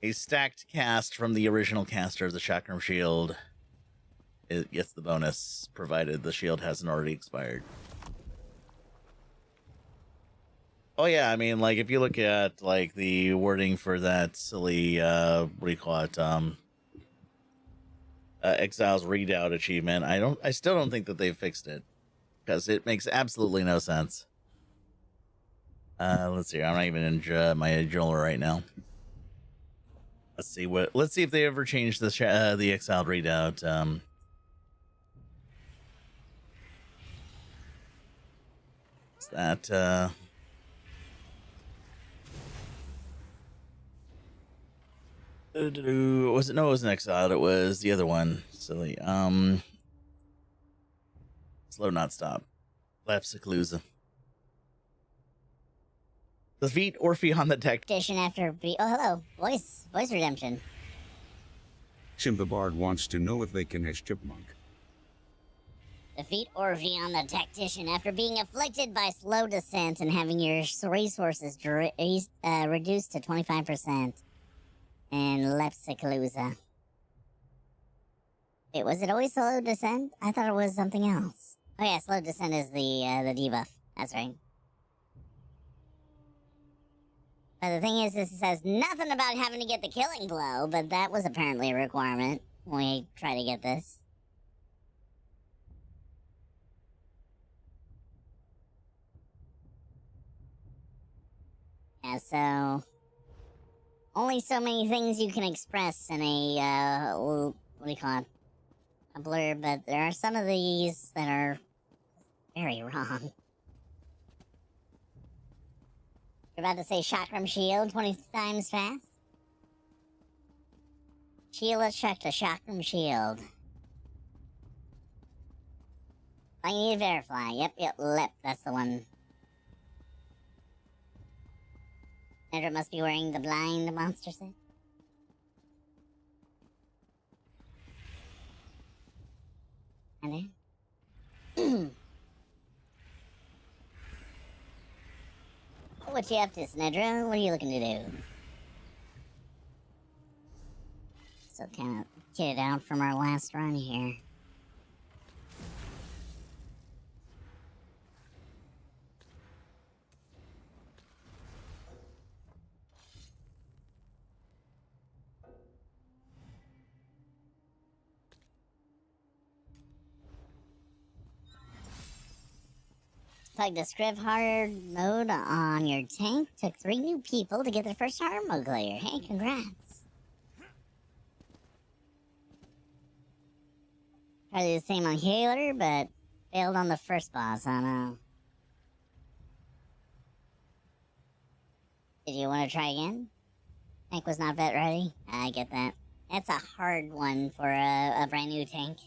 a stacked cast from the original caster of the chakram shield? It gets the bonus, provided the shield hasn't already expired. Oh yeah, I mean, like if you look at like the wording for that silly what do you call it, Exiles Redoubt achievement, I still don't think that they've fixed it, because it makes absolutely no sense. Let's see, I'm not even in my Jola right now. Let's see if they ever changed the Exiled Redoubt. Is that was it? No, it wasn't Exiled. It was the other one. Silly. Slow, not stop. Lapsiclusa. Defeat Orpheon on the Tactician after oh, hello. Voice redemption. Sim the Bard wants to know if they can hash Chipmunk. Defeat Orpheon the Tactician after being afflicted by slow descent and having your resources reduced to 25%. And Lepsiclusa. Wait, was it always slow descent? I thought it was something else. Oh yeah, slow descent is the debuff. That's right. But the thing is, this says nothing about having to get the killing blow, but that was apparently a requirement when we try to get this. Yeah, so only so many things you can express in a, what do you call it? A blurb, but there are some of these that are very wrong. You're about to say Chakram Shield 20 times fast? Shield, let's check the Chakram Shield. I need to verify. Yep, lip, that's the one. Nedra must be wearing the blind monster set. And then? What you up to, Snedra? What are you looking to do? Still kind of kitted out from our last run here. Plug the Scriv hard mode on your tank. Took 3 new people to get their first hard mode clear. Hey, congrats. Tried to do the same on Healer, but failed on the first boss. I don't know. Did you want to try again? Tank was not vet ready. I get that. That's a hard one for a brand new tank.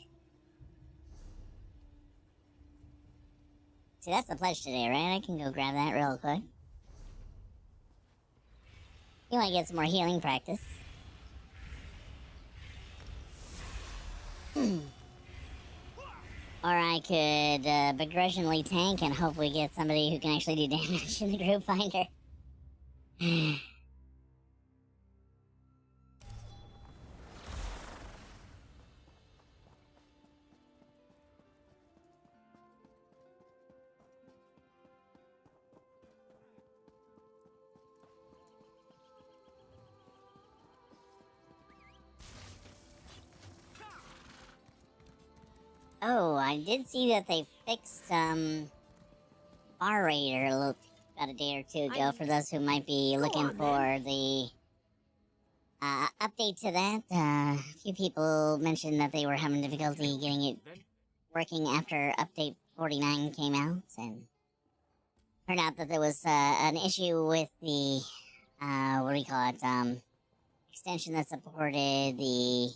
See, that's the pledge today, right? I can go grab that real quick. You want to get some more healing practice. Or I could begrudgingly tank and hope we get somebody who can actually do damage in the group finder. Oh, I did see that they fixed bar raider about a day or two ago. For those who might be looking for the update to that, a few people mentioned that they were having difficulty getting it working after update 49 came out, and turned out that there was an issue with the what do you call it? Extension that supported the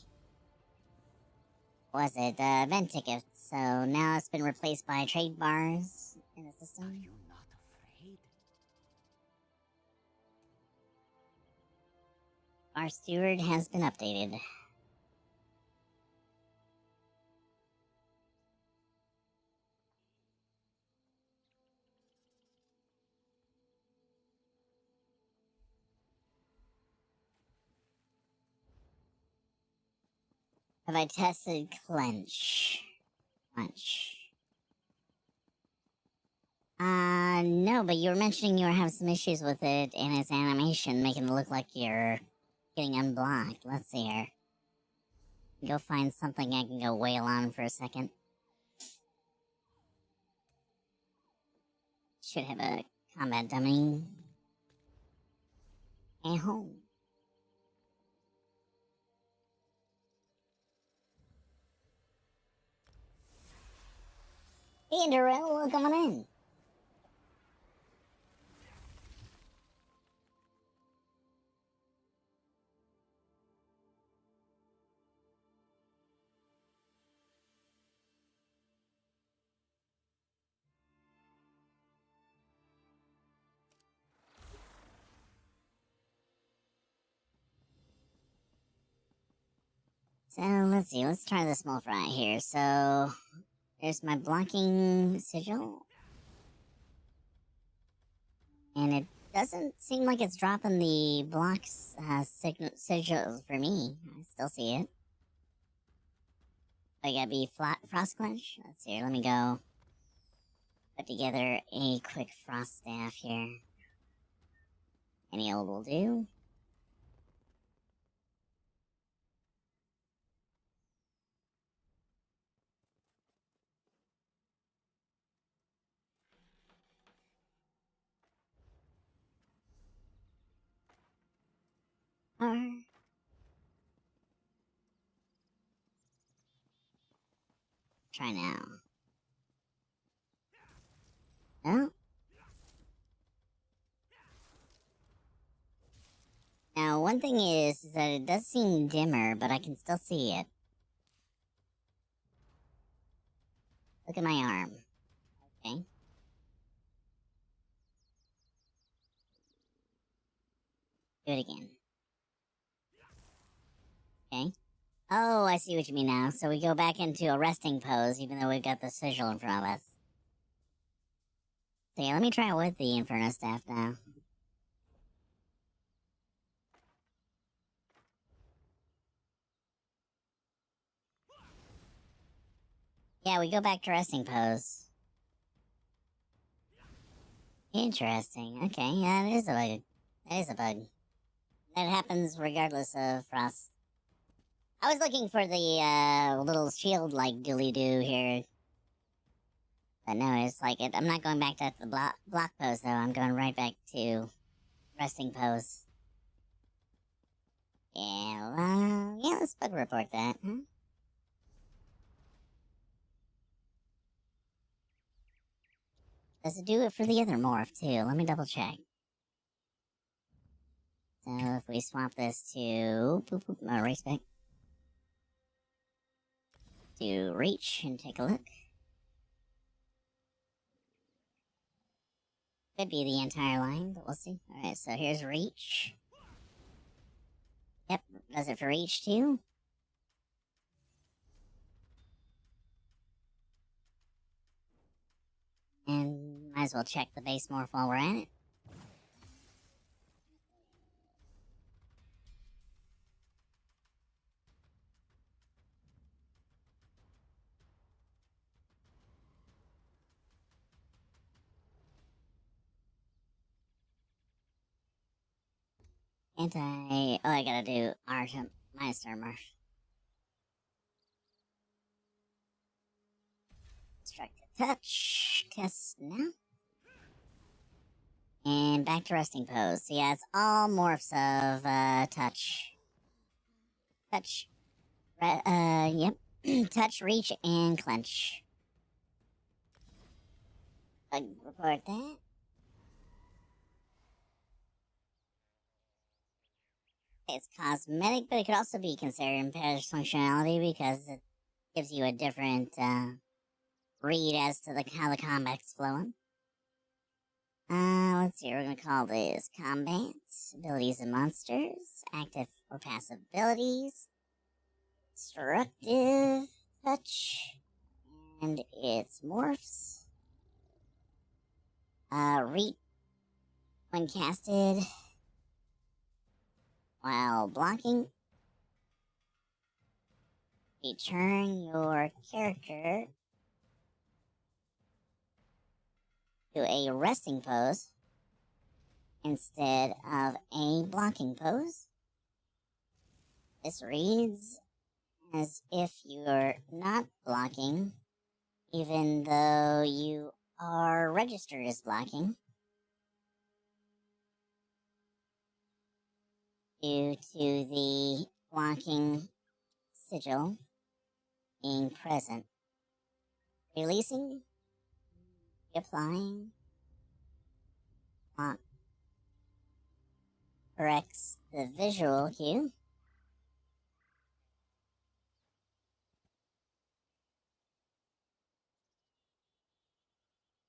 event tickets. So now it's been replaced by trade bars in the system. Are you not afraid? Bar steward has been updated. Have I tested clench? No, but you were mentioning you were having some issues with it and its animation, making it look like you're getting unblocked. Let's see here. Go find something I can go wail on for a second. Should have a combat dummy. Hey, home. Hey, Darrell, welcome on in. So, let's see, let's try the small fry here. So, there's my blocking sigil. And it doesn't seem like it's dropping the blocks sigils for me. I still see it. I gotta be frost clench. Let's see here, let me go put together a quick frost staff here. Any old will do. Try now. No? Now, one thing is that it does seem dimmer, but I can still see it. Look at my arm. Okay. Do it again. Okay. Oh, I see what you mean now. So we go back into a resting pose, even though we've got the sigil in front of us. So yeah, let me try it with the Inferno Staff now. Yeah, we go back to resting pose. Interesting. Okay, yeah, it is a bug. That is a bug. That happens regardless of frost. I was looking for the little shield-like dooley-doo here. But no, it's like I'm not going back to the block pose though. I'm going right back to resting pose. Yeah, yeah, let's bug report that, huh? Does it do it for the other morph too? Let me double check. So if we swap this to race back to reach and take a look. Could be the entire line, but we'll see. Alright, so here's reach. Yep, does it for reach too? And might as well check the base morph while we're at it. I gotta do R to minus armor. Destructive touch. Test now. And back to resting pose. So yeah, it's all morphs of touch. Touch. Yep. Touch, reach, and clench. Report that. It's cosmetic, but it could also be considered impaired functionality because it gives you a different read as to how the combat's flowing. Let's see, we're gonna call this combat, abilities and monsters, active or passive abilities, destructive touch, and its morphs. Read when casted while blocking. Return your character to a resting pose instead of a blocking pose. This reads as if you're not blocking, even though you are registered as blocking, due to the blocking sigil being present. Releasing, reapplying, block corrects the visual cue.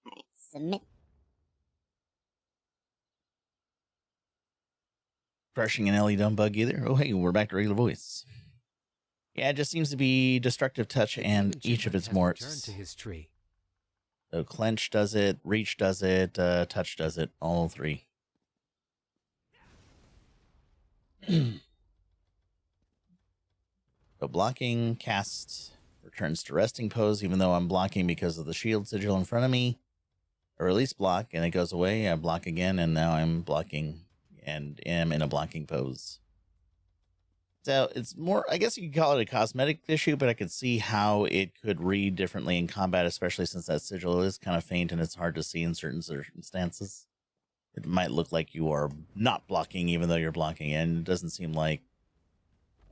Alright, submit. Crushing an Ellie don't bug either. Oh, hey, we're back to regular voice. Yeah, it just seems to be destructive touch and each of its Returned morphs. to his tree. So clench does it, reach does it, touch does it, all three. So blocking, cast, returns to resting pose, even though I'm blocking because of the shield sigil in front of me. Or at least block, and it goes away. I block again, and now I'm blocking and am in a blocking pose. So it's more, I guess you could call it a cosmetic issue, but I could see how it could read differently in combat, especially since that sigil is kind of faint and it's hard to see in certain circumstances. It might look like you are not blocking even though you're blocking, and it doesn't seem like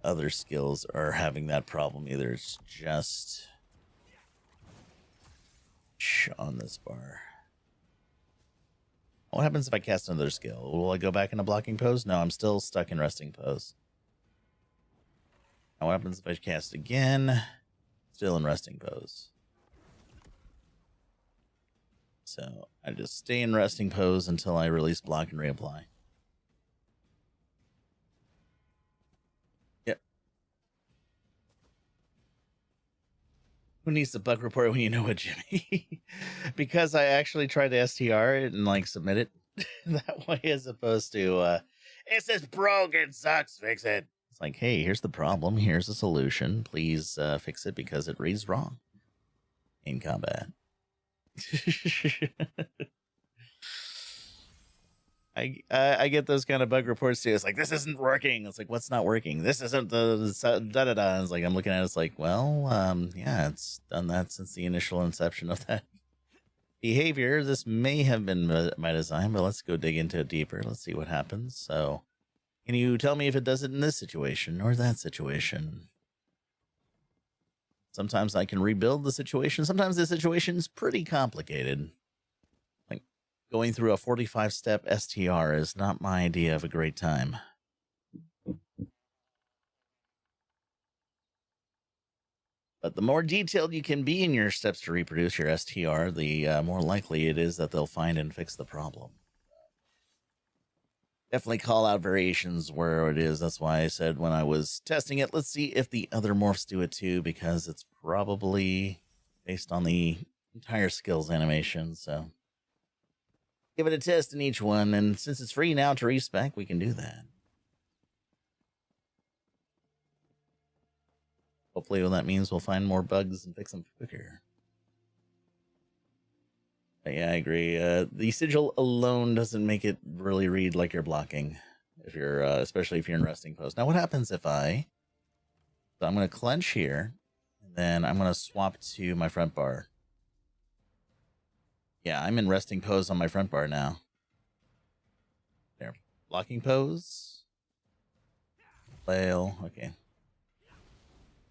other skills are having that problem either. It's just on this bar. What happens if I cast another skill? Will I go back into blocking pose? No, I'm still stuck in resting pose. Now what happens if I cast again? Still in resting pose. So I just stay in resting pose until I release block and reapply. Yep. Who needs the bug report when you know it, Jimmy? Because I actually tried to STR it and like submit it that way as opposed to it's this broken, sucks, fix it. It's like, hey, here's the problem, here's the solution. Please fix it because it reads wrong in combat. I get those kind of bug reports too. It's like, this isn't working. It's like, what's not working? This isn't the da da da. It's like, I'm looking at it, it's like, well, yeah, it's done that since the initial inception of that behavior. This may have been my design, but let's go dig into it deeper. Let's see what happens. So, can you tell me if it does it in this situation or that situation? Sometimes I can rebuild the situation. Sometimes the situation is pretty complicated. Like going through a 45-step STR is not my idea of a great time. But the more detailed you can be in your steps to reproduce your STR, the more likely it is that they'll find and fix the problem. Definitely call out variations where it is. That's why I said when I was testing it, let's see if the other morphs do it too, because it's probably based on the entire skills animation. So give it a test in each one. And since it's free now to respec, we can do that. Hopefully that means we'll find more bugs and fix them quicker. But yeah, I agree. The sigil alone doesn't make it really read like you're blocking, if you're, especially if you're in resting pose. Now, what happens if so I'm going to clench here, and then I'm going to swap to my front bar. Yeah, I'm in resting pose on my front bar now. There, blocking pose. Flail, okay.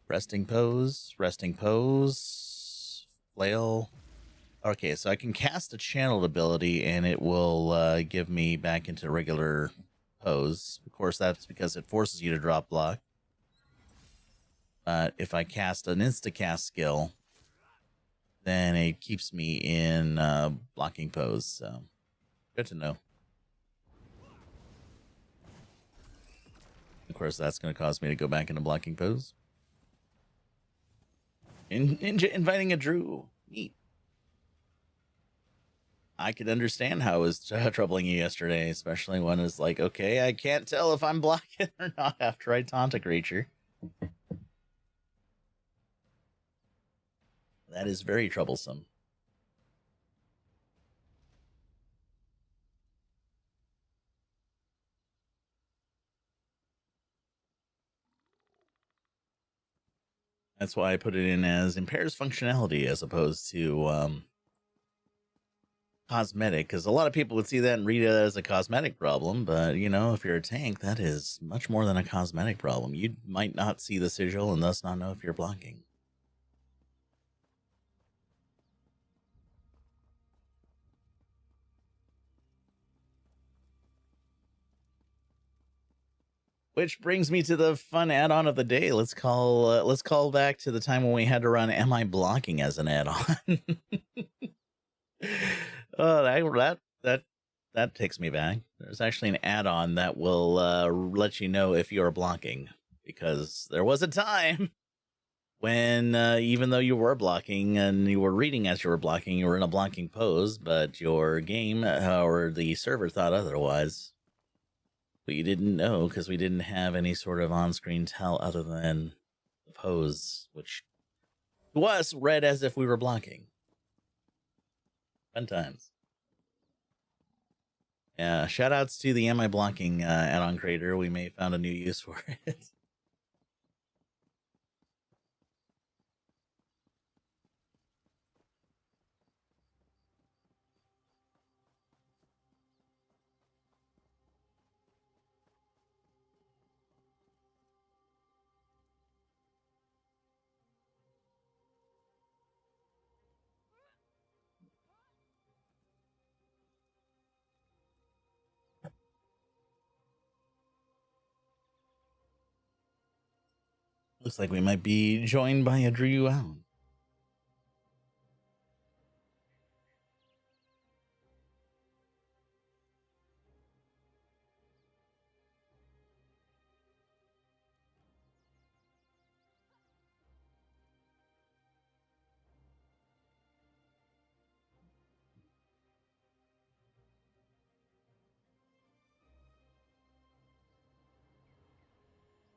Resting pose, flail. Okay, so I can cast a channeled ability and it will give me back into regular pose. Of course, that's because it forces you to drop block. But if I cast an insta-cast skill, then it keeps me in blocking pose. So, good to know. Of course, that's going to cause me to go back into blocking pose. Inviting a Drew. Neat. I could understand how it was troubling you yesterday, especially when it's like, okay, I can't tell if I'm blocking or not after I taunt a creature. That is very troublesome. That's why I put it in as impairs functionality as opposed to cosmetic, because a lot of people would see that and read it as a cosmetic problem, but you know, if you're a tank, that is much more than a cosmetic problem. You might not see the sigil and thus not know if you're blocking. Which brings me to the fun add-on of the day. Let's call back to the time when we had to run Am I Blocking as an add-on. Oh, that takes me back. There's actually an add-on that will let you know if you're blocking, because there was a time when even though you were blocking and you were reading as you were blocking, you were in a blocking pose, but your game or the server thought otherwise. But you didn't know because we didn't have any sort of on-screen tell other than the pose, which to us read as if we were blocking. Fun times. Yeah, shout outs to the Am I Blocking add-on creator. We may have found a new use for it. Looks like we might be joined by a Drew Yuan.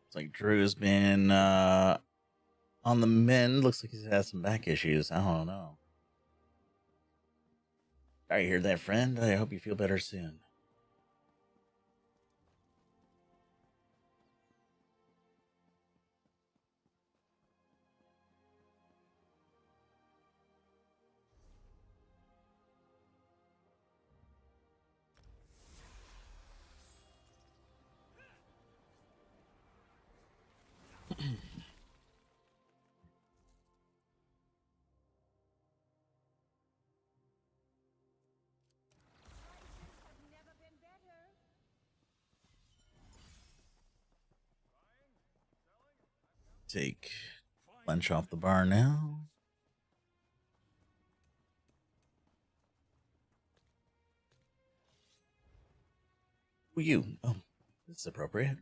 It's like Drew's been on the mend. Looks like he's had some back issues. I don't know. Sorry to hear that, friend. I hope you feel better soon. Take lunch off the bar now. Who are you? Oh, this is appropriate.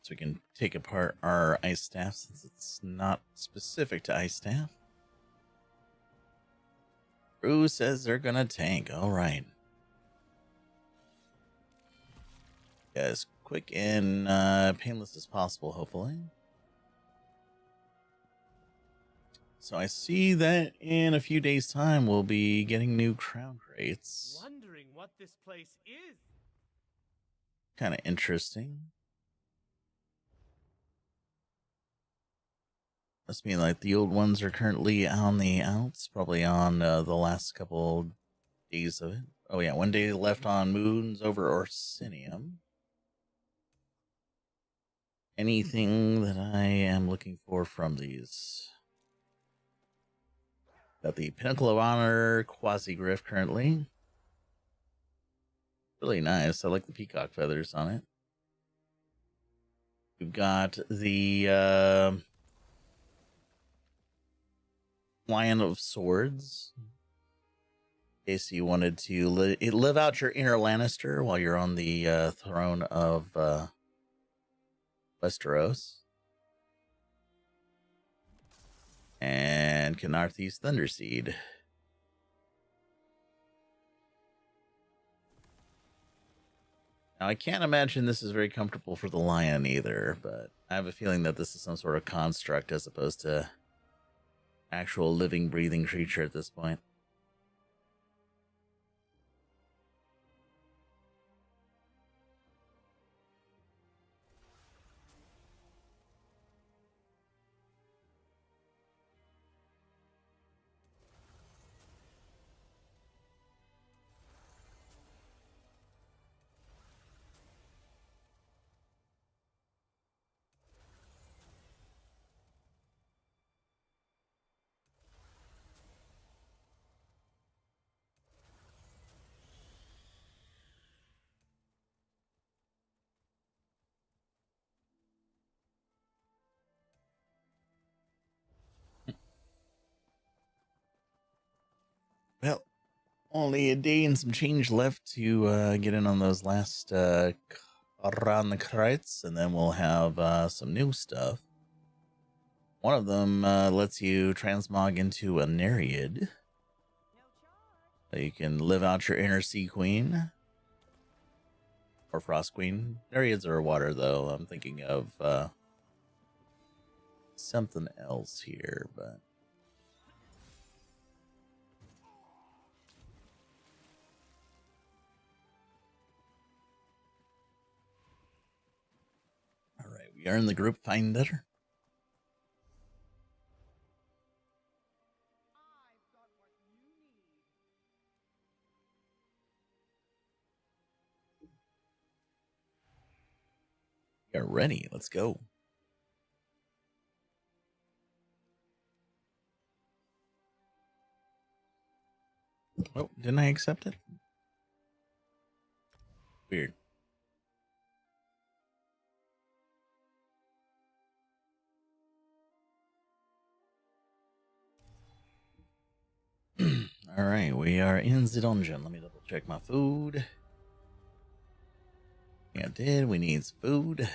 So we can take apart our ice staff since it's not specific to ice staff. Rue says they're gonna tank. All right. Yeah, as quick and painless as possible, hopefully. So I see that in a few days' time we'll be getting new crown crates. Wondering what this place is. Kind of interesting. Must mean like the old ones are currently on the outs, probably on the last couple days of it. Oh yeah, 1 day left on Moons over Orsinium. Anything that I am looking for from these? Got the Pinnacle of Honor Quasi-Griff currently. Really nice. I like the peacock feathers on it. We've got the Lion of Swords. In case you wanted to live out your inner Lannister while you're on the throne of Westeros. And Canarthi's Thunderseed. Now, I can't imagine this is very comfortable for the lion either, but I have a feeling that this is some sort of construct as opposed to actual living, breathing creature at this point. Well, only a day and some change left to get in on those last Around the Kreitz, and then we'll have some new stuff. One of them lets you transmog into a Nereid. So you can live out your inner Sea Queen. Or Frost Queen. Nereids are water, though. I'm thinking of something else here, but... Alright, we are in the group finder. We are ready. Let's go. Oh, didn't I accept it? Weird. All right, we are in the dungeon. Let me double check my food. Yeah, I did. We need some food.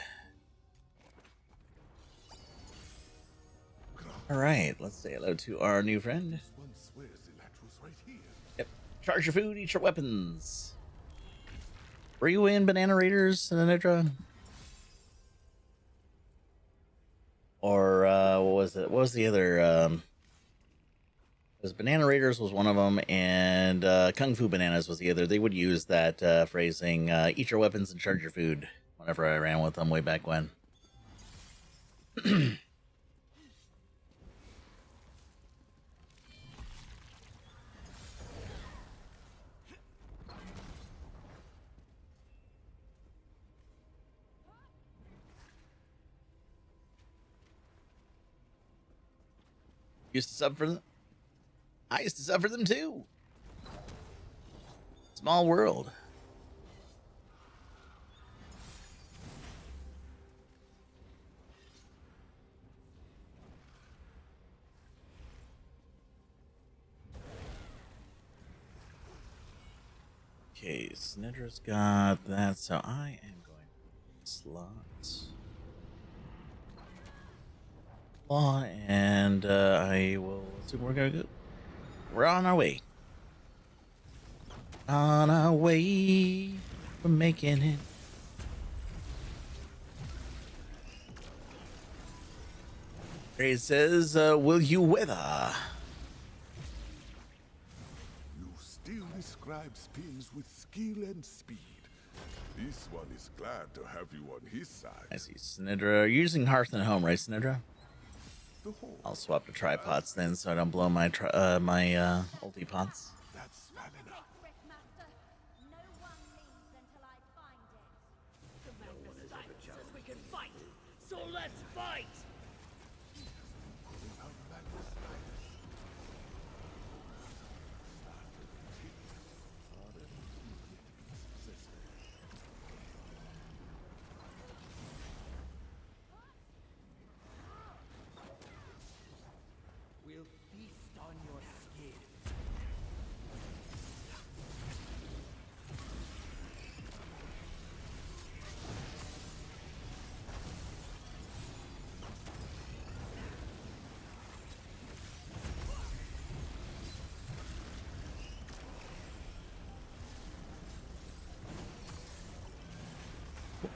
All right, let's say hello to our new friend. Yep. Charge your food, eat your weapons. Were you in Banana Raiders, Sinatra? Or what was it? What was the other Because Banana Raiders was one of them, and Kung Fu Bananas was the other. They would use that phrasing, eat your weapons and charge your food, whenever I ran with them way back when. Used to sub for them. I used to sub for them too. Small world. Okay, Snidra's got that, so I am going slots. And I will assume we're gonna go. We're on our way. On our way. We're making it. It says, will you weather? You still describe spins with skill and speed. This one is glad to have you on his side. I see Snidra. You're using Hearth and Home, right, Snidra? The whole I'll swap to tripods then, so I don't blow my ulti pots. that's bad enough. Master, no one leaves until I find it. The madness says we can fight, so let's fight! We'll feast on your skin.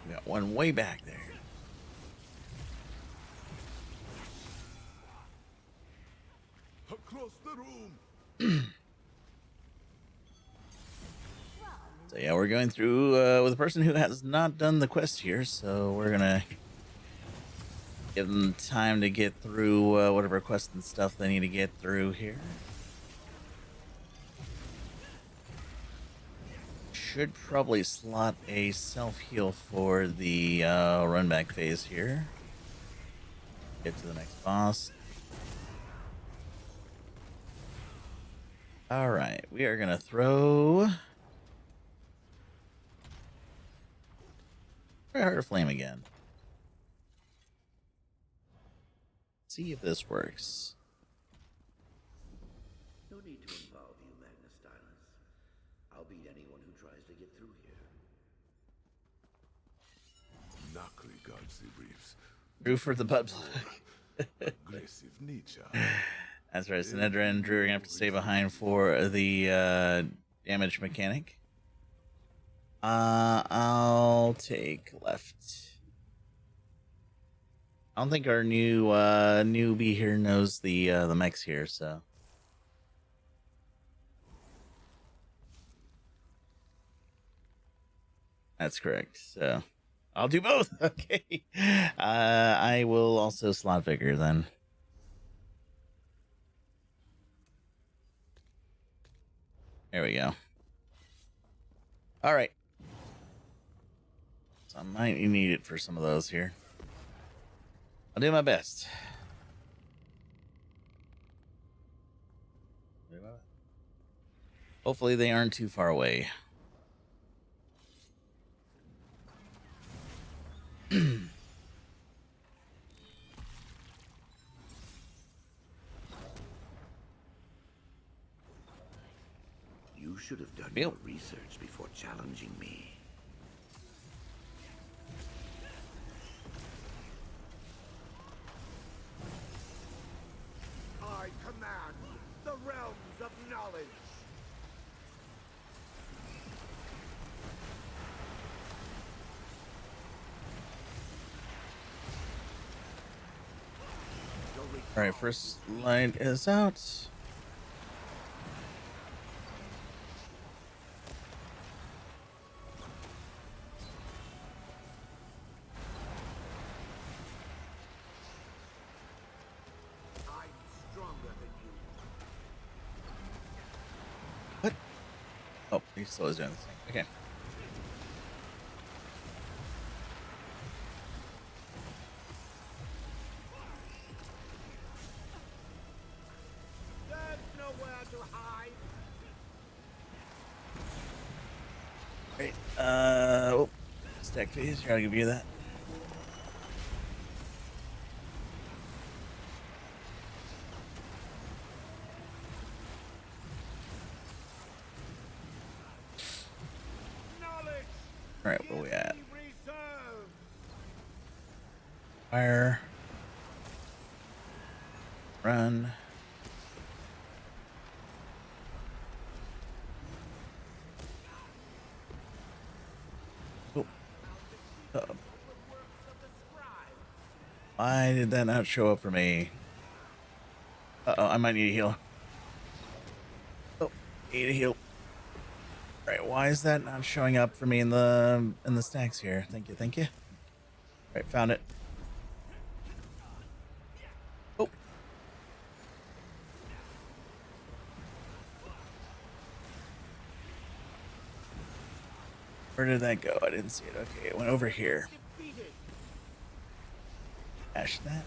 Got one way back there. Across the room. So yeah, we're going through with a person who has not done the quest here, so we're gonna give them time to get through whatever quest and stuff they need to get through here. Should probably slot a self-heal for the run back phase here. Get to the next boss. Alright, we are gonna throw Heart of Flame again. See if this works. No need to involve you, Magnus Stylus. I'll beat anyone who tries to get through here. Knuckly guards the reefs. Drew for the butt plug. Aggressive nature. That's right, Sinedra and Drew are gonna have to stay behind for the damage mechanic. I'll take left. I don't think our new newbie here knows the mechs here, so. That's correct. So I'll do both. Okay. I will also slot Vigor then. There we go. All right. So I might need it for some of those here. I'll do my best. Hopefully they aren't too far away. You should have done Bill. your research before challenging me. I command the realms of knowledge. All right, first line is out. Oh, he still is doing this thing. Okay. There's nowhere to hide. Great. Oh, stack phase. Here, I'll give you that. Knowledge. All right, where we at? Reserves. Fire. Run. Oh. Why did that not show up for me? Uh-oh, I might need a heal. Oh, need a heal. All right, why is that not showing up for me in the stacks here? Thank you, thank you. All right, found it. Oh. Where did that go? I didn't see it. Okay, it went over here. Dash that.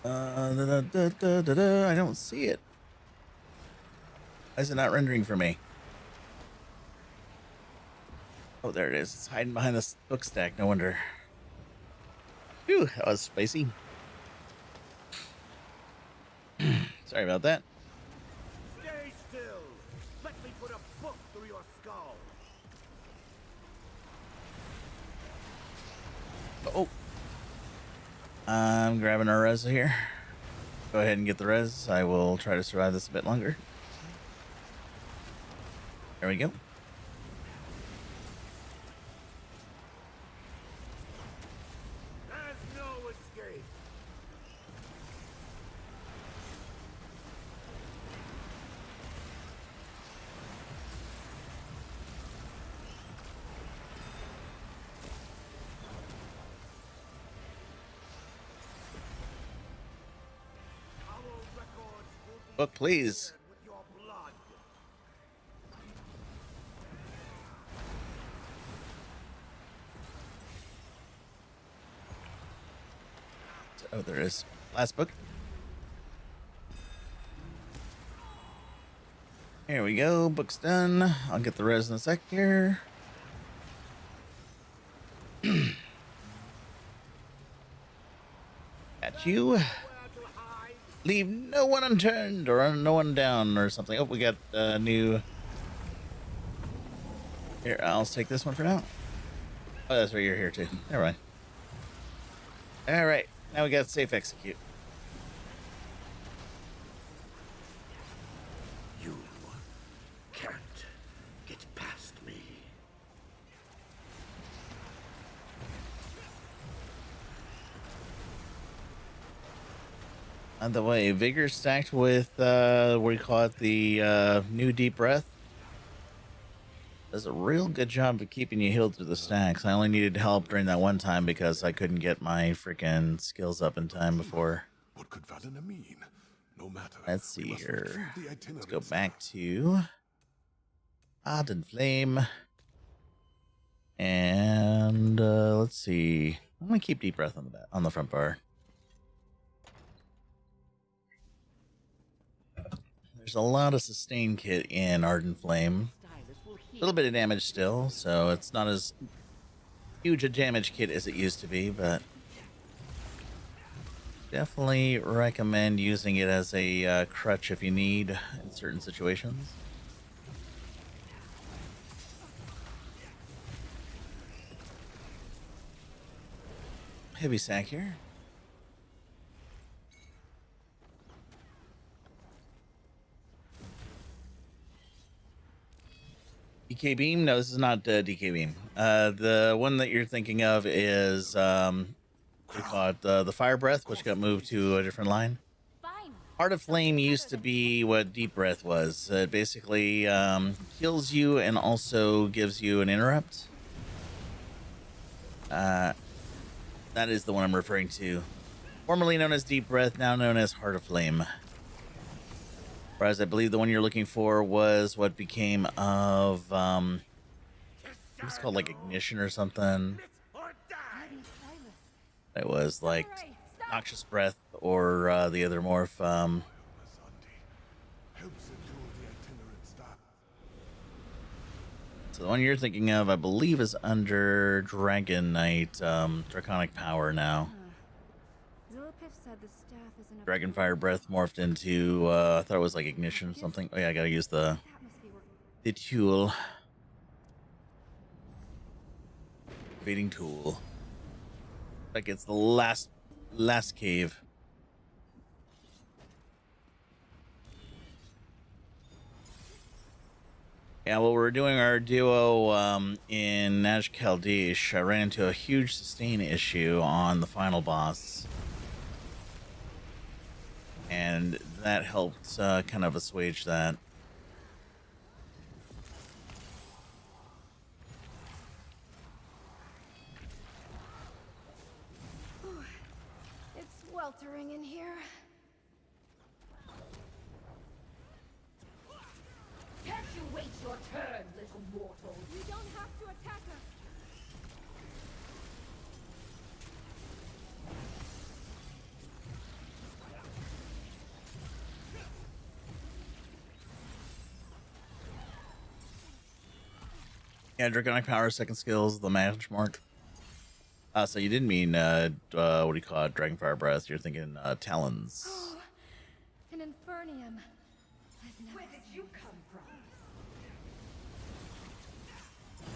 I don't see it. Why is it not rendering for me? Oh, there it is. It's hiding behind this book stack. No wonder. Phew, that was spicy. Sorry about that. Stay still. Let me put a book through your skull. Oh. I'm grabbing our res here. Go ahead and get the res. I will try to survive this a bit longer. There we go. There's no escape. Our records will be Book, please. with your blood. Oh, there is. Last book. Here we go. Book's done. I'll get the res in a sec here. Got you. Leave no one unturned or no one down or something. Oh, we got a new. Here, I'll take this one for now. Oh, that's right. You're here too. Never mind. All right. Now we got safe execute. You can't get past me. On the way, vigor stacked with what do you call it? The new deep breath. Does a real good job of keeping you healed through the stacks. I only needed help during that one time because I couldn't get my freaking skills up in time before. What could Valena mean? No matter. Let's We see must here. retrieve the Let's itinerary go star. back to Ardent Flame. And let's see. I'm gonna keep deep breath on the back, on the front bar. There's a lot of sustain kit in Ardent Flame. A little bit of damage still, so it's not as huge a damage kit as it used to be, but definitely recommend using it as a crutch if you need in certain situations. Heavy sack here. DK Beam? No, this is not DK Beam. The one that you're thinking of is, what do you call it? The Fire Breath, which got moved to a different line. Fine. Heart of Flame used to be what Deep Breath was. It basically heals you and also gives you an interrupt. That is the one I'm referring to. Formerly known as Deep Breath, now known as Heart of Flame. Whereas I believe the one you're looking for was what became of it's called like ignition or something. It was like noxious breath or the other morph. So the one you're thinking of, I believe, is under Dragon Knight, Draconic Power now. Dragon Fire Breath morphed into, I thought it was like ignition or something. Oh yeah, I gotta use the tool. Evading tool. Like it's the last cave. Yeah, well, we're doing our duo in Naj Kaldish. I ran into a huge sustain issue on the final boss. And that helped kind of assuage that. It's sweltering in here. Can't you wait your turn, little mortal? You don't have to attack us. Yeah, Draconic Power, second skills, the match mark. So you didn't mean, what do you call it, Dragonfire Breath. You're thinking Talons. Oh, an Infernium. Where did you come from?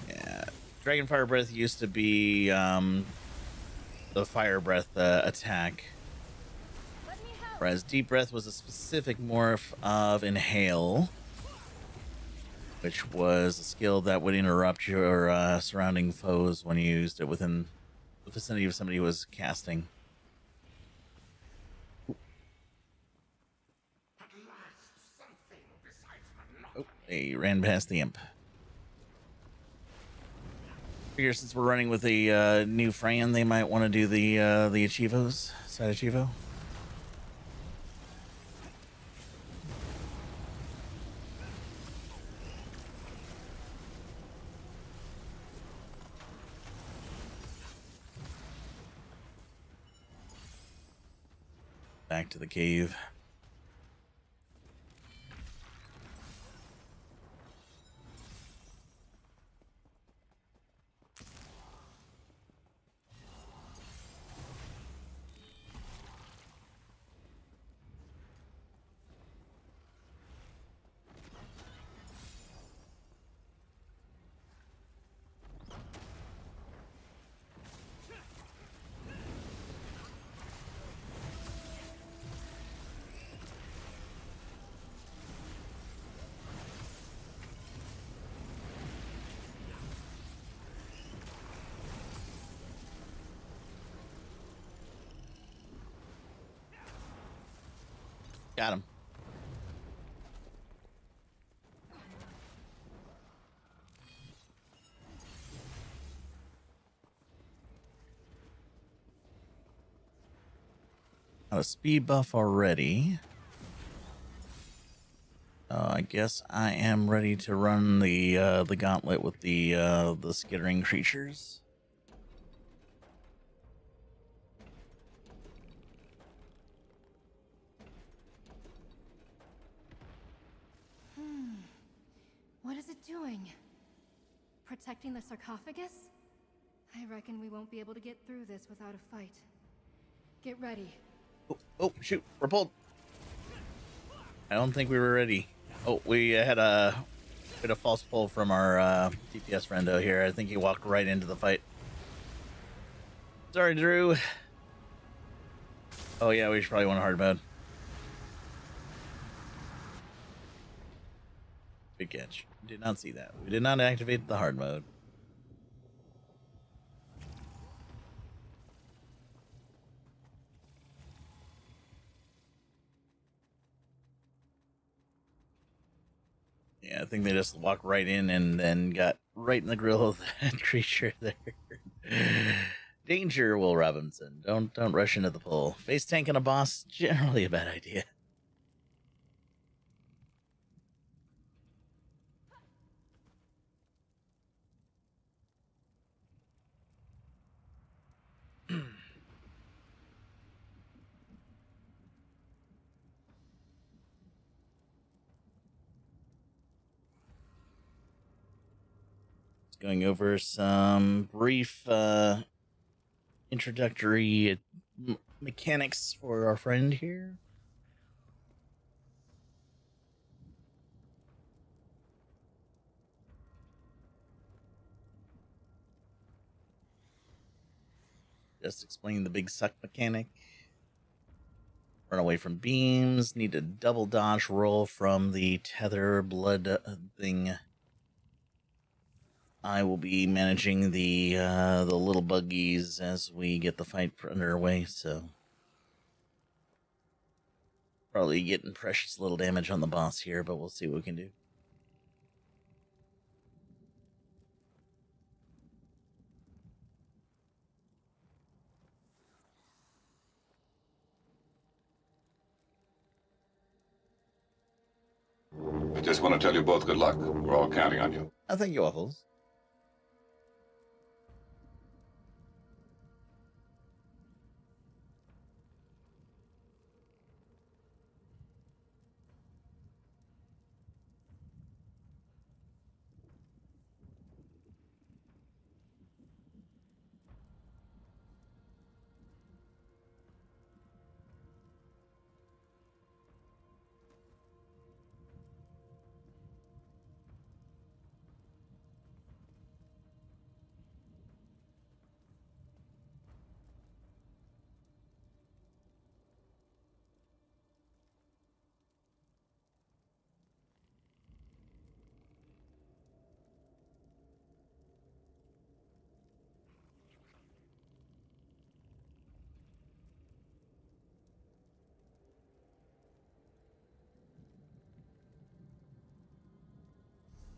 Yeah, Dragonfire Breath used to be the Fire Breath attack. Let me help. Whereas Deep Breath was a specific morph of Inhale, which was a skill that would interrupt your surrounding foes when you used it within the vicinity of somebody who was casting. Oh, they ran past the imp. Figure since we're running with a new Fran, they might want to do the Achievos, side Achivo. Back to the cave. Got him. Got a speed buff already. I guess I am ready to run the gauntlet with the skittering creatures. What is it doing? Protecting the sarcophagus? I reckon we won't be able to get through this without a fight. Get ready. Oh, shoot, we're pulled. I don't think we were ready. Oh, we had a bit of false pull from our DPS friendo here. I think he walked right into the fight. Sorry, Drew. Oh yeah, we should probably want a hard mode. Good catch. Did not see that. We did not activate the hard mode. Yeah, I think they just walked right in and then got right in the grill of that creature there. Danger, Will Robinson. Don't rush into the pull. Face tanking a boss, generally a bad idea. going over some brief introductory mechanics for our friend here. Just explain the big suck mechanic. Run away from beams. Need a double dodge roll from the tether blood thing. I will be managing the little buggies as we get the fight underway, so probably getting precious little damage on the boss here, but we'll see what we can do. I just want to tell you both good luck. We're all counting on you. Thank you, Waffles.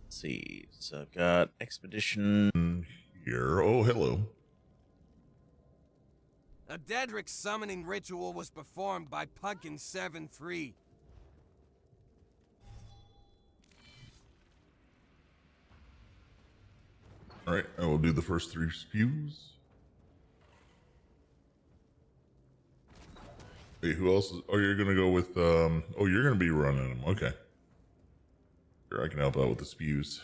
Let's see. So I've got expedition here. Oh, hello. A Daedric summoning ritual was performed by Pumpkin 7-3. All right, I will do the first 3 spews. Wait, who else is... Oh, you're gonna go with... Oh, you're gonna be running them. Okay. Sure, I can help out with the spews.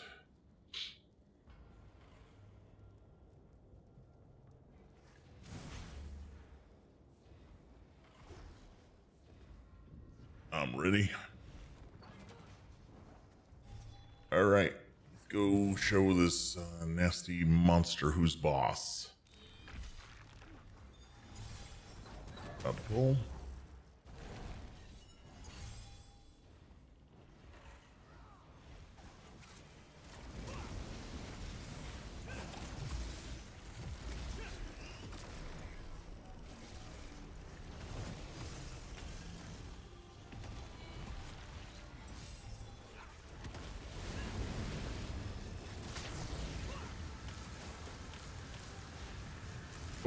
I'm ready. All right, let's go show this nasty monster who's boss. About to pull.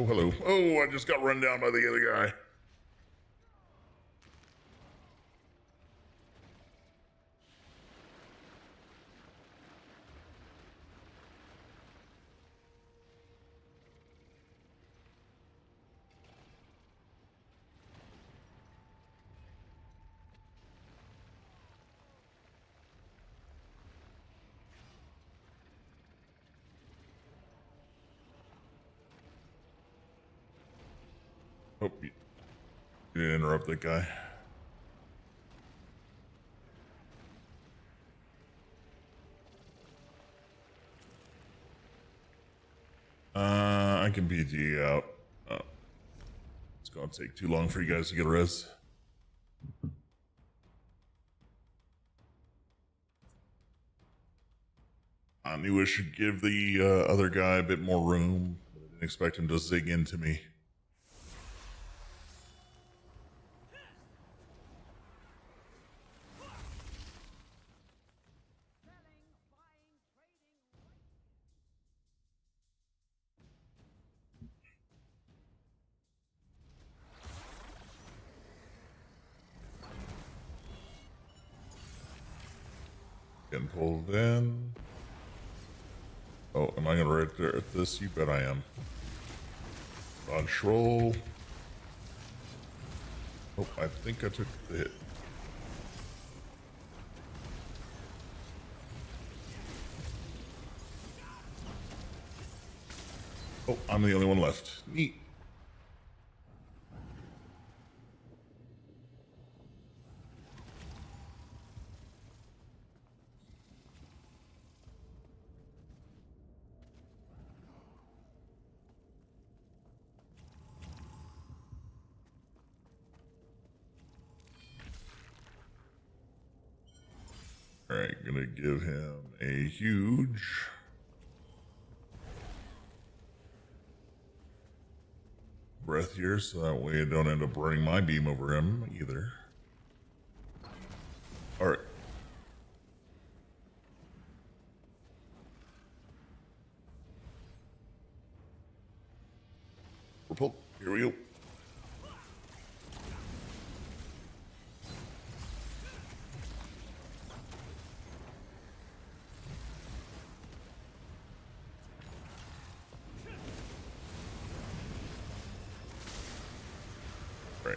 Oh, hello. Oh, I just got run down by the other guy. Oh, you didn't interrupt that guy. I can beat you out. Oh. It's gonna take too long for you guys to get a res. I knew I should give the other guy a bit more room, but I didn't expect him to zig into me. Getting pulled in. Oh, am I gonna right there at this? You bet I am. Dodge roll. Oh, I think I took the hit. Oh, I'm the only one left. Neat. Alright, gonna give him a huge breath here so that way I don't end up running my beam over him either. Alright. Repulse. Here we go. Right.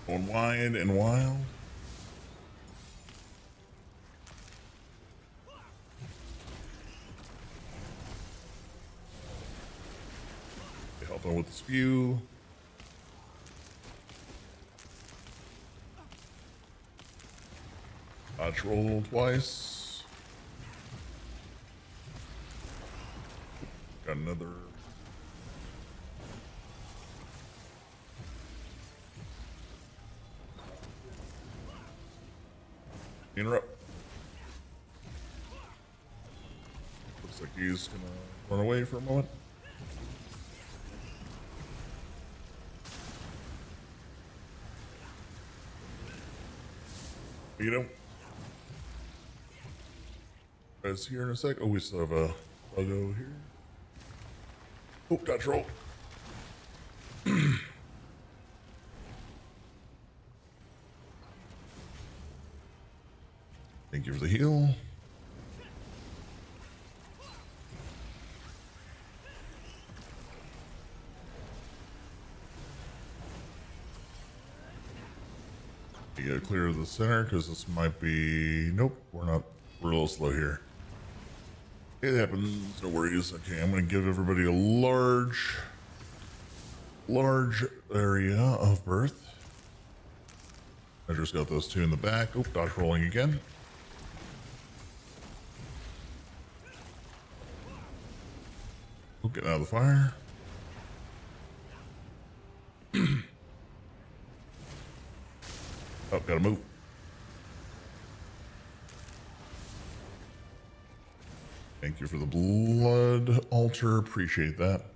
Going wide and wild. Helping with the spew. Dodge roll twice. Got another. Interrupt. Looks like he's gonna run away for a moment. You know, guys here in a sec. Oh, we still have a logo here. Oh, dodge roll. Thank you for the heal. You gotta clear the center because this might be. Nope, we're not. We're a little slow here. It happens. No worries. Okay, I'm gonna give everybody a large area of berth. I just got those two in the back. Oh, dodge rolling again. Oh, getting out of the fire. Oh, gotta move. Thank you for the blood altar. Appreciate that.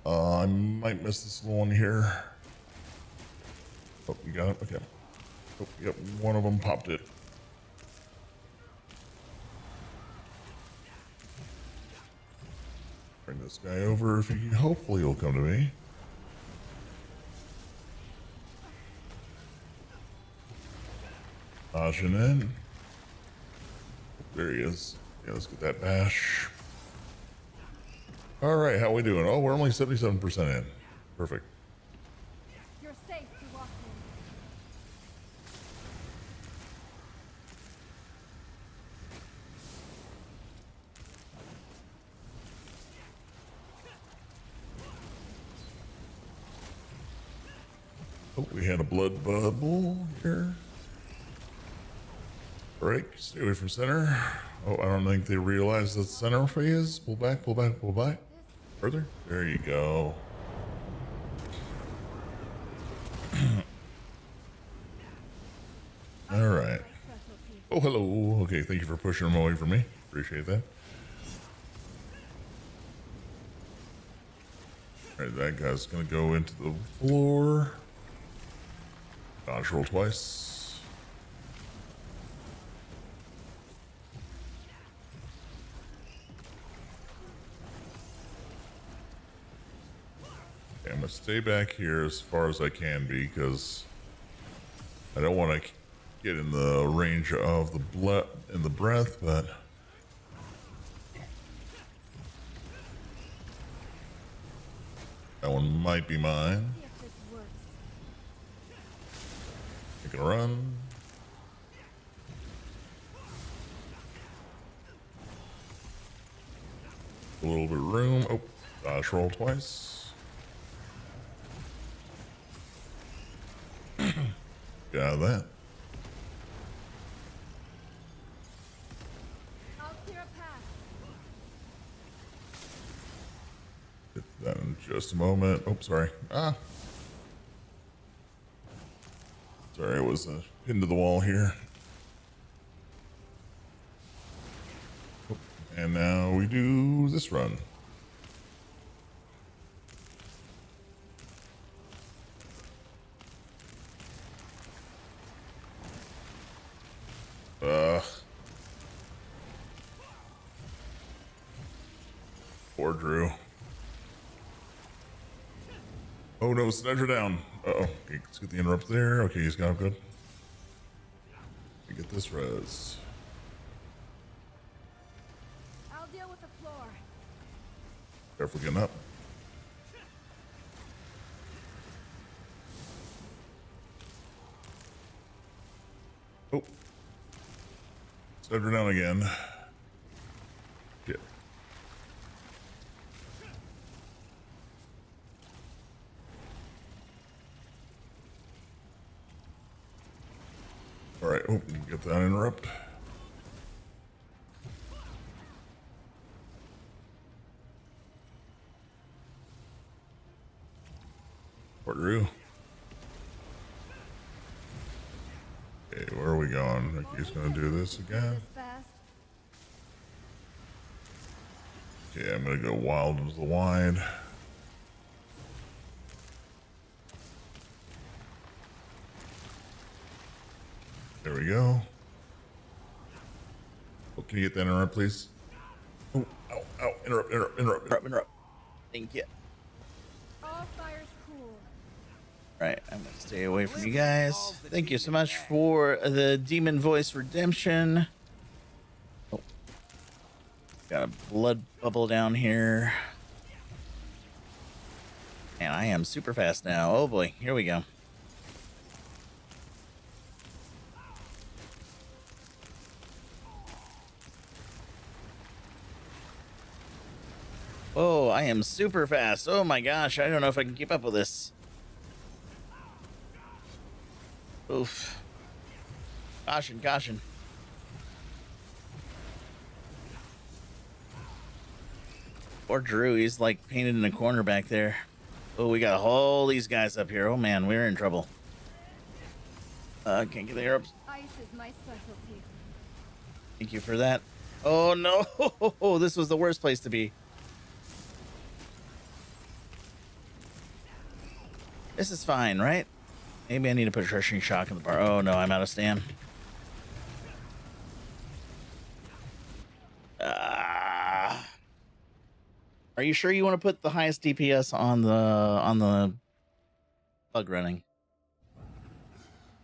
I might miss this one here. Oh, you got it? Okay. Oh, yep, one of them popped it. Bring this guy over if he hopefully he'll come to me. Dodging in. There he is. Yeah, let's get that bash. All right, how we doing? Oh, we're only 77% in. Perfect. You're safe to walk Oh, we had a blood bubble here. All right, stay away from center. Oh, I don't think they realize the center phase. Pull back, pull back, pull back. Further. There you go. All right. Oh, hello. Okay, thank you for pushing them away from me. Appreciate that. All right, that guy's gonna go into the floor. Dodge roll twice. Okay, I'm gonna stay back here as far as I can be because I don't want to get in the range of the blood and the breath, but that one might be mine. Taking a run. A little bit of room. Oh, Dodge roll twice. Got that. I'll clear a path. Get that in just a moment. Oh, sorry. Sorry, I was pinned to the wall here. Oh, and now we do this run. Poor Drew. Oh no, Snedger down. Uh-oh. Okay, let's get the interrupt there. Okay, he's got good. We get this res. I'll deal with the floor. Careful getting up. Oh. Snedger down again. Yeah. All right, oh, get that interrupt. Poor Drew. Okay, where are we going? Like he's gonna do this again. Okay, I'm gonna go wild into the wide. There we go. Oh, can you get that interrupt, please? Oh, ow, ow, interrupt. Thank you. All fire's cool. Right, I'm gonna stay away from you guys. Thank you so much for the demon voice redemption. Oh. Got a blood bubble down here. And I am super fast now. Oh boy, here we go. Oh, I am super fast. Oh my gosh, I don't know if I can keep up with this. Oof. Caution, caution. Poor Drew, he's like painted in a corner back there. Oh, we got all these guys up here. Oh man, we're in trouble. Can't get the Arabs. Ice is my specialty. Thank you for that. Oh no, this was the worst place to be. This is fine, right? Maybe I need to put a crushing shock in the bar. Oh no, I'm out of stam. Are you sure you want to put the highest DPS on the bug running?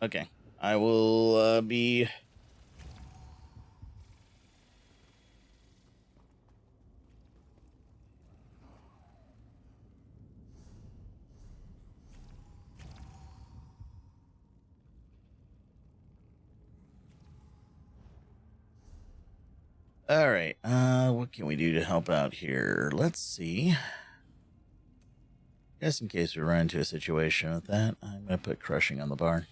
Okay, I will be. All right, what can we do to help out here? Let's see. Just in case we run into a situation with that, I'm going to put crushing on the bar.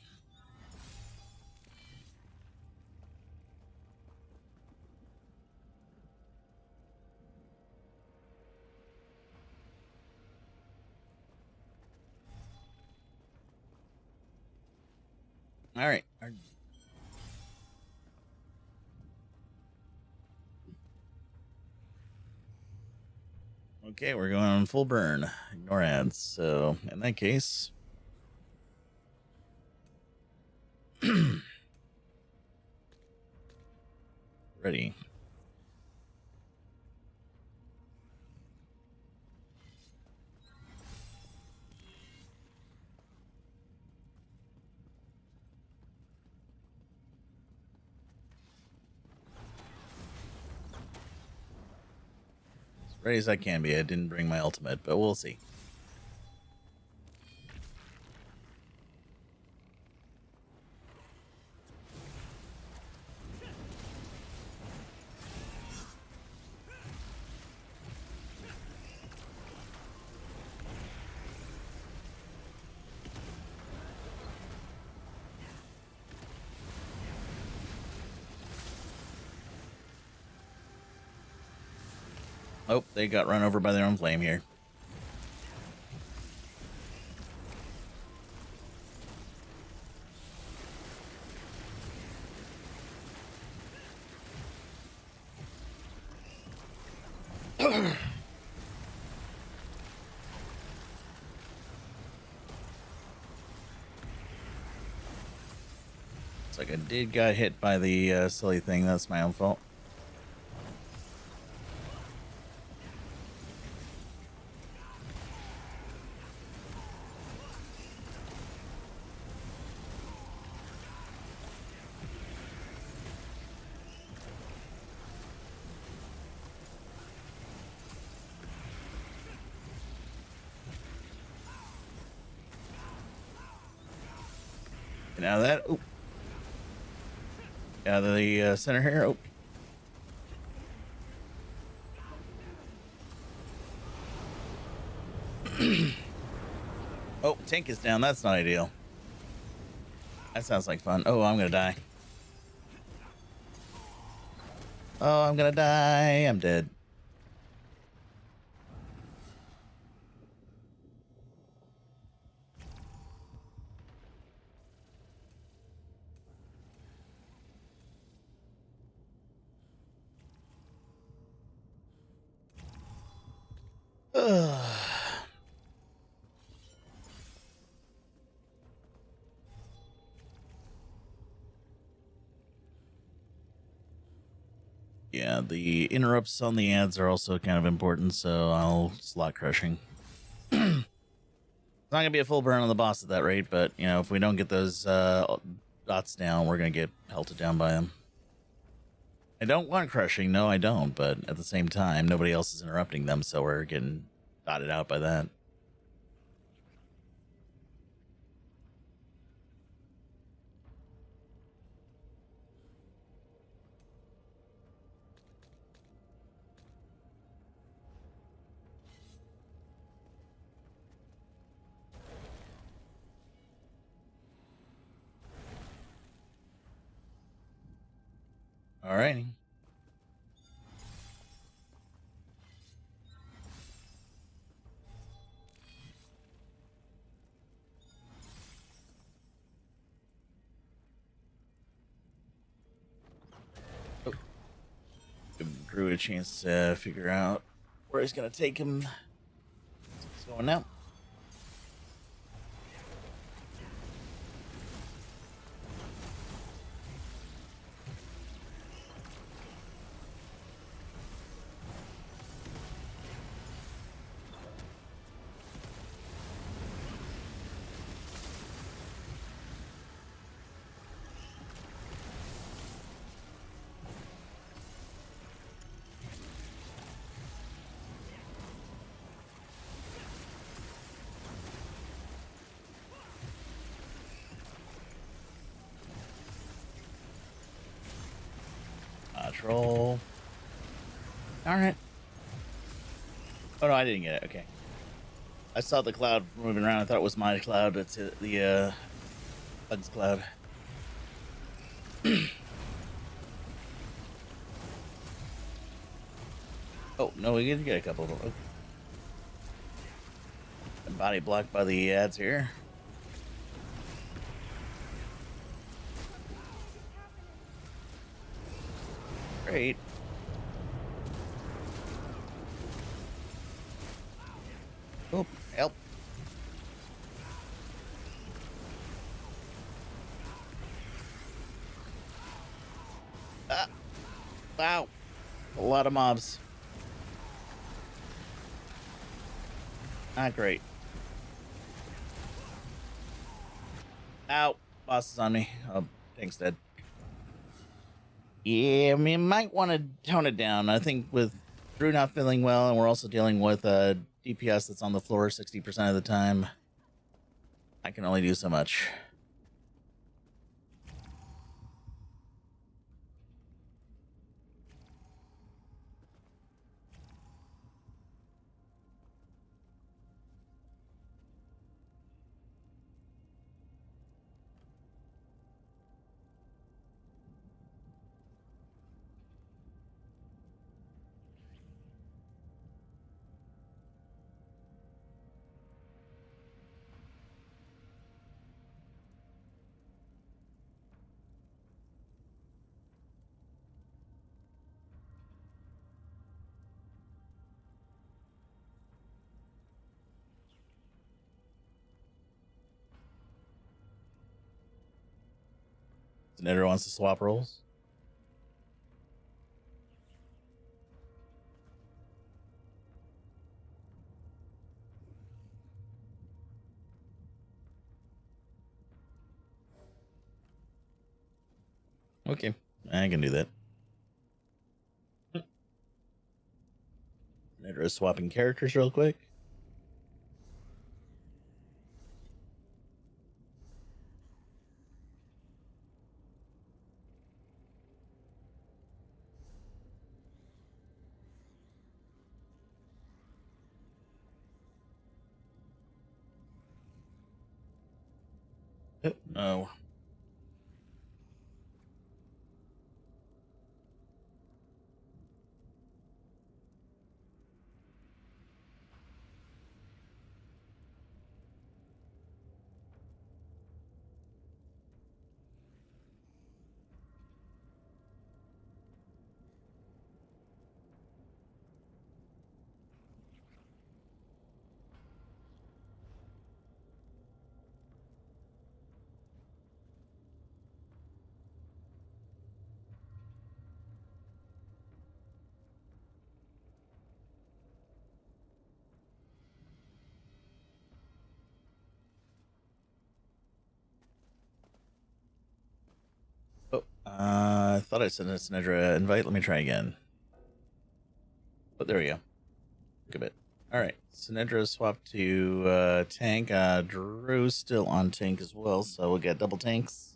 All right. Okay, we're going on full burn. Ignore ads. So in that case, ready. As ready as I can be. I didn't bring my ultimate, but we'll see. Oh, they got run over by their own flame here. Looks like I did got hit by the silly thing. That's my own fault. Now that, oh, out of the center here. Oh. Oh, tank is down. That's not ideal. That sounds like fun. Oh, I'm gonna die. Oh, I'm gonna die. I'm dead. Ugh. Yeah, the interrupts on the ads are also kind of important, so I'll slot crushing. It's not gonna be a full burn on the boss at that rate, but you know, if we don't get those dots down, we're gonna get pelted down by them. I don't want crushing, no, I don't, but at the same time, nobody else is interrupting them, so we're getting dotted out by that. Alrighty. Oh. Give Drew a chance to figure out where he's gonna take him. What's going now? Troll. Darn it. Oh no, I didn't get it. Okay. I saw the cloud moving around. I thought it was my cloud, but it's the Bug's cloud. Oh no, we did get a couple of them. Okay. Body blocked by the ads here. Great. Oh, help. Ah. Wow. A lot of mobs. Not great. Ow. Boss is on me. Oh, tank's dead. Yeah, I mean, might want to tone it down. I think with Drew not feeling well, and we're also dealing with a DPS that's on the floor 60% of the time, I can only do so much. Nedra wants to swap roles. Okay, I can do that. Nedra is swapping characters real quick. Oh, no. Oh, I thought I sent a Nedra invite. Let me try again. But there we go. Look a bit. All right, Sinedra swapped to tank. Drew's still on tank as well, so we'll get double tanks.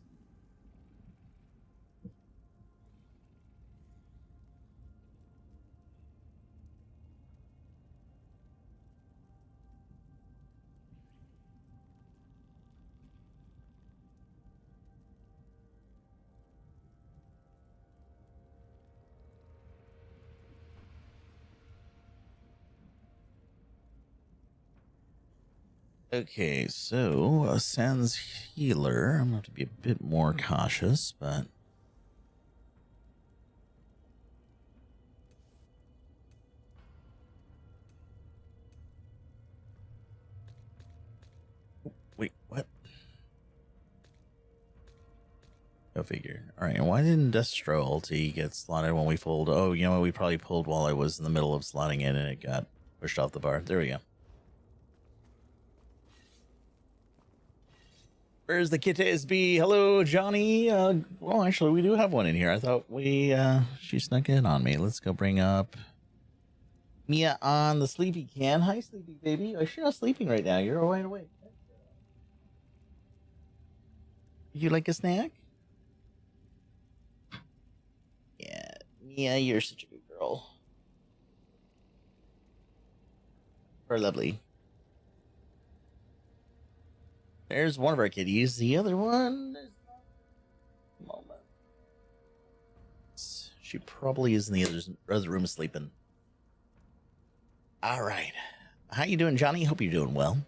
Okay, so Sans healer. I'm gonna have to be a bit more cautious, but wait, what? Go figure. All right, why didn't Destro ulti get slotted when we pulled? Oh, you know what? We probably pulled while I was in the middle of slotting in, and it got pushed off the bar. There we go. Where's the kit SB? Hello, Johnny. Well, actually, we do have one in here. I thought she snuck in on me. Let's go bring up Mia on the sleepy can. Hi, sleepy baby. Oh, you're not sleeping right now. You're wide awake. You like a snack? Yeah, Mia, you're such a good girl. We're lovely. There's one of our kitties. The other one is not. Moment. She probably is in the other room sleeping. All right. How you doing, Johnny? Hope you're doing well.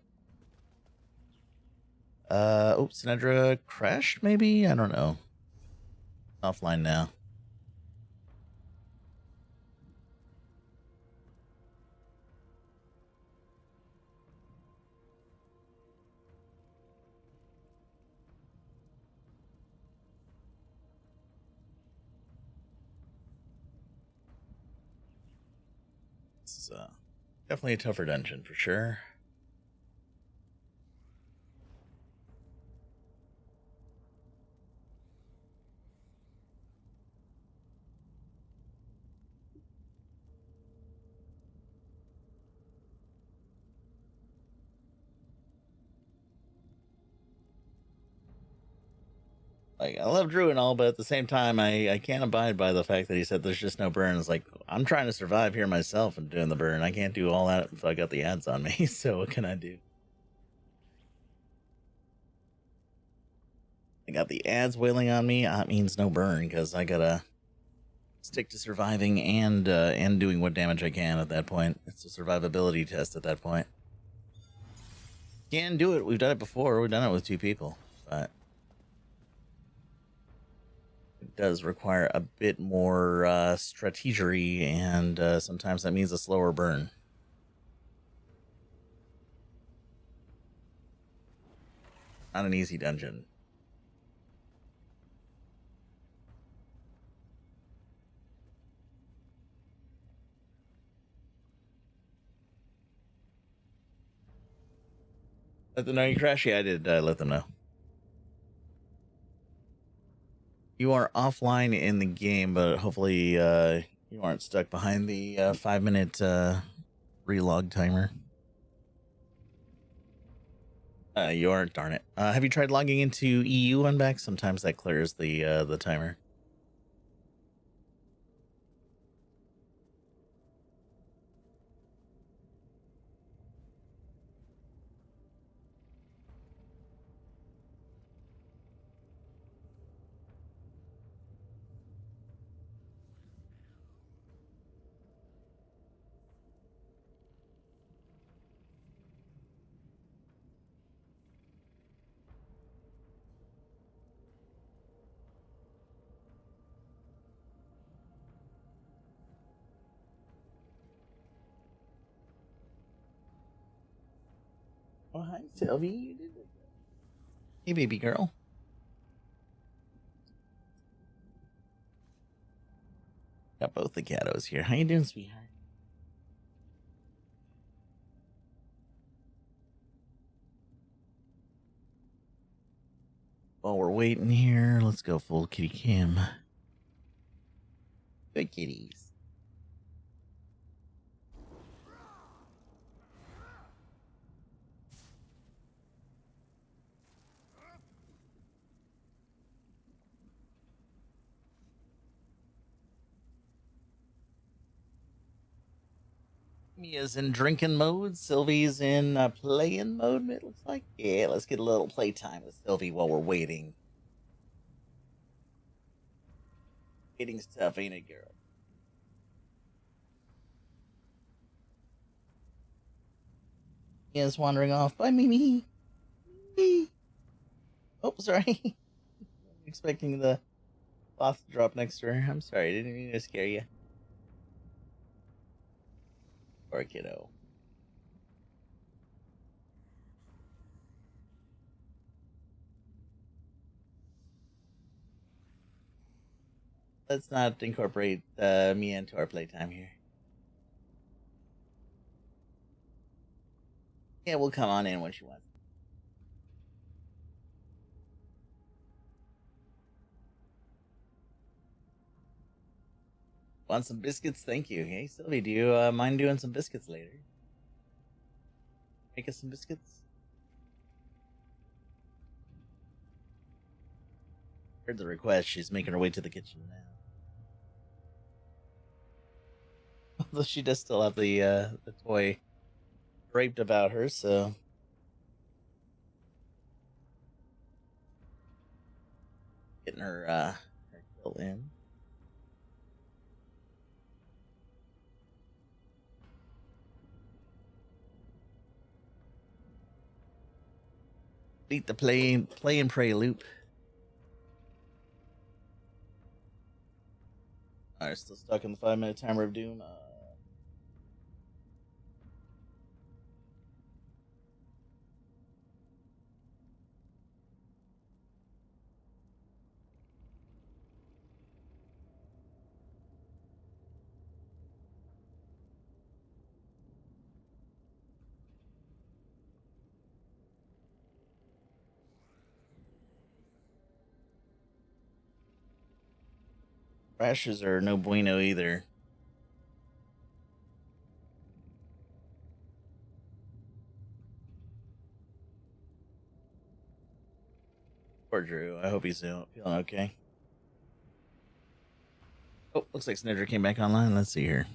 Oops, Sinedra crashed, maybe? I don't know. Offline now. This is definitely a tougher dungeon for sure. Like, I love Drew and all, but at the same time, I can't abide by the fact that he said there's just no burn. It's like, I'm trying to survive here myself and doing the burn. I can't do all that if I got the ads on me, so what can I do? I got the ads wailing on me. That means no burn, because I gotta stick to surviving and doing what damage I can at that point. It's a survivability test at that point. Can do it. We've done it before. We've done it with 2 people, but it does require a bit more strategery, and sometimes that means a slower burn. Not an easy dungeon. Let them know you crash. Yeah, I did let them know. You are offline in the game, but hopefully you aren't stuck behind the 5-minute relog timer. You aren't, darn it. Have you tried logging into EU and back? Sometimes that clears the timer. Oh, hi, Sylvie. You did it. Hey, baby girl. Got both the kiddos here. How you doing, sweetheart? While we're waiting here, let's go full kitty cam. Good kitties. Mia's in drinking mode. Sylvie's in playing mode, it looks like. Yeah, let's get a little playtime with Sylvie while we're waiting. Waiting stuff, ain't it, girl? Mia's wandering off. Bye, Mimi. Mimi. Oh, sorry. Expecting the cloth to drop next to her. I'm sorry, didn't mean to scare you. Poor kiddo. Let's not incorporate Mia into our playtime here. Yeah, we'll come on in when she wants. Want some biscuits? Thank you. Hey, Sylvie, do you mind doing some biscuits later? Make us some biscuits? Heard the request. She's making her way to the kitchen now. Although she does still have the toy draped about her, so getting her kill in. Beat the play and pray loop. Alright, still stuck in the 5-minute timer of doom. Crashes are no bueno either. Poor Drew. I hope he's feeling okay. Oh, looks like Snedger came back online. Let's see here.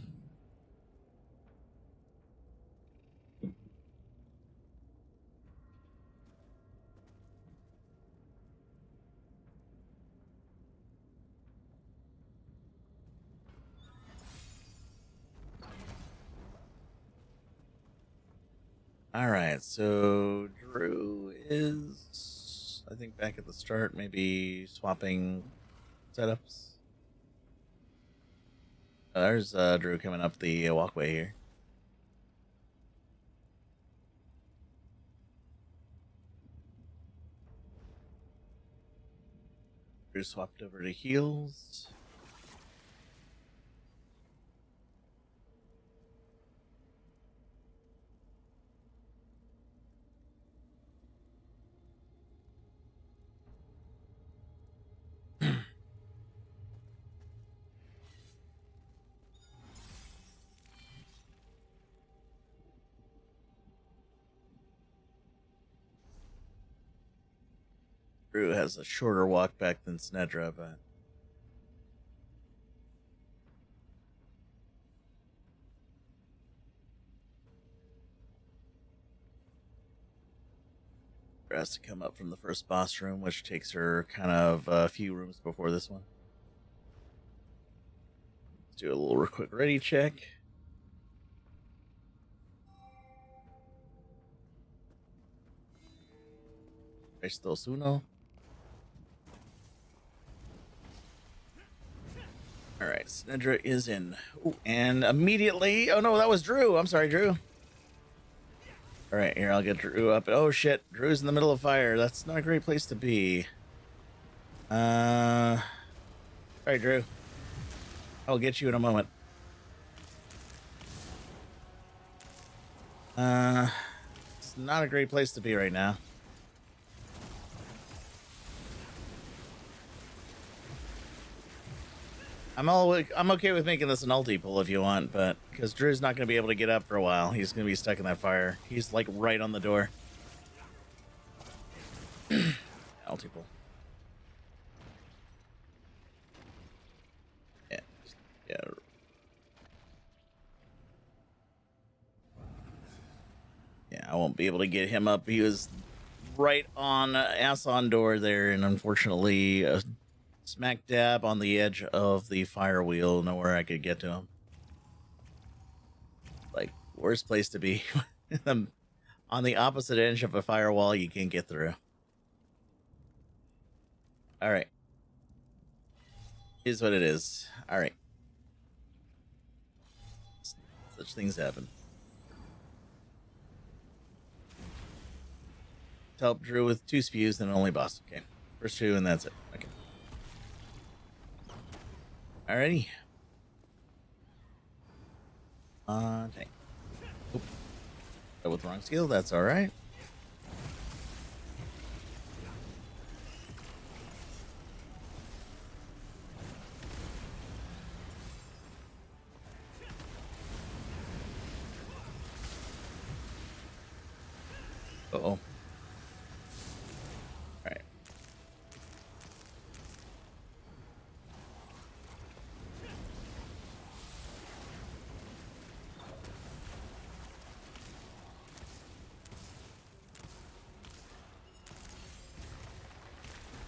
All right, so Drew is, I think, back at the start, maybe swapping setups. Oh, there's Drew coming up the walkway here. Drew swapped over to heals. Drew has a shorter walk back than Snedra, but Drew has to come up from the first boss room, which takes her kind of a few rooms before this one. Let's do a little quick ready check. Presto Suno. All right, Snedra is in. Ooh, and immediately, oh no, that was Drew. I'm sorry, Drew. All right, here, I'll get Drew up. Oh shit, Drew's in the middle of fire. That's not a great place to be. All right, Drew. I'll get you in a moment. It's not a great place to be right now. I'm okay with making this an ulti pull if you want, but because Drew's not going to be able to get up for a while, he's going to be stuck in that fire. He's like right on the door. Ulti pull. Yeah, yeah. Yeah, I won't be able to get him up. He was right on ass on door there, and unfortunately, smack dab on the edge of the fire wheel. Nowhere I could get to him. Like, worst place to be. On the opposite edge of a firewall, you can't get through. All right. Is what it is. All right. Such things happen. Help Drew with 2 spews, then only boss. Okay. First 2, and that's it. Okay. Alrighty. Tank. Oop. With the wrong skill, that's alright. Uh-oh. Alright.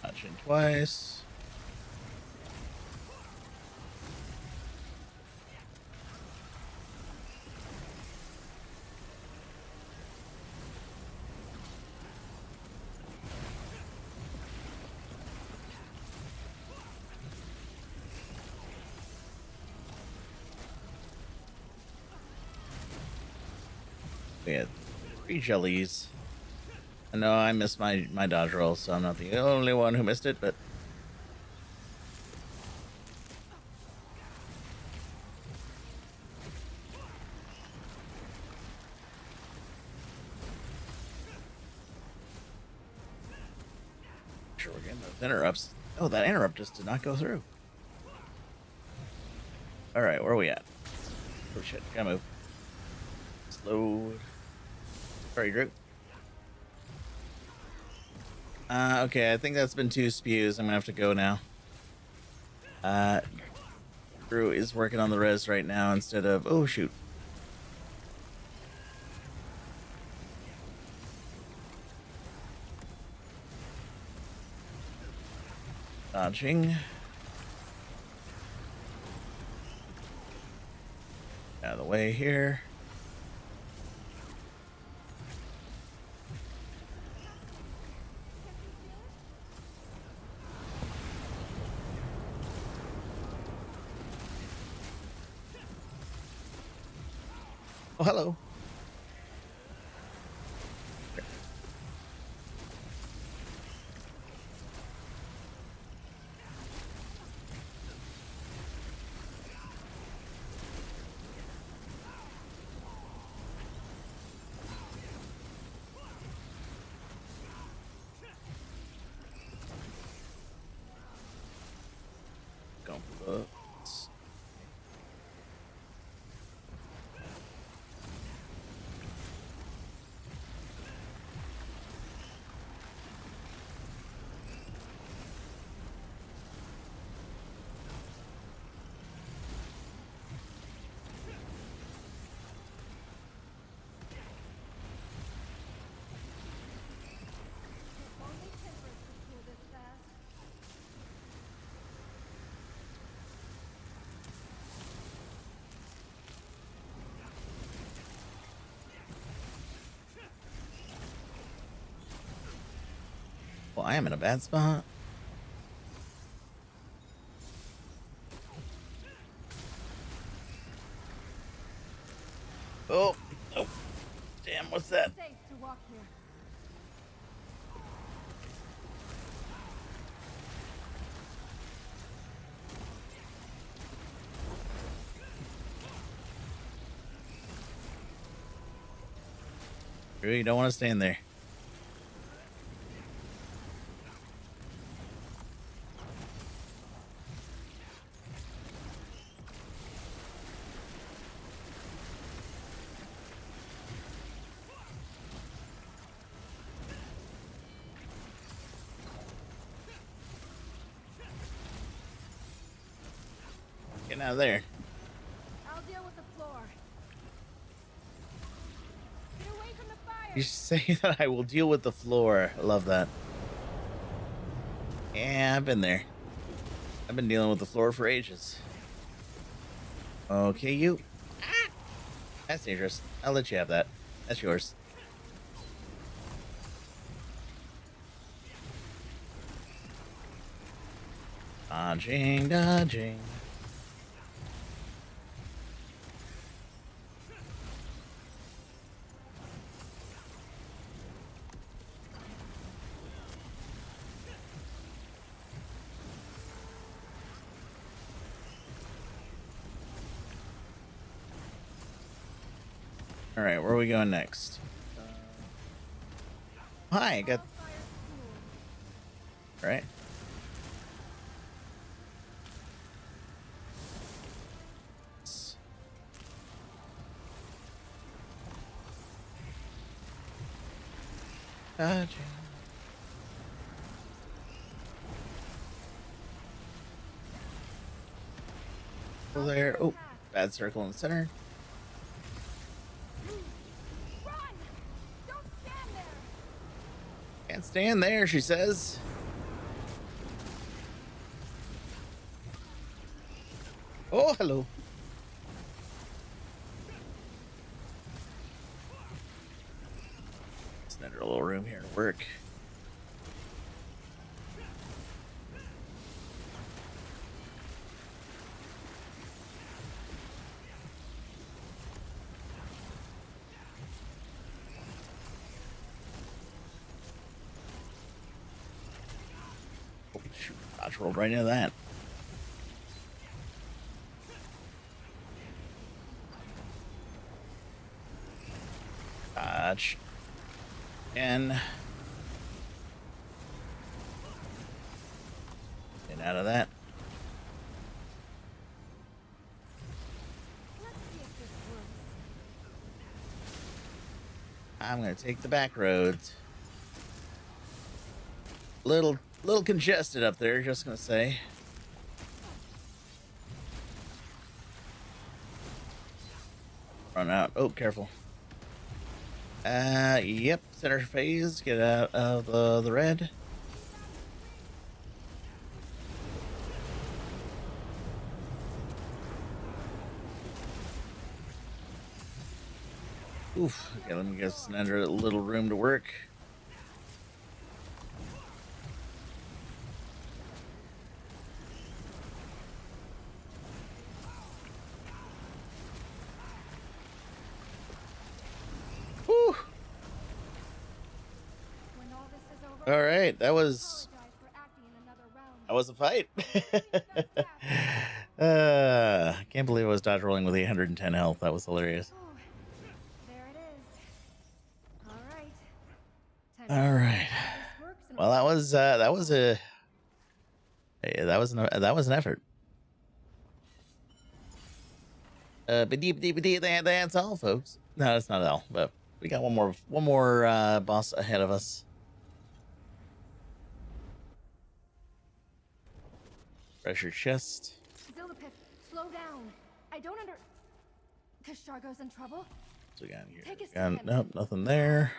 Touching twice. We had 3 jellies. I know I missed my dodge roll, so I'm not the only one who missed it, but sure we're getting those interrupts. Oh, that interrupt just did not go through. All right, where are we at? Oh shit, gotta move. Slow. Sorry, Drew. Okay, I think that's been 2 spews. I'm gonna have to go now. Drew is working on the res right now instead of... Oh, shoot. Dodging. Out of the way here. Oh, hello. Going for the... Well, I am in a bad spot. Oh, oh, damn, what's that? Safe to walk here. You don't want to stand there. Getting out of there. I'll deal with the floor. Get away from the fire. You say that I will deal with the floor. I love that. Yeah, I've been there. I've been dealing with the floor for ages. Okay, you. Ah! That's dangerous. I'll let you have that. That's yours. Dodging, dodging. All right, where are we going next? Hi, I got. All right. Dodging. Over there. Oh, bad circle in the center. Run! Don't stand there. Can't stand there, she says. Oh, hello. It's another little room here to work. Oh, shoot. Dodge rolled right into that. Dodge. And get out of that. Let's see if this works. I'm gonna take the back roads. Little congested up there, just gonna say. Run out. Oh, careful. Yep. Center phase. Get out of the red. Oof. Okay, let me get another little room to work. Whew. When all this is over, All right, that was apologize for acting in another round. a fight. I can't believe I was dodge rolling with 810 health. That was hilarious. Ooh, there it is. All right. Time All to see right. if this works and Well, that was a that was an effort. That's all, folks. No, that's not all. But we got one more boss ahead of us. Pressure chest. Zilipith, slow down. I don't under. Kashargo's in trouble. What's we got in here? Take us to Got, him. nope, nothing there.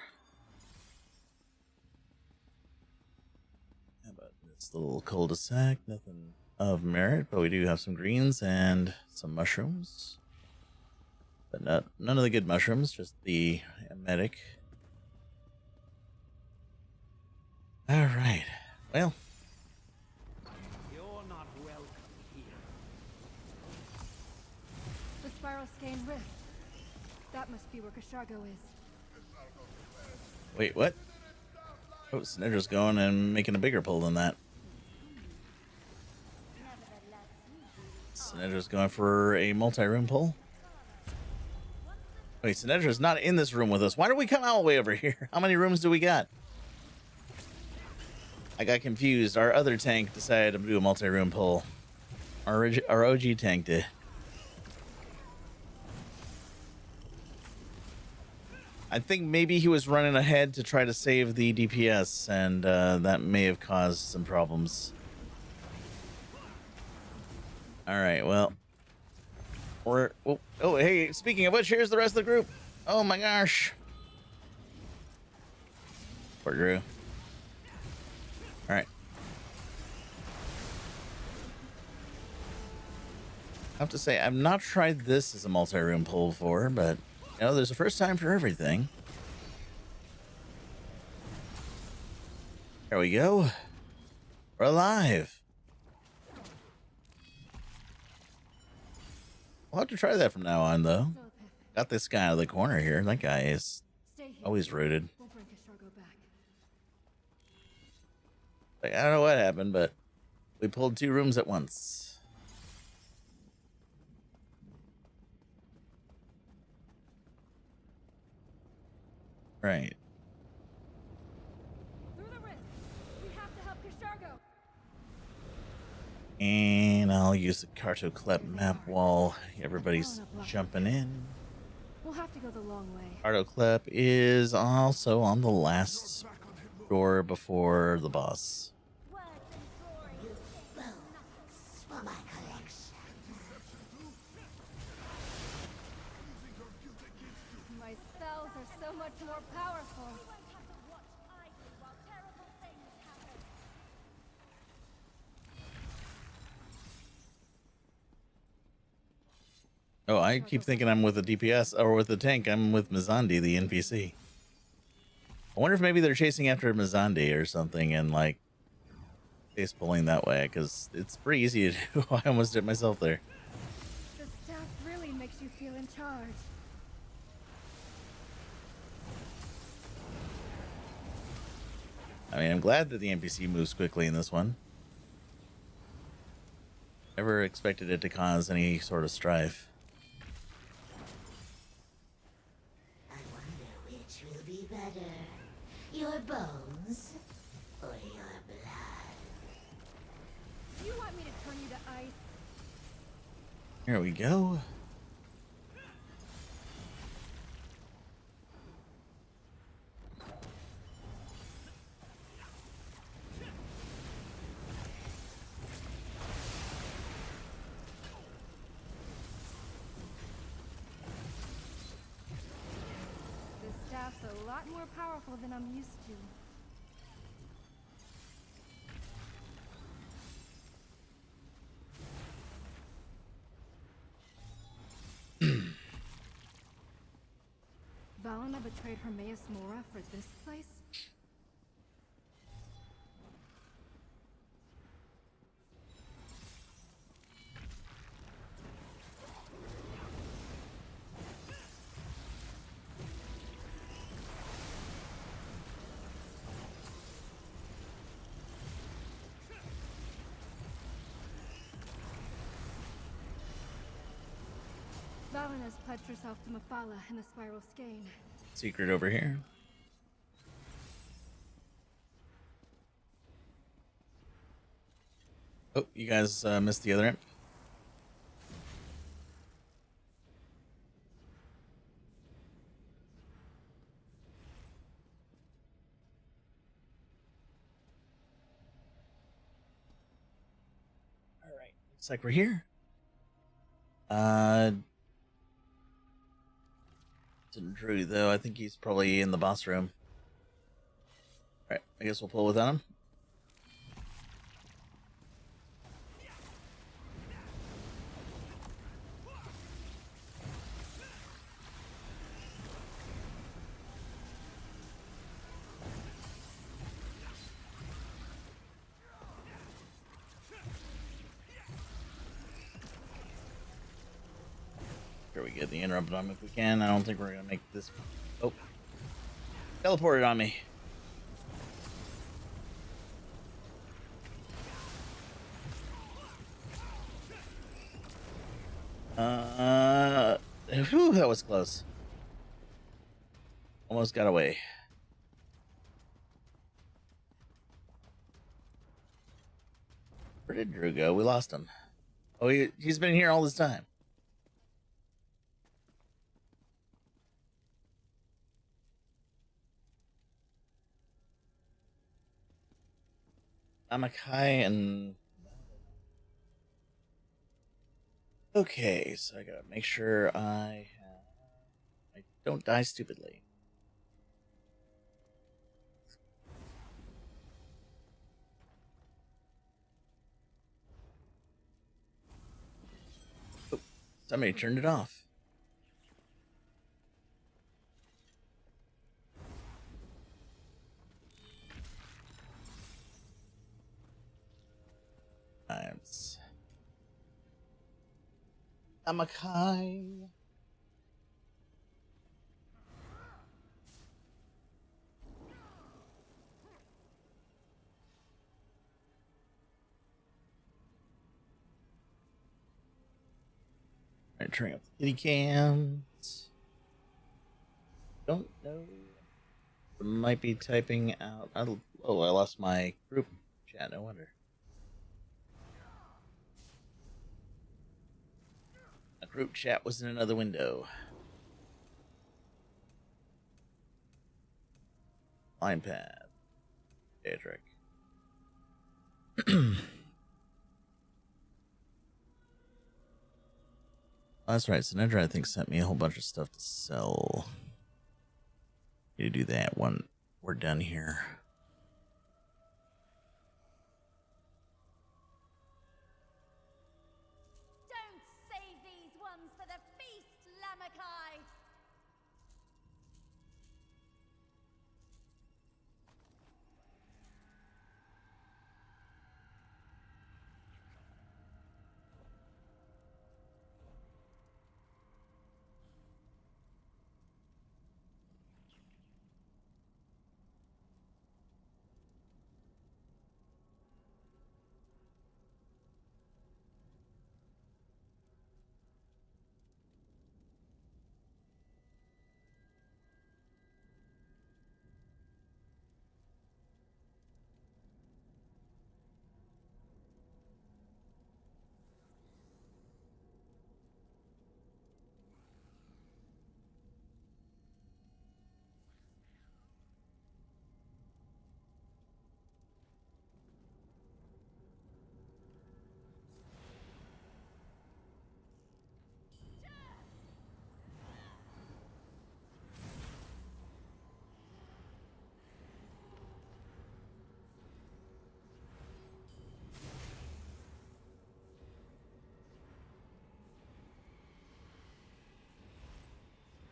How about this little cul-de-sac? Nothing of merit, but we do have some greens and some mushrooms. But none of the good mushrooms, just the emetic. All right. Well, You're not welcome here. The spiral skein rift. That must be where Kashargo is. wait, what? Oh, Snider's going and making a bigger pull than that. Snider's going for a multi-room pull. Wait, Snider's not in this room with us. Why did we come all the way over here? How many rooms do we got? I got confused. Our other tank decided to do a multi-room pull. Our OG tank did. I think maybe he was running ahead to try to save the DPS, and that may have caused some problems. All right, well, oh, hey, speaking of which, here's the rest of the group. Oh my gosh. Poor Drew. All right. I have to say, I've not tried this as a multi-room pull before, but you know, there's a first time for everything. There we go. We're alive. We'll have to try that from now on, though. Got this guy out of the corner here. That guy is always rooted. We'll bring Kashargo back. Like, I don't know what happened, but we pulled 2 rooms at once. Right. Through the rift. We have to help Kashargo. And I'll use the Cartoclep map while everybody's jumping in. We'll have to go the long way. Cartoclep is also on the last door before the boss. My spells are so much more powerful. Oh, I keep thinking I'm with the DPS or with the tank. I'm with Mizandi, the NPC. I wonder if maybe they're chasing after Mizandi or something and like face pulling that way, because it's pretty easy to do. I almost did it myself there. The staff really makes you feel in charge. I mean, I'm glad that the NPC moves quickly in this one. Never expected it to cause any sort of strife. I wonder which will be better, your bones or your blood. You want me to turn you to ice? Here we go. This staff's a lot more powerful than I'm used to. Valina betrayed Hermaeus Mora for this place? Valina's pledged herself to Mafala in the Spiral Skein. Secret over here. Oh, you guys missed the other imp. All right, looks like we're here. Didn't Drew though. I think he's probably in the boss room. All right, I guess we'll pull without him. get the interrupt on him if we can. I don't think we're gonna make this. Oh, teleported on me. Whew, that was close. Almost got away. Where did Drew go? We lost him. Oh, he's been here all this time. Amakai and... Okay, so I gotta make sure I don't die stupidly. Oh, somebody turned it off. Times. Amakai. Alright, turning up the kitty cams. Don't know. Might be typing out. Oh, I lost my group chat. No wonder. A group chat was in another window. Line path. Daedric. That's right. Sinedra, I think, sent me a whole bunch of stuff to sell. Need to do that when we're done here. Don't save these ones for the feast, Lamakai!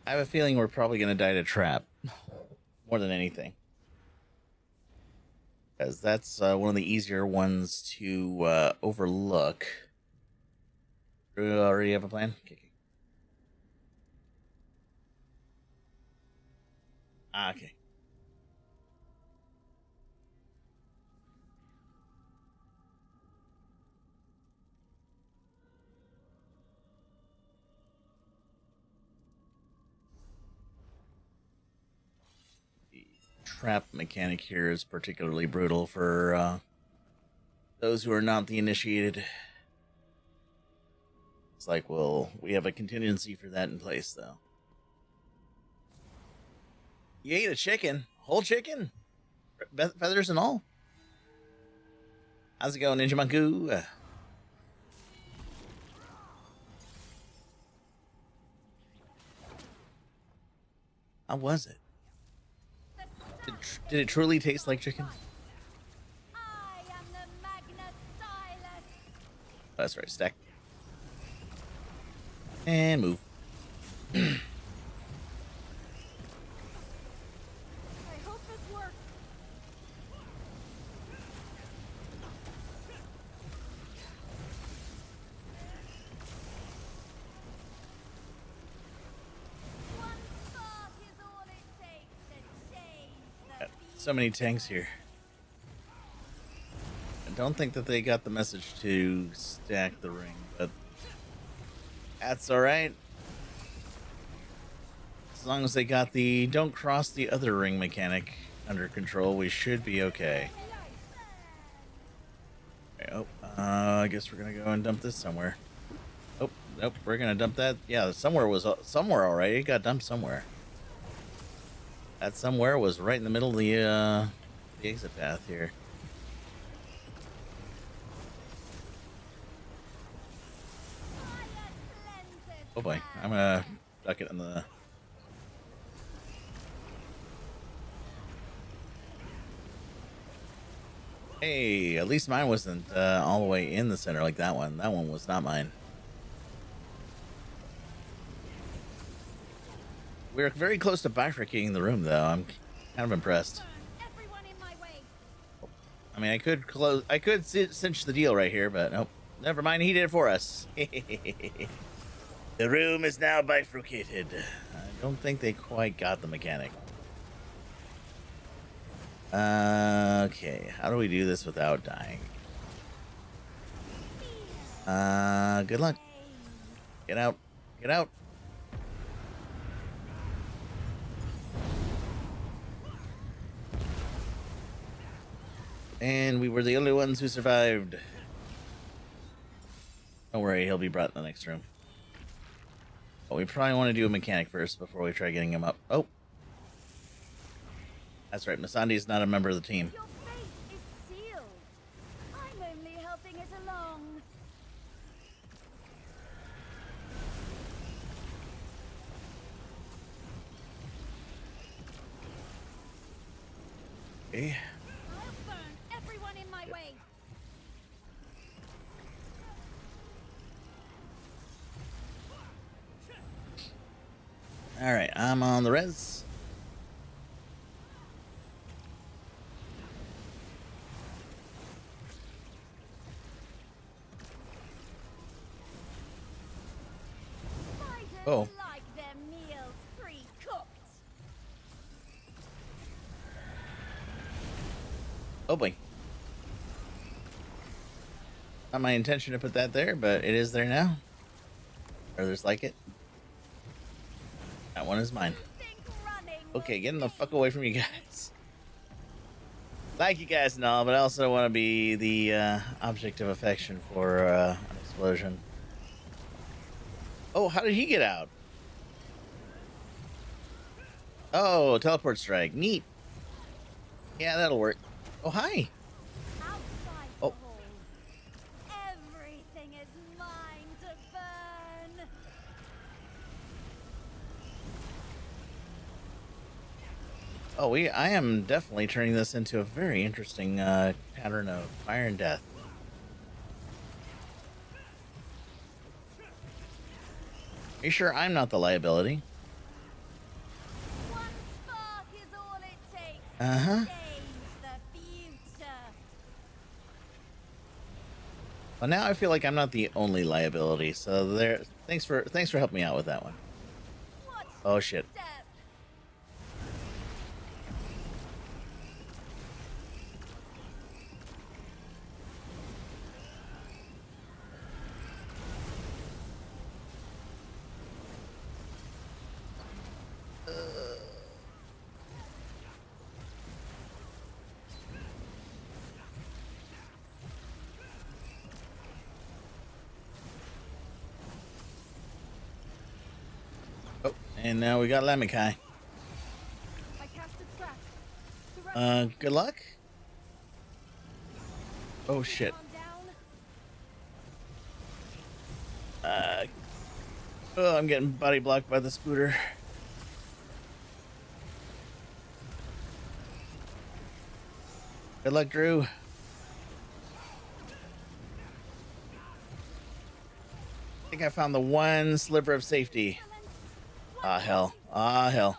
I have a feeling we're probably going to die to trap more than anything. Because that's one of the easier ones to overlook. Do we already have a plan? Okay. Okay. Trap mechanic here is particularly brutal for those who are not the initiated. It's like, well, we have a contingency for that in place, though. You ate a chicken? Whole chicken? Feathers and all? How's it going, Ninja Manku? How was it? Did it truly taste like chicken? I am the Magna Stylus! That's right, stack. And move. I hope this works. so many tanks here. I don't think that they got the message to stack the ring, but that's all right. As long as they got the don't cross the other ring mechanic under control, we should be okay. Oh, I guess we're gonna go and dump this somewhere. Oh, nope, we're gonna dump that. Yeah, somewhere all right. It got dumped somewhere. That somewhere was right in the middle of the exit path here. Oh boy, I'm gonna duck it in the. Hey, at least mine wasn't all the way in the center like that one. That one was not mine. We're very close to bifurcating the room, though. I'm kind of impressed. I mean, I could cinch the deal right here, but nope. Never mind, he did it for us. The room is now bifurcated. I don't think they quite got the mechanic. Okay, how do we do this without dying? Good luck. Get out. Get out. And we were the only ones who survived. Don't worry, he'll be brought in the next room. But we probably want to do a mechanic first before we try getting him up. Oh. That's right, Misandi is not a member of the team. Your fate is sealed. I'm only helping it along. Okay. I'll burn everyone in my way. All right, I'm on the res. Oh. Like their meals pre-cooked. Oh boy. Not my intention to put that there, but it is there now. Others like it. That one is mine. Okay, getting the fuck away from you guys. Like you guys and all, but I also want to be the object of affection for an explosion. Oh, how did he get out? Oh, teleport strike. Neat. Yeah, that'll work. Oh, hi. Oh. Everything is mine to burn. Oh, I am definitely turning this into a very interesting pattern of fire and death. Are you sure I'm not the liability? One spark is all it takes Uh-huh. to change the future. Well, now I feel like I'm not the only liability. So there. Thanks for helping me out with that one. Oh shit. Oh, and now we got Lamikai. I cast a trap. Good luck. Oh shit. Oh, I'm getting body blocked by the spooter. Good luck, Drew. I think I found the one sliver of safety. Ah, hell. Ah, hell.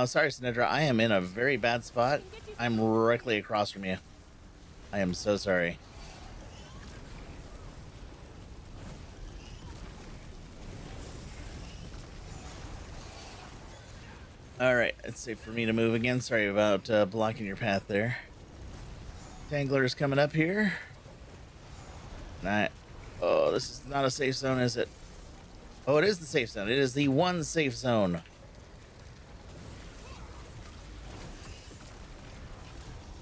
Sorry, Sinedra. I am in a very bad spot. I'm directly across from you. I am so sorry. All right. it's safe for me to move again. Sorry about blocking your path there. Tangler's coming up here. Oh, this is not a safe zone, is it? Oh, it is the safe zone. It is the one safe zone.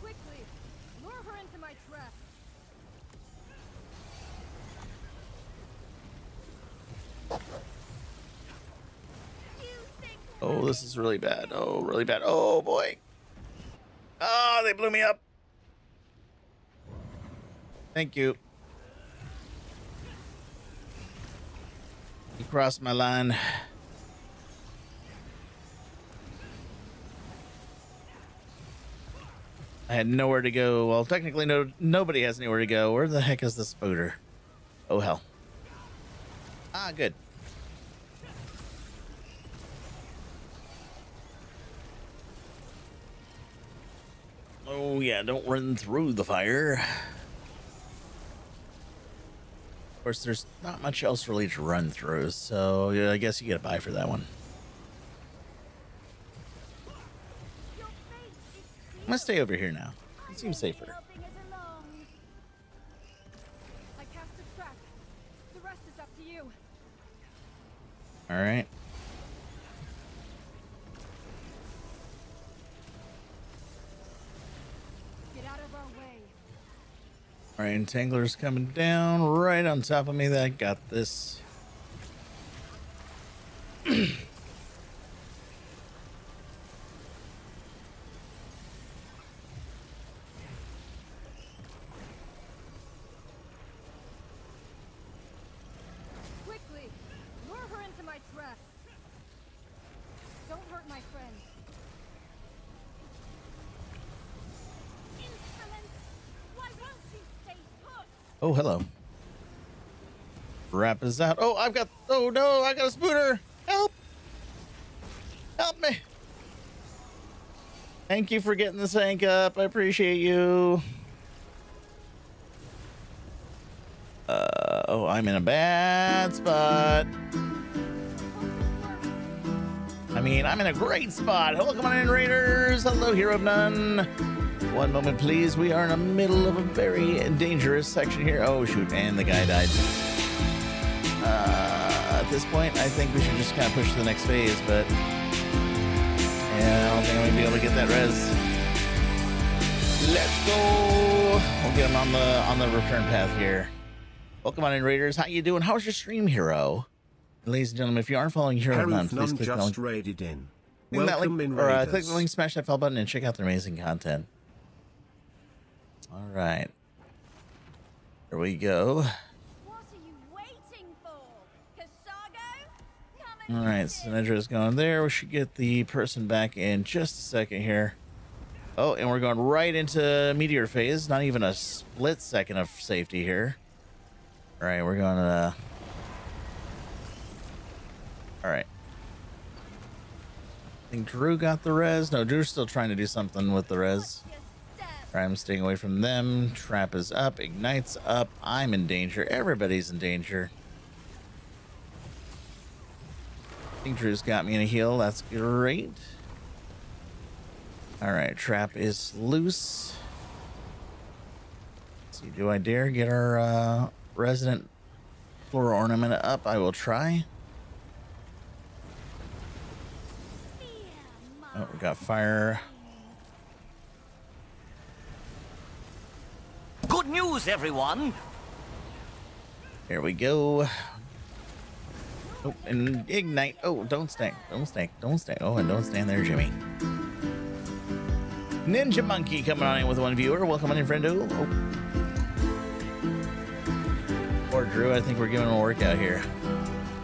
Quickly, lure her into my trap. Oh, this is really bad. Oh, really bad. Oh, boy. Oh, they blew me up. Thank you. You crossed my line. I had nowhere to go. Well, technically, nobody has anywhere to go. Where the heck is the spooter? Oh, hell. Ah, good. Oh, yeah, don't run through the fire. Of course, there's not much else really to run through, so yeah, I guess you get a buy for that one. I'm gonna stay over here now. It seems safer. I cast a trap. The rest is up to you. All right. Get out of our way. All right, Entangler's coming down right on top of me. That got this. Quickly, lure her into my trap. Don't hurt my friend. Why won't you stay put? Oh, hello. Wrap is out. Oh, I've got. Oh no, I got a spooter. Help! Help me! Thank you for getting the tank up. I appreciate you. Oh, I'm in a bad spot. I mean, I'm in a great spot. Welcome on in, Raiders. Hello, Hero of None. One moment, please. We are in the middle of a very dangerous section here. Oh, shoot, and the guy died. At this point, I think we should just kind of push to the next phase, but yeah, I don't think I'm gonna be able to get that res. Let's go. We'll get him on the return path here. Welcome on in, Raiders. How you doing? How's your stream, Hero? Ladies and gentlemen, if you aren't following Hero of None, please click the link. Raided in. Click that Welcome link, in, or Raiders. click the link, smash that bell button, and check out their amazing content. All right, here we go. What are you waiting for? Kasago? Come All right, Sinedra's going there. We should get the person back in just a second here. Oh, and we're going right into meteor phase. Not even a split second of safety here. All right, we're going to. All right. I think Drew got the res. No, Drew's still trying to do something with the res. All right, I'm staying away from them. Trap is up. Ignite's up. I'm in danger. Everybody's in danger. I think Drew's got me in a heal. That's great. All right, trap is loose. Let's see, do I dare get our resident floral ornament up? I will try. Oh, we got fire. Good news, everyone! Here we go. Oh, and ignite. Oh, don't stay. Don't stay. Don't stay. Oh, and don't stand there, Jimmy. Ninja Monkey coming on in with one viewer. Welcome on in, friendo. Oh. Poor Drew, I think we're giving him a workout here.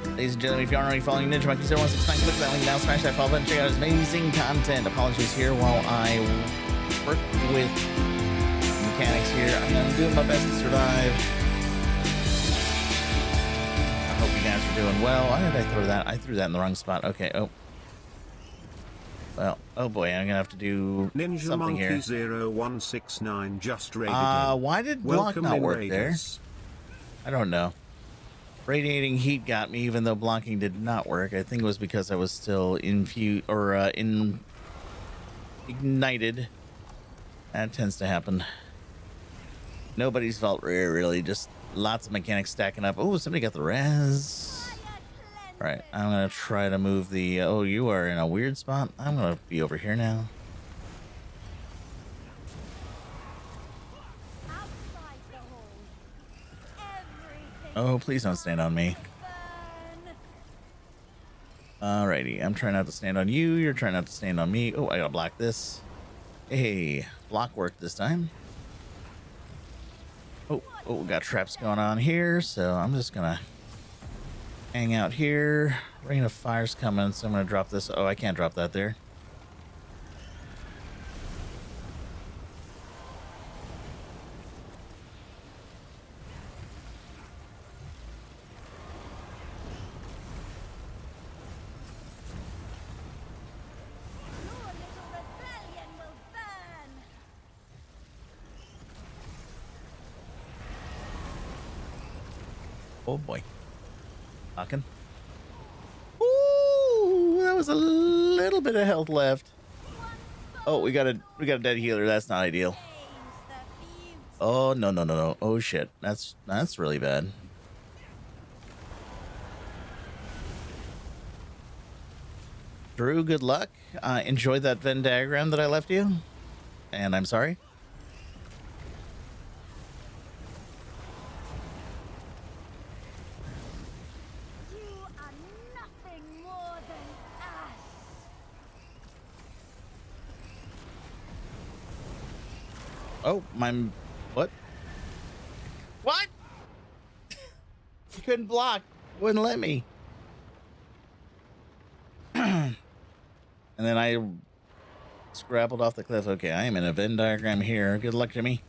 Ladies and gentlemen, if you aren't already following Ninja Monkey 0169, click that link now, smash that follow button, check out his amazing content. Apologies here while I work with mechanics here. I'm doing my best to survive. I hope you guys are doing well. Why did I throw that? I threw that in the wrong spot. Okay. Oh. Well, oh boy, I'm gonna have to do Ninja something Monkey here. 0169 just raided in. Why did block Welcome not in, work Raiders. there? I don't know. Radiating heat got me, even though blocking did not work. I think it was because I was still in ignited. That tends to happen. Nobody's fault, really. Just lots of mechanics stacking up. Oh, somebody got the res. All right, I'm gonna try to move the. Oh, you are in a weird spot. I'm gonna be over here now. Oh, please don't stand on me. Alrighty, I'm trying not to stand on you. You're trying not to stand on me. Oh, I gotta block this. Hey, block work this time. Oh, we got traps going on here, so I'm just gonna hang out here. Rain of fire's coming, so I'm gonna drop this. Oh, I can't drop that there. Oh boy. Knocking. Ooh, that was a little bit of health left. Oh, we got a dead healer. That's not ideal. Oh no. Oh shit. That's really bad. Drew, good luck. Enjoy that Venn diagram that I left you. And I'm sorry. Oh, what? What? You couldn't block. Wouldn't let me. And then I scrabbled off the cliff. Okay, I am in a Venn diagram here. Good luck, Jimmy.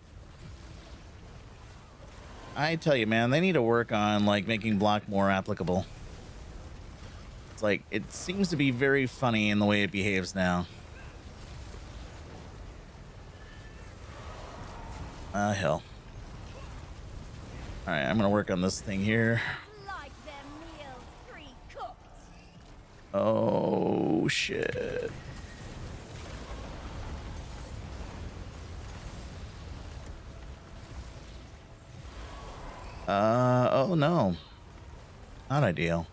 I tell you, man, they need to work on like making block more applicable. It's like it seems to be very funny in the way it behaves now. Hell. All right, I'm gonna work on this thing here. Oh shit. Oh no. Not ideal.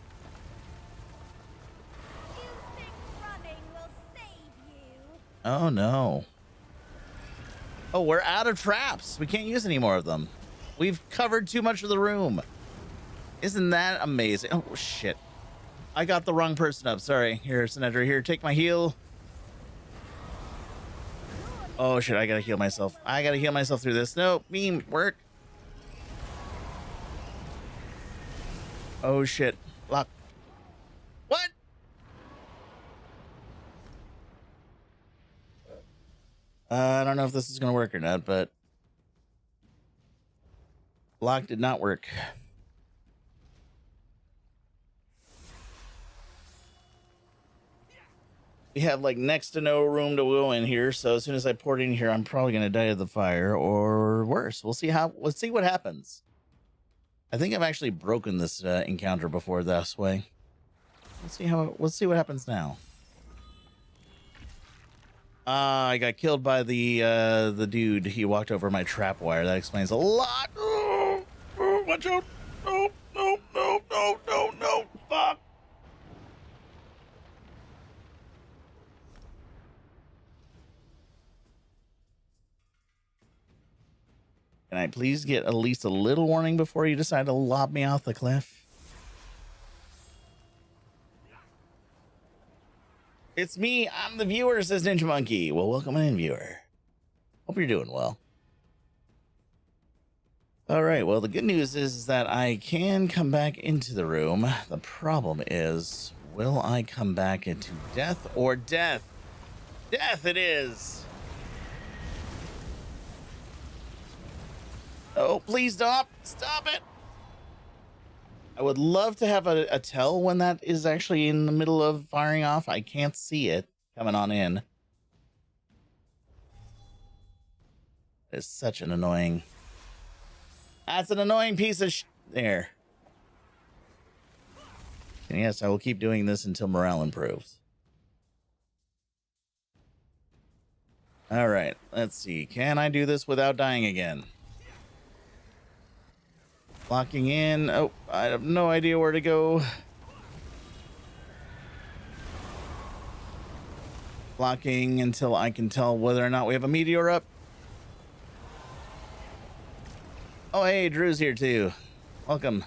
Oh no. Oh, we're out of traps. We can't use any more of them. We've covered too much of the room. Isn't that amazing? Oh shit. I got the wrong person up. Sorry. Here, Sinedra, here, take my heal. Oh shit, I gotta heal myself. I gotta heal myself through this. No, meme, work. Oh shit. Lock. What? I don't know if this is gonna work or not, but block did not work. We have like next to no room to go in here, so as soon as I port in here, I'm probably gonna die of the fire or worse. Let's see what happens. I think I've actually broken this encounter before this way. Let's see what happens now. I got killed by the dude. He walked over my trap wire. That explains a lot. Oh, watch out. No. Fuck. Can I please get at least a little warning before you decide to lob me off the cliff? It's me. I'm the viewer, says Ninja Monkey. Well, welcome in, viewer. Hope you're doing well. All right. Well, the good news is that I can come back into the room. The problem is, will I come back into death or death? Death it is. Oh, please stop. Stop it. I would love to have a tell when that is actually in the middle of firing off. I can't see it coming on in. It's such an annoying... That's an annoying piece of there. And yes, I will keep doing this until morale improves. All right, let's see. Can I do this without dying again? Locking in. Oh, I have no idea where to go. Blocking until I can tell whether or not we have a meteor up. Oh, hey, Drew's here too. Welcome.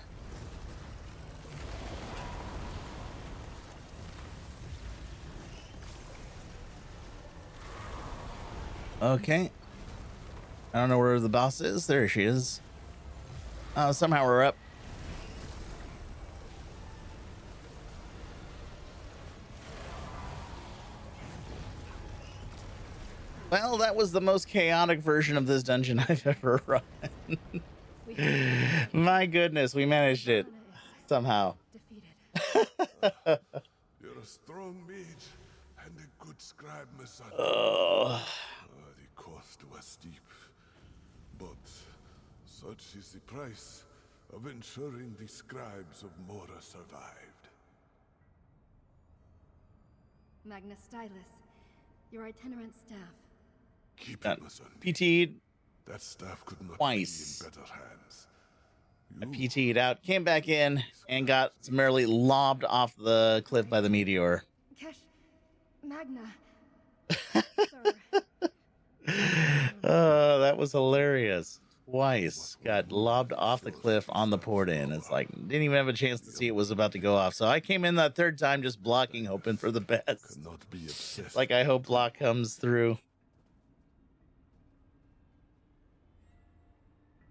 Okay. I don't know where the boss is. There she is. Somehow we're up. Well, that was the most chaotic version of this dungeon I've ever run. My goodness, we managed it somehow. You're a strong mage and a good scribe, my son. Oh. The cost was steep, but such is the price of ensuring the scribes of Mora survived. Magna Stylus, your itinerant staff. Keep it, my son. PT'd That staff could not twice. be in better hands. I PT'd out, came back in, and got summarily lobbed off the cliff by the meteor. Kesh, Magna. That was hilarious. Twice got lobbed off the cliff on the port in. It's like, didn't even have a chance to see it was about to go off. So I came in that third time just blocking, hoping for the best. It's like, I hope block comes through.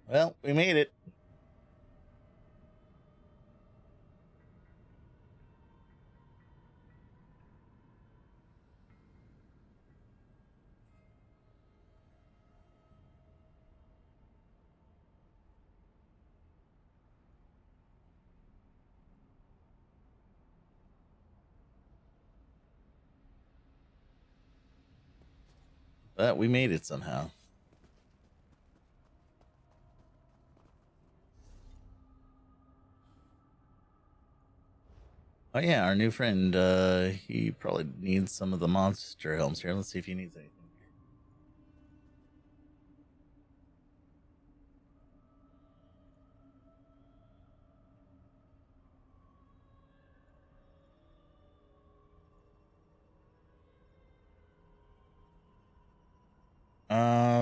Well, we made it. But we made it somehow. Oh yeah, our new friend, he probably needs some of the monster helms here. Let's see if he needs anything.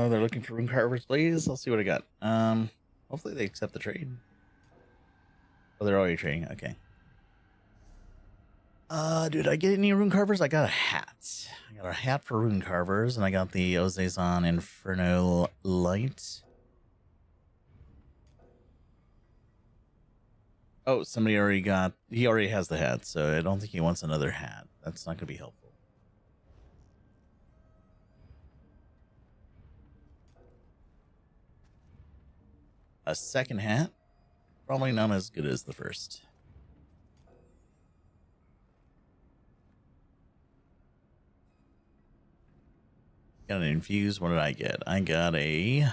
They're looking for rune carvers, please. I'll see what I got. Hopefully they accept the trade. Oh, they're already trading. Okay. Did I get any rune carvers? I got a hat. I got a hat for rune carvers, and I got the Ozazon Inferno Light. Oh, somebody already got. He already has the hat, so I don't think he wants another hat. That's not going to be helpful. A second hat? Probably not as good as the first. Got an infused. What did I get? I got a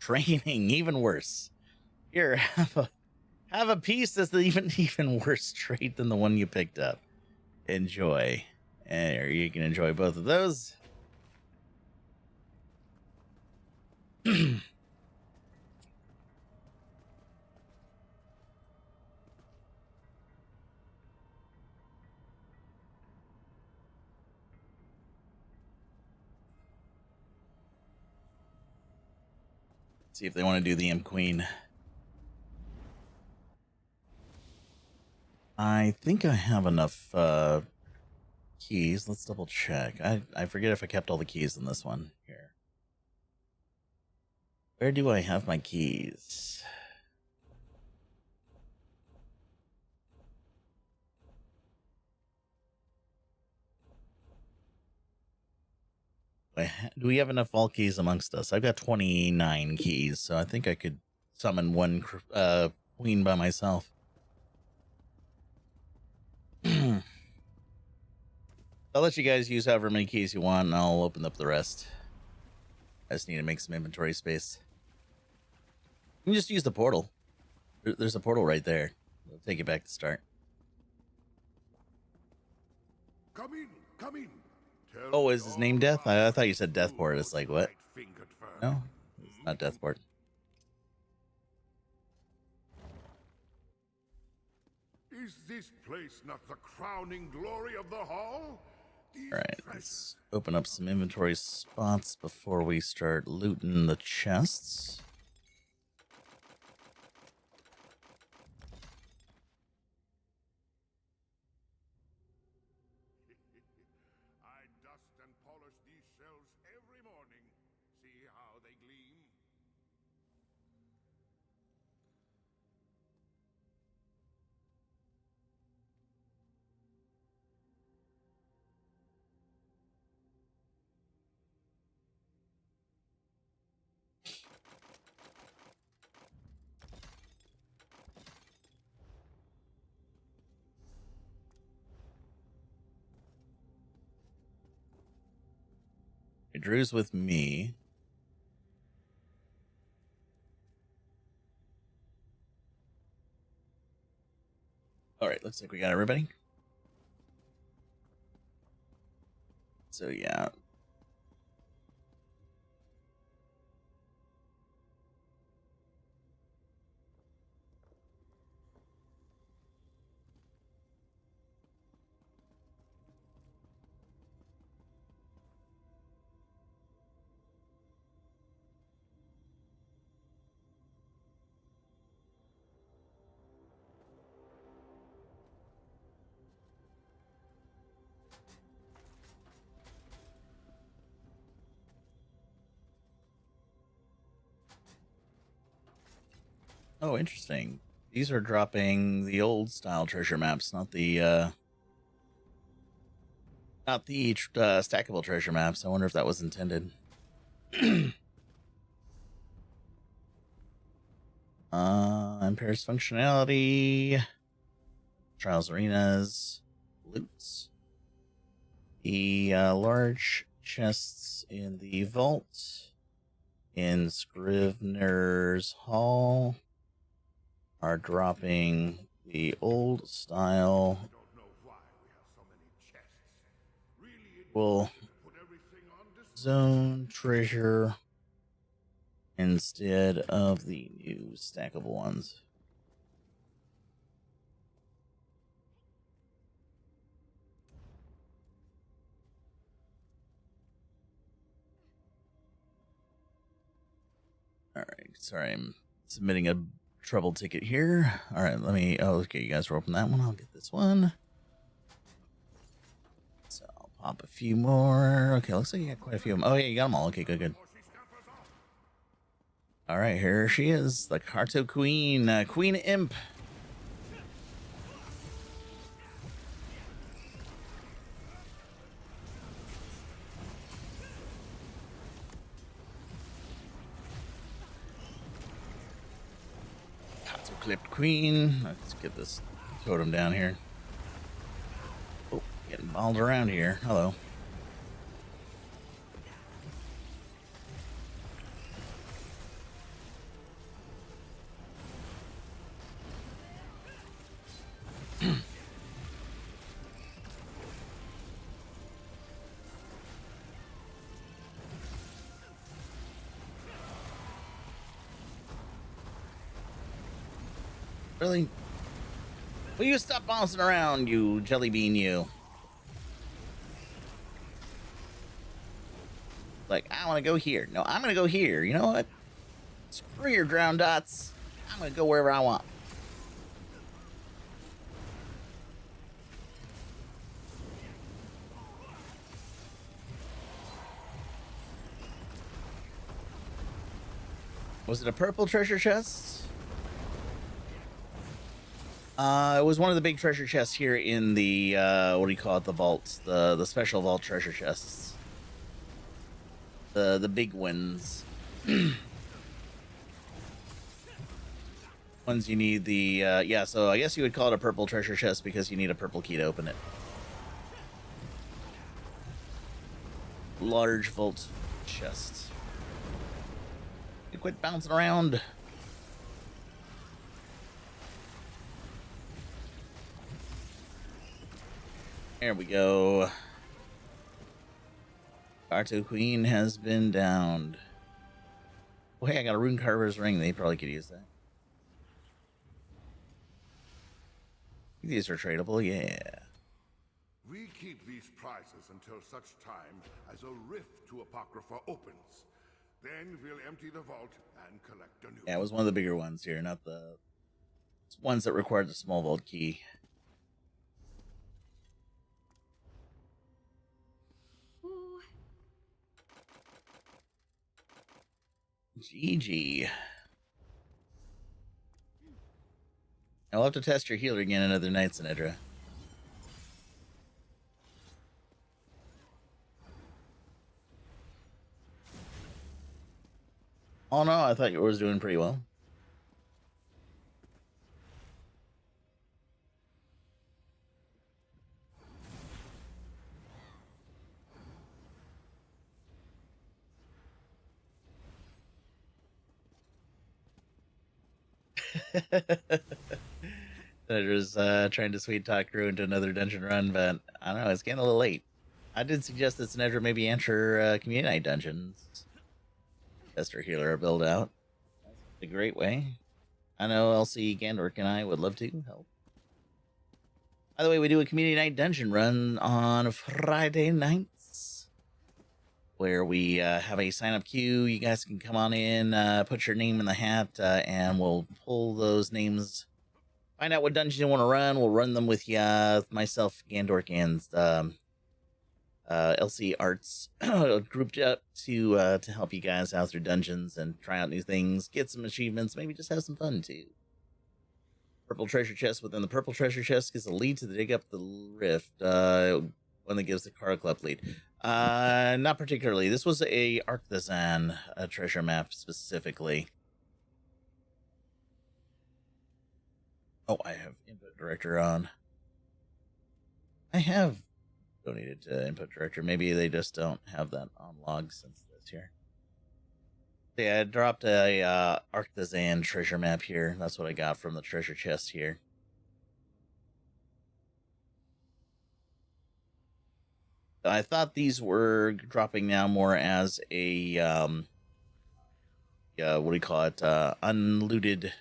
training. Even worse. Here, have a piece that's even worse trait than the one you picked up. Enjoy. And you can enjoy both of those. See if they want to do the Imp Queen. I think I have enough keys. Let's double check. I forget if I kept all the keys in this one. Here. Where do I have my keys? Do we have enough vault keys amongst us? I've got 29 keys, so I think I could summon one queen by myself. I'll let you guys use however many keys you want, and I'll open up the rest. I just need to make some inventory space. You can just use the portal. There's a portal right there. It'll take you back to start. Come in, come in. Oh, is his name Death? I thought you said Deathport. It's like, what? No, it's not Deathport. Is this place not the crowning glory of the hall? All right, let's open up some inventory spots before we start looting the chests. I dust and polish these shelves every morning. See how they gleam? Drew's with me. All right, looks like we got everybody. So yeah. Oh, interesting. These are dropping the old style treasure maps, not the stackable treasure maps. I wonder if that was intended. Impairs functionality, trials arenas, loots. The large chests in the vault in Scrivener's Hall are dropping the old style well zone treasure instead of the new stackable ones. All right, sorry, I'm submitting a trouble ticket here. All right, let me. Oh, okay, you guys are open that one. I'll get this one. So I'll pop a few more. Okay, looks like you got quite a few of them. Oh yeah, you got them all. Okay, good, good. All right, here she is, the Carto Queen, Queen Imp. Carto Clipped Queen. Let's get this totem down here. Oh, getting balled around here. Hello. Really? Will you stop bouncing around, you jelly bean, you? Like, I want to go here. No, I'm going to go here. You know what? Screw your ground dots. I'm going to go wherever I want. Was it a purple treasure chest? It was one of the big treasure chests here in the, what do you call it? The vault. The special vault treasure chests. The big ones. Ones you need the, yeah, so I guess you would call it a purple treasure chest because you need a purple key to open it. Large vault chest. You quit bouncing around. There we go. Arto Queen has been downed. Oh, hey, I got a Rune Carver's ring. They probably could use that. These are tradable, yeah. We keep these prizes until such time as a rift to Apocrypha opens. Then we'll empty the vault and collect a new. Yeah, it was one of the bigger ones here, not the ones that required the small vault key. Ooh. GG. I'll have to test your healer again another night, Sinedra. Oh no, I thought yours was doing pretty well. Sinedra's trying to sweet talk Drew into another dungeon run, but I don't know, it's getting a little late. I did suggest that Sinedra maybe enter community night dungeons. Test her healer build out. That's a great way. I know LC, Gandork, and I would love to help. By the way, we do a community night dungeon run on Friday nights where we have a sign up queue. You guys can come on in, put your name in the hat, and we'll pull those names. Find out what dungeon you want to run. We'll run them with you, myself, Gandork, and LC Arts grouped up to help you guys out through dungeons and try out new things, get some achievements, maybe just have some fun too. Purple treasure chest within the purple treasure chest gives a lead to the dig up the rift. One that gives the Caraclep lead. Not particularly. This was a Arcthazan treasure map specifically. Oh, I have input director on. I have donated to input director. Maybe they just don't have that on log since this year. Yeah, I dropped a Arcthazan treasure map here. That's what I got from the treasure chest here. I thought these were dropping now more as a what do you call it? Unlooted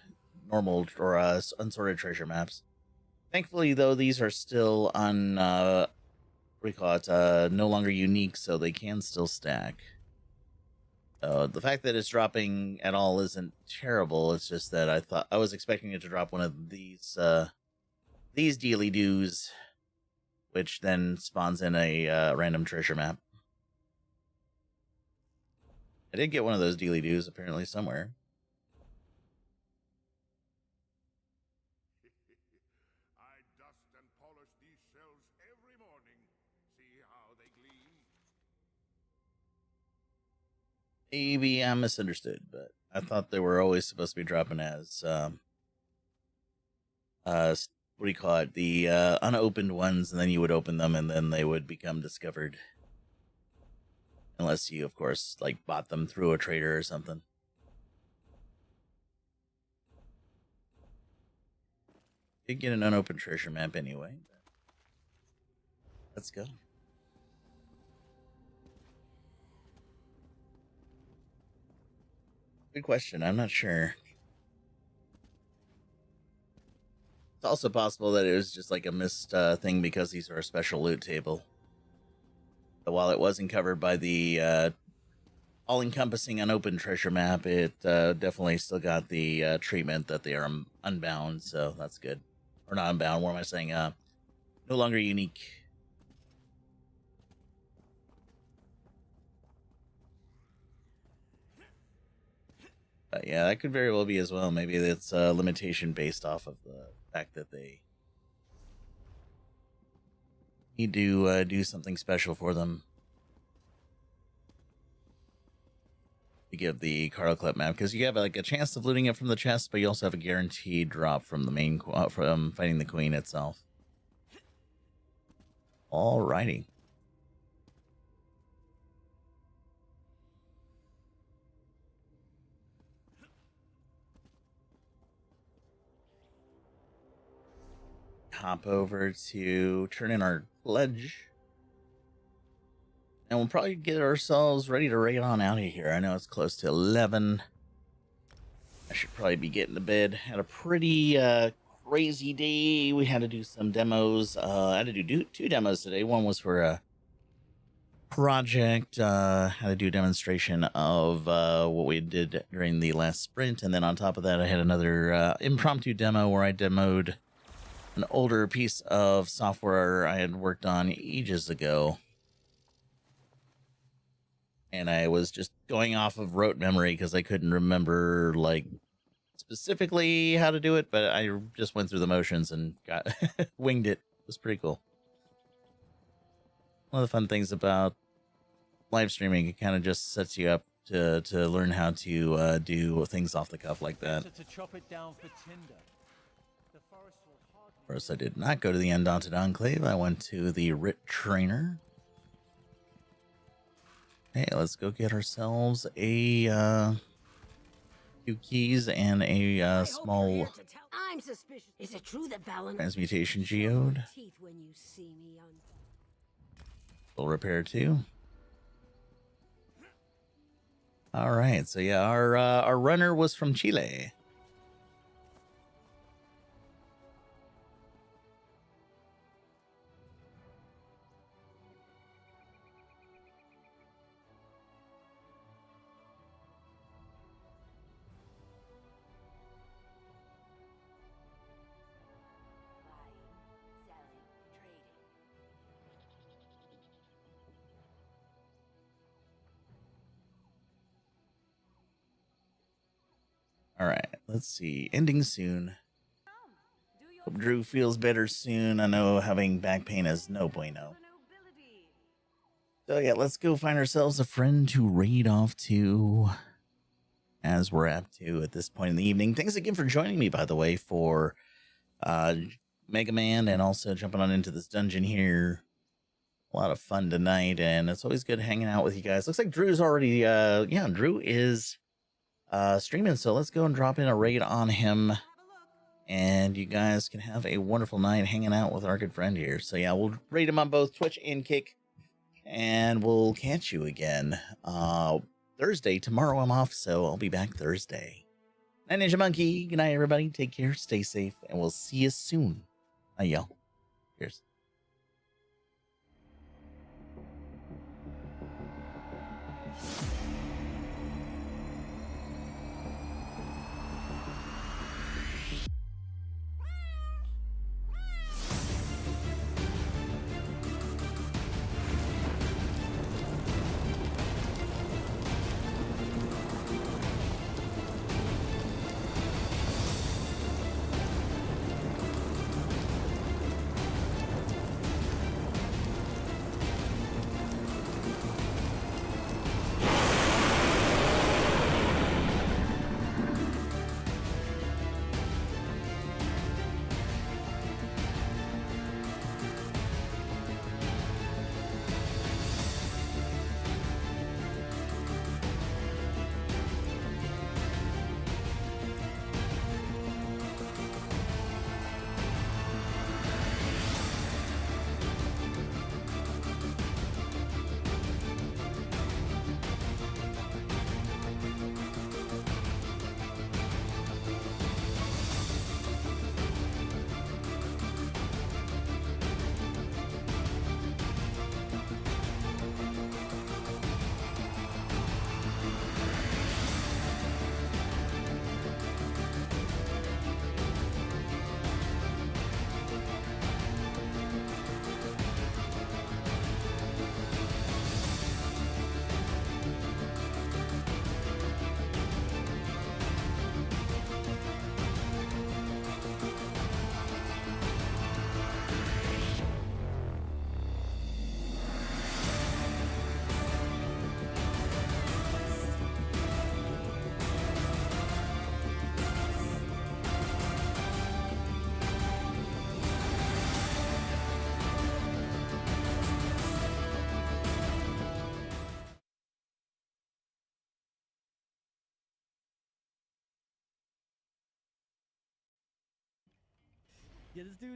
normal or unsorted treasure maps. Thankfully, though, these are still on what do you call it? No longer unique, so they can still stack. The fact that it's dropping at all isn't terrible. It's just that I was expecting it to drop one of these dealy doos, which then spawns in a random treasure map. I did get one of those dealy doos apparently somewhere. I dust and polish these shells every morning. See how they gleam. Maybe I misunderstood, but I thought they were always supposed to be dropping as what do you call it? The unopened ones, and then you would open them, and then they would become discovered. Unless you, of course, like bought them through a trader or something. Did get an unopened treasure map anyway. Let's go. Good question. I'm not sure. It's also possible that it was just like a missed thing because these are a special loot table. But while it wasn't covered by the all-encompassing unopened treasure map, it definitely still got the treatment that they are unbound, so that's good. Or not unbound, what am I saying? No longer unique. But yeah, that could very well be as well. Maybe it's a limitation based off of the fact that they need to do something special for them to give the Caraclep map, because you have like a chance of looting it from the chest, but you also have a guaranteed drop from the main from fighting the queen itself. Alrighty. Hop over to turn in our pledge. And we'll probably get ourselves ready to raid on out of here. I know it's close to 11. I should probably be getting to bed. Had a pretty crazy day. We had to do some demos. I had to do two demos today. One was for a project. Had to do a demonstration of what we did during the last sprint. And then on top of that, I had another impromptu demo where I demoed an older piece of software I had worked on ages ago. And I was just going off of rote memory because I couldn't remember like specifically how to do it, but I just went through the motions and got winged it. It was pretty cool. One of the fun things about live streaming, it kind of just sets you up to learn how to do things off the cuff like that. Of course, I did not go to the Undaunted Enclave. I went to the Rit Trainer. Hey, let's go get ourselves a few keys and a small I'm suspicious. Is it true that Valen transmutation geode? teeth when you see me on Full repair too. All right, so yeah, our runner was from Chile. All right, let's see. Ending soon. Hope Drew feels better soon. I know having back pain is no bueno. So yeah, let's go find ourselves a friend to raid off to, as we're apt to at this point in the evening. Thanks again for joining me, by the way, for Mega Man and also jumping on into this dungeon here. A lot of fun tonight, and it's always good hanging out with you guys. Looks like Drew's already, yeah, Drew is streaming, so let's go and drop in a raid on him, and you guys can have a wonderful night hanging out with our good friend here. So yeah, we'll raid him on both Twitch and Kick, and we'll catch you again Thursday. Tomorrow I'm off, so I'll be back Thursday. Night, Ninja Monkey. Good night, everybody. Take care, stay safe, and we'll see you soon. Bye, y'all. Cheers. Yeah, this dude